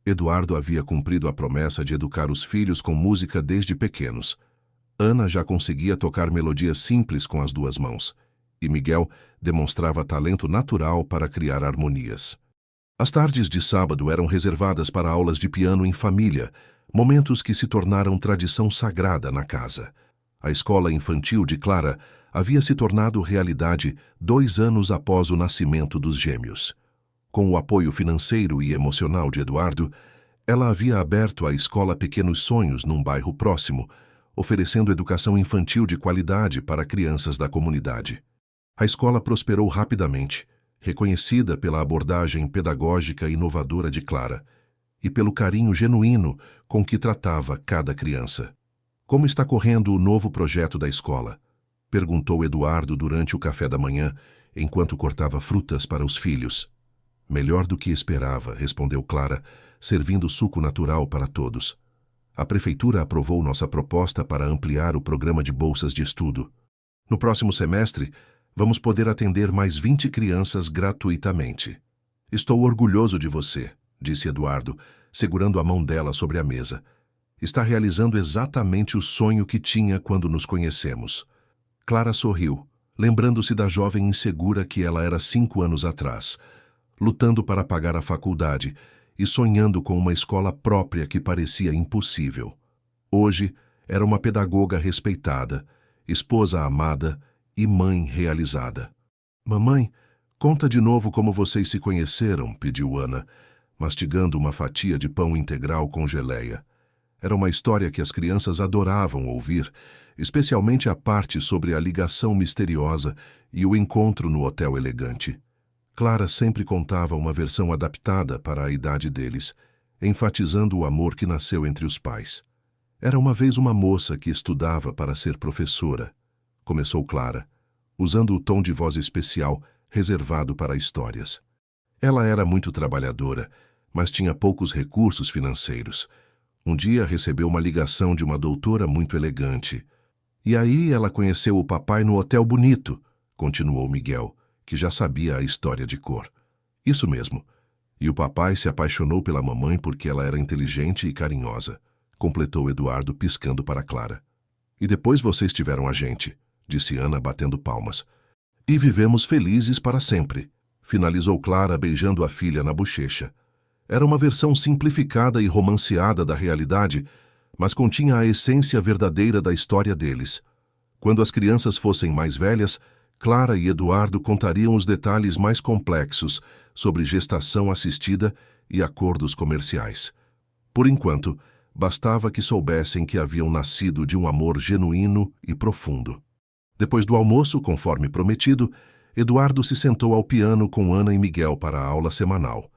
Eduardo havia cumprido a promessa de educar os filhos com música desde pequenos. Ana já conseguia tocar melodias simples com as 2 mãos, e Miguel demonstrava talento natural para criar harmonias. As tardes de sábado eram reservadas para aulas de piano em família, momentos que se tornaram tradição sagrada na casa. A escola infantil de Clara havia se tornado realidade 2 anos após o nascimento dos gêmeos. Com o apoio financeiro e emocional de Eduardo, ela havia aberto a escola Pequenos Sonhos num bairro próximo, oferecendo educação infantil de qualidade para crianças da comunidade. A escola prosperou rapidamente, reconhecida pela abordagem pedagógica inovadora de Clara e pelo carinho genuíno com que tratava cada criança. Como está correndo o novo projeto da escola? Perguntou Eduardo durante o café da manhã, enquanto cortava frutas para os filhos. Melhor do que esperava, respondeu Clara, servindo suco natural para todos. A prefeitura aprovou nossa proposta para ampliar o programa de bolsas de estudo. No próximo semestre, vamos poder atender mais 20 crianças gratuitamente. Estou orgulhoso de você, disse Eduardo, segurando a mão dela sobre a mesa. Está realizando exatamente o sonho que tinha quando nos conhecemos. Clara sorriu, lembrando-se da jovem insegura que ela era 5 anos atrás, lutando para pagar a faculdade e sonhando com uma escola própria que parecia impossível. Hoje, era uma pedagoga respeitada, esposa amada e mãe realizada. Mamãe, conta de novo como vocês se conheceram, pediu Ana, mastigando uma fatia de pão integral com geleia. Era uma história que as crianças adoravam ouvir, especialmente a parte sobre a ligação misteriosa e o encontro no hotel elegante. Clara sempre contava uma versão adaptada para a idade deles, enfatizando o amor que nasceu entre os pais. Era uma vez uma moça que estudava para ser professora, começou Clara, usando o tom de voz especial reservado para histórias. Ela era muito trabalhadora, mas tinha poucos recursos financeiros. Um dia recebeu uma ligação de uma doutora muito elegante. E aí ela conheceu o papai no Hotel Bonito, continuou Miguel, que já sabia a história de cor. Isso mesmo. E o papai se apaixonou pela mamãe porque ela era inteligente e carinhosa, completou Eduardo piscando para Clara. E depois vocês tiveram a gente, disse Ana batendo palmas. E vivemos felizes para sempre, finalizou Clara beijando a filha na bochecha. Era uma versão simplificada e romanceada da realidade, mas continha a essência verdadeira da história deles. Quando as crianças fossem mais velhas, Clara e Eduardo contariam os detalhes mais complexos sobre gestação assistida e acordos comerciais. Por enquanto, bastava que soubessem que haviam nascido de um amor genuíno e profundo. Depois do almoço, conforme prometido, Eduardo se sentou ao piano com Ana e Miguel para a aula semanal.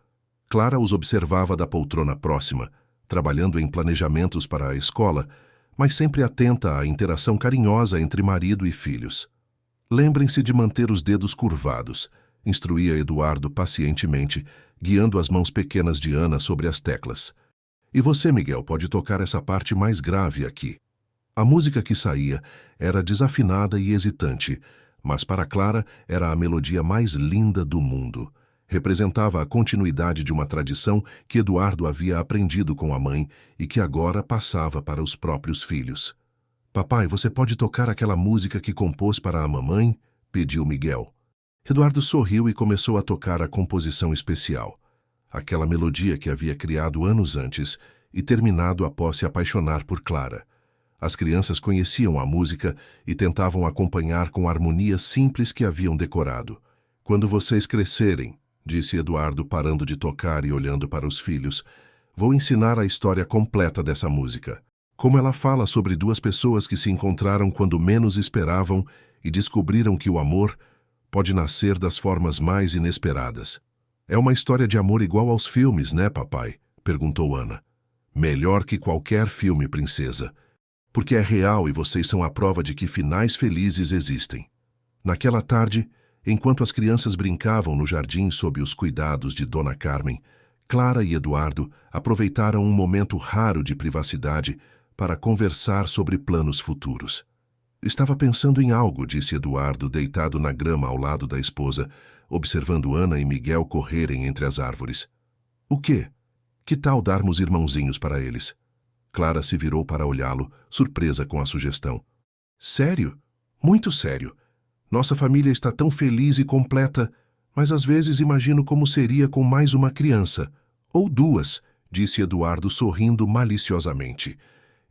Clara os observava da poltrona próxima, trabalhando em planejamentos para a escola, mas sempre atenta à interação carinhosa entre marido e filhos. Lembrem-se de manter os dedos curvados, instruía Eduardo pacientemente, guiando as mãos pequenas de Ana sobre as teclas. E você, Miguel, pode tocar essa parte mais grave aqui. A música que saía era desafinada e hesitante, mas para Clara era a melodia mais linda do mundo. Representava a continuidade de uma tradição que Eduardo havia aprendido com a mãe e que agora passava para os próprios filhos. Papai, você pode tocar aquela música que compôs para a mamãe? Pediu Miguel. Eduardo sorriu e começou a tocar a composição especial. Aquela melodia que havia criado anos antes e terminado após se apaixonar por Clara. As crianças conheciam a música e tentavam acompanhar com a harmonia simples que haviam decorado. Quando vocês crescerem, disse Eduardo parando de tocar e olhando para os filhos, vou ensinar a história completa dessa música. Como ela fala sobre duas pessoas que se encontraram quando menos esperavam e descobriram que o amor pode nascer das formas mais inesperadas. É uma história de amor igual aos filmes, né, papai? Perguntou Ana. Melhor que qualquer filme, princesa. Porque é real e vocês são a prova de que finais felizes existem. Naquela tarde, enquanto as crianças brincavam no jardim sob os cuidados de Dona Carmen, Clara e Eduardo aproveitaram um momento raro de privacidade para conversar sobre planos futuros. Estava pensando em algo, disse Eduardo, deitado na grama ao lado da esposa, observando Ana e Miguel correrem entre as árvores. O quê? Que tal darmos irmãozinhos para eles? Clara se virou para olhá-lo, surpresa com a sugestão. Sério? Muito sério. Nossa família está tão feliz e completa, mas às vezes imagino como seria com mais uma criança. Ou duas, disse Eduardo sorrindo maliciosamente.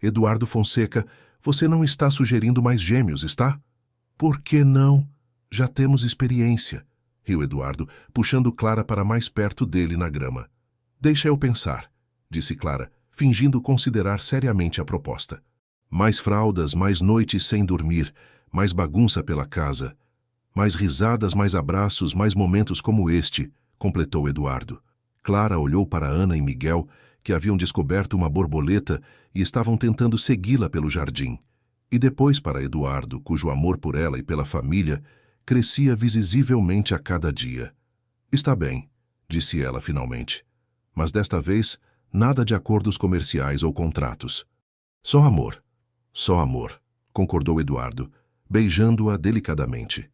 Eduardo Fonseca, você não está sugerindo mais gêmeos, está? Por que não? Já temos experiência, riu Eduardo, puxando Clara para mais perto dele na grama. Deixa eu pensar, disse Clara, fingindo considerar seriamente a proposta. Mais fraldas, mais noites sem dormir, mais bagunça pela casa. Mais risadas, mais abraços, mais momentos como este, completou Eduardo. Clara olhou para Ana e Miguel, que haviam descoberto uma borboleta e estavam tentando segui-la pelo jardim. E depois para Eduardo, cujo amor por ela e pela família crescia visivelmente a cada dia. Está bem, disse ela finalmente. Mas desta vez, nada de acordos comerciais ou contratos. Só amor, concordou Eduardo, beijando-a delicadamente.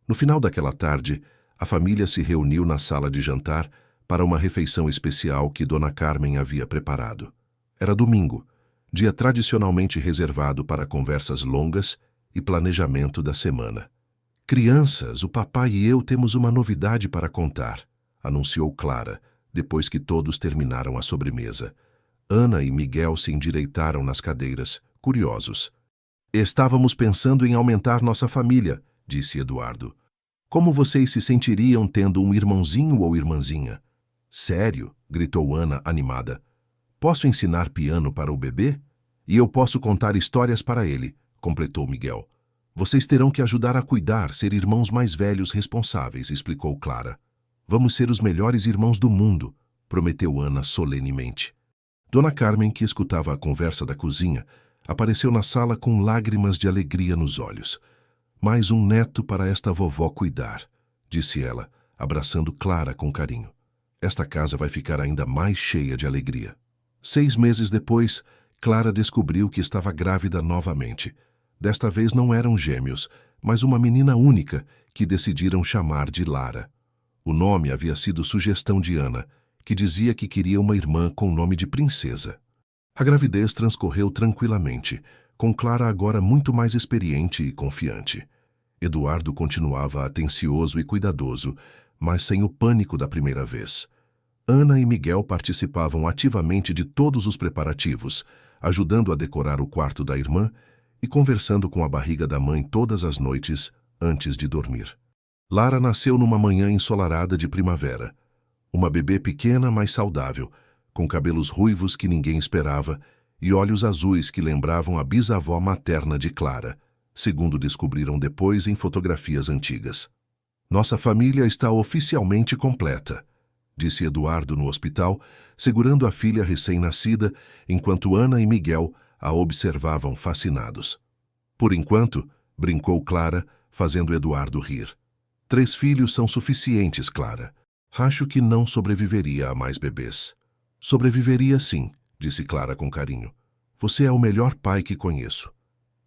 No final daquela tarde, a família se reuniu na sala de jantar para uma refeição especial que Dona Carmen havia preparado. Era domingo, dia tradicionalmente reservado para conversas longas e planejamento da semana. Crianças, o papai e eu temos uma novidade para contar, anunciou Clara, depois que todos terminaram a sobremesa. Ana e Miguel se endireitaram nas cadeiras, curiosos. Estávamos pensando em aumentar nossa família, disse Eduardo. Como vocês se sentiriam tendo um irmãozinho ou irmãzinha? Sério? Gritou Ana, animada. Posso ensinar piano para o bebê? E eu posso contar histórias para ele, completou Miguel. Vocês terão que ajudar a cuidar, ser irmãos mais velhos responsáveis, explicou Clara. Vamos ser os melhores irmãos do mundo, prometeu Ana solenemente. Dona Carmen, que escutava a conversa da cozinha, apareceu na sala com lágrimas de alegria nos olhos. Mais um neto para esta vovó cuidar, disse ela, abraçando Clara com carinho. Esta casa vai ficar ainda mais cheia de alegria. 6 meses depois, Clara descobriu que estava grávida novamente. Desta vez não eram gêmeos, mas uma menina única que decidiram chamar de Lara. O nome havia sido sugestão de Ana, que dizia que queria uma irmã com nome de princesa. A gravidez transcorreu tranquilamente, com Clara agora muito mais experiente e confiante. Eduardo continuava atencioso e cuidadoso, mas sem o pânico da primeira vez. Ana e Miguel participavam ativamente de todos os preparativos, ajudando a decorar o quarto da irmã e conversando com a barriga da mãe todas as noites antes de dormir. Lara nasceu numa manhã ensolarada de primavera. Uma bebê pequena, mas saudável, com cabelos ruivos que ninguém esperava e olhos azuis que lembravam a bisavó materna de Clara, segundo descobriram depois em fotografias antigas. Nossa família está oficialmente completa, disse Eduardo no hospital, segurando a filha recém-nascida, enquanto Ana e Miguel a observavam fascinados. Por enquanto, brincou Clara, fazendo Eduardo rir. 3 filhos são suficientes, Clara. Acho que não sobreviveria a mais bebês. Sobreviveria sim, disse Clara com carinho. Você é o melhor pai que conheço.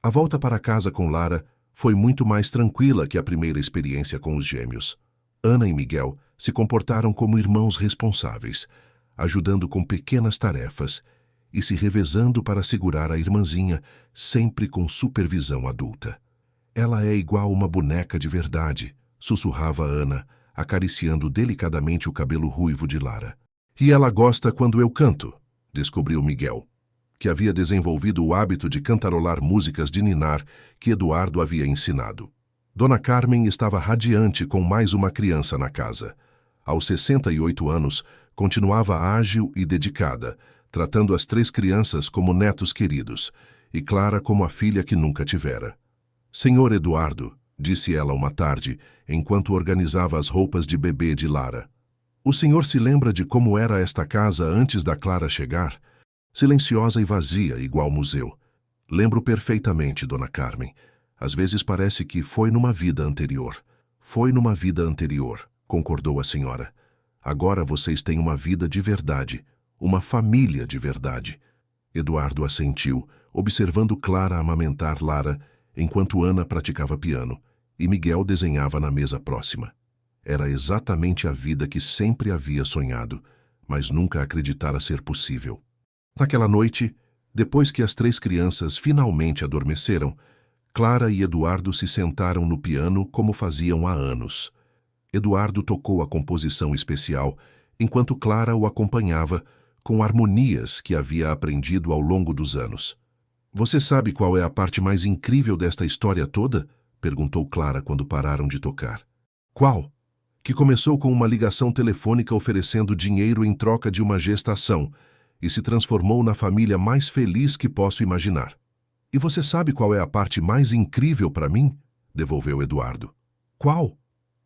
A volta para casa com Lara foi muito mais tranquila que a primeira experiência com os gêmeos. Ana e Miguel se comportaram como irmãos responsáveis, ajudando com pequenas tarefas e se revezando para segurar a irmãzinha, sempre com supervisão adulta. Ela é igual uma boneca de verdade, sussurrava Ana, acariciando delicadamente o cabelo ruivo de Lara. E ela gosta quando eu canto, descobriu Miguel, que havia desenvolvido o hábito de cantarolar músicas de ninar que Eduardo havia ensinado. Dona Carmen estava radiante com mais uma criança na casa. Aos 68 anos, continuava ágil e dedicada, tratando as 3 crianças como netos queridos, e Clara como a filha que nunca tivera. Senhor Eduardo, disse ela uma tarde, enquanto organizava as roupas de bebê de Lara. O senhor se lembra de como era esta casa antes da Clara chegar? Silenciosa e vazia, igual museu. Lembro perfeitamente, Dona Carmen. Às vezes parece que foi numa vida anterior. Foi numa vida anterior, concordou a senhora. Agora vocês têm uma vida de verdade, uma família de verdade. Eduardo assentiu, observando Clara amamentar Lara, enquanto Ana praticava piano, e Miguel desenhava na mesa próxima. Era exatamente a vida que sempre havia sonhado, mas nunca acreditara ser possível. Naquela noite, depois que as 3 crianças finalmente adormeceram, Clara e Eduardo se sentaram no piano como faziam há anos. Eduardo tocou a composição especial, enquanto Clara o acompanhava com harmonias que havia aprendido ao longo dos anos. Você sabe qual é a parte mais incrível desta história toda? Perguntou Clara quando pararam de tocar. Qual? Que começou com uma ligação telefônica oferecendo dinheiro em troca de uma gestação e se transformou na família mais feliz que posso imaginar. E você sabe qual é a parte mais incrível para mim? Devolveu Eduardo. Qual?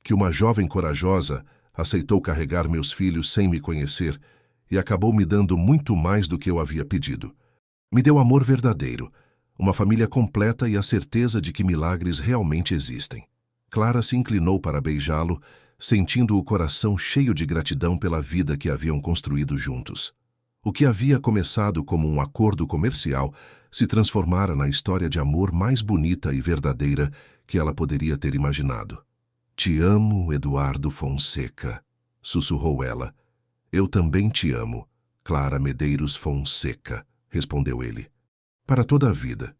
Que uma jovem corajosa aceitou carregar meus filhos sem me conhecer e acabou me dando muito mais do que eu havia pedido. Me deu amor verdadeiro, uma família completa e a certeza de que milagres realmente existem. Clara se inclinou para beijá-lo, sentindo o coração cheio de gratidão pela vida que haviam construído juntos. O que havia começado como um acordo comercial se transformara na história de amor mais bonita e verdadeira que ela poderia ter imaginado. Te amo, Eduardo Fonseca, sussurrou ela. Eu também te amo, Clara Medeiros Fonseca, respondeu ele. Para toda a vida.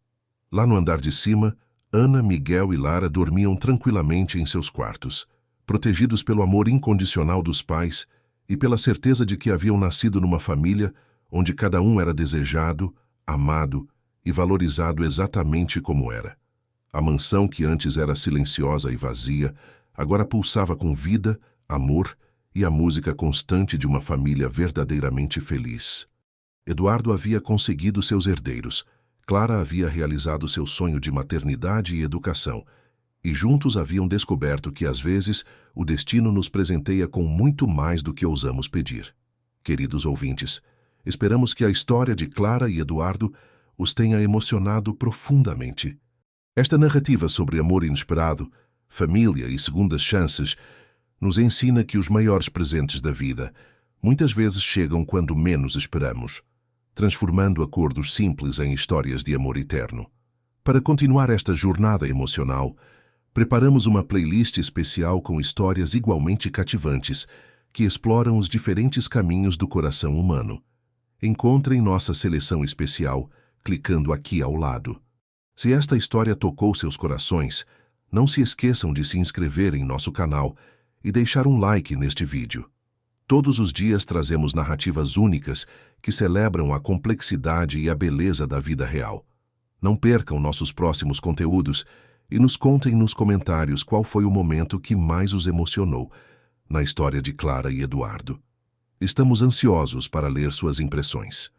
Lá no andar de cima, Ana, Miguel e Lara dormiam tranquilamente em seus quartos, protegidos pelo amor incondicional dos pais e pela certeza de que haviam nascido numa família onde cada um era desejado, amado e valorizado exatamente como era. A mansão que antes era silenciosa e vazia, agora pulsava com vida, amor e a música constante de uma família verdadeiramente feliz. Eduardo havia conseguido seus herdeiros, Clara havia realizado seu sonho de maternidade e educação, e juntos haviam descoberto que, às vezes, o destino nos presenteia com muito mais do que ousamos pedir. Queridos ouvintes, esperamos que a história de Clara e Eduardo os tenha emocionado profundamente. Esta narrativa sobre amor inesperado, família e segundas chances nos ensina que os maiores presentes da vida muitas vezes chegam quando menos esperamos, transformando acordos simples em histórias de amor eterno. Para continuar esta jornada emocional, preparamos uma playlist especial com histórias igualmente cativantes que exploram os diferentes caminhos do coração humano. Encontrem nossa seleção especial clicando aqui ao lado. Se esta história tocou seus corações, não se esqueçam de se inscrever em nosso canal e deixar um like neste vídeo. Todos os dias trazemos narrativas únicas que celebram a complexidade e a beleza da vida real. Não percam nossos próximos conteúdos e nos contem nos comentários qual foi o momento que mais os emocionou na história de Clara e Eduardo. Estamos ansiosos para ler suas impressões.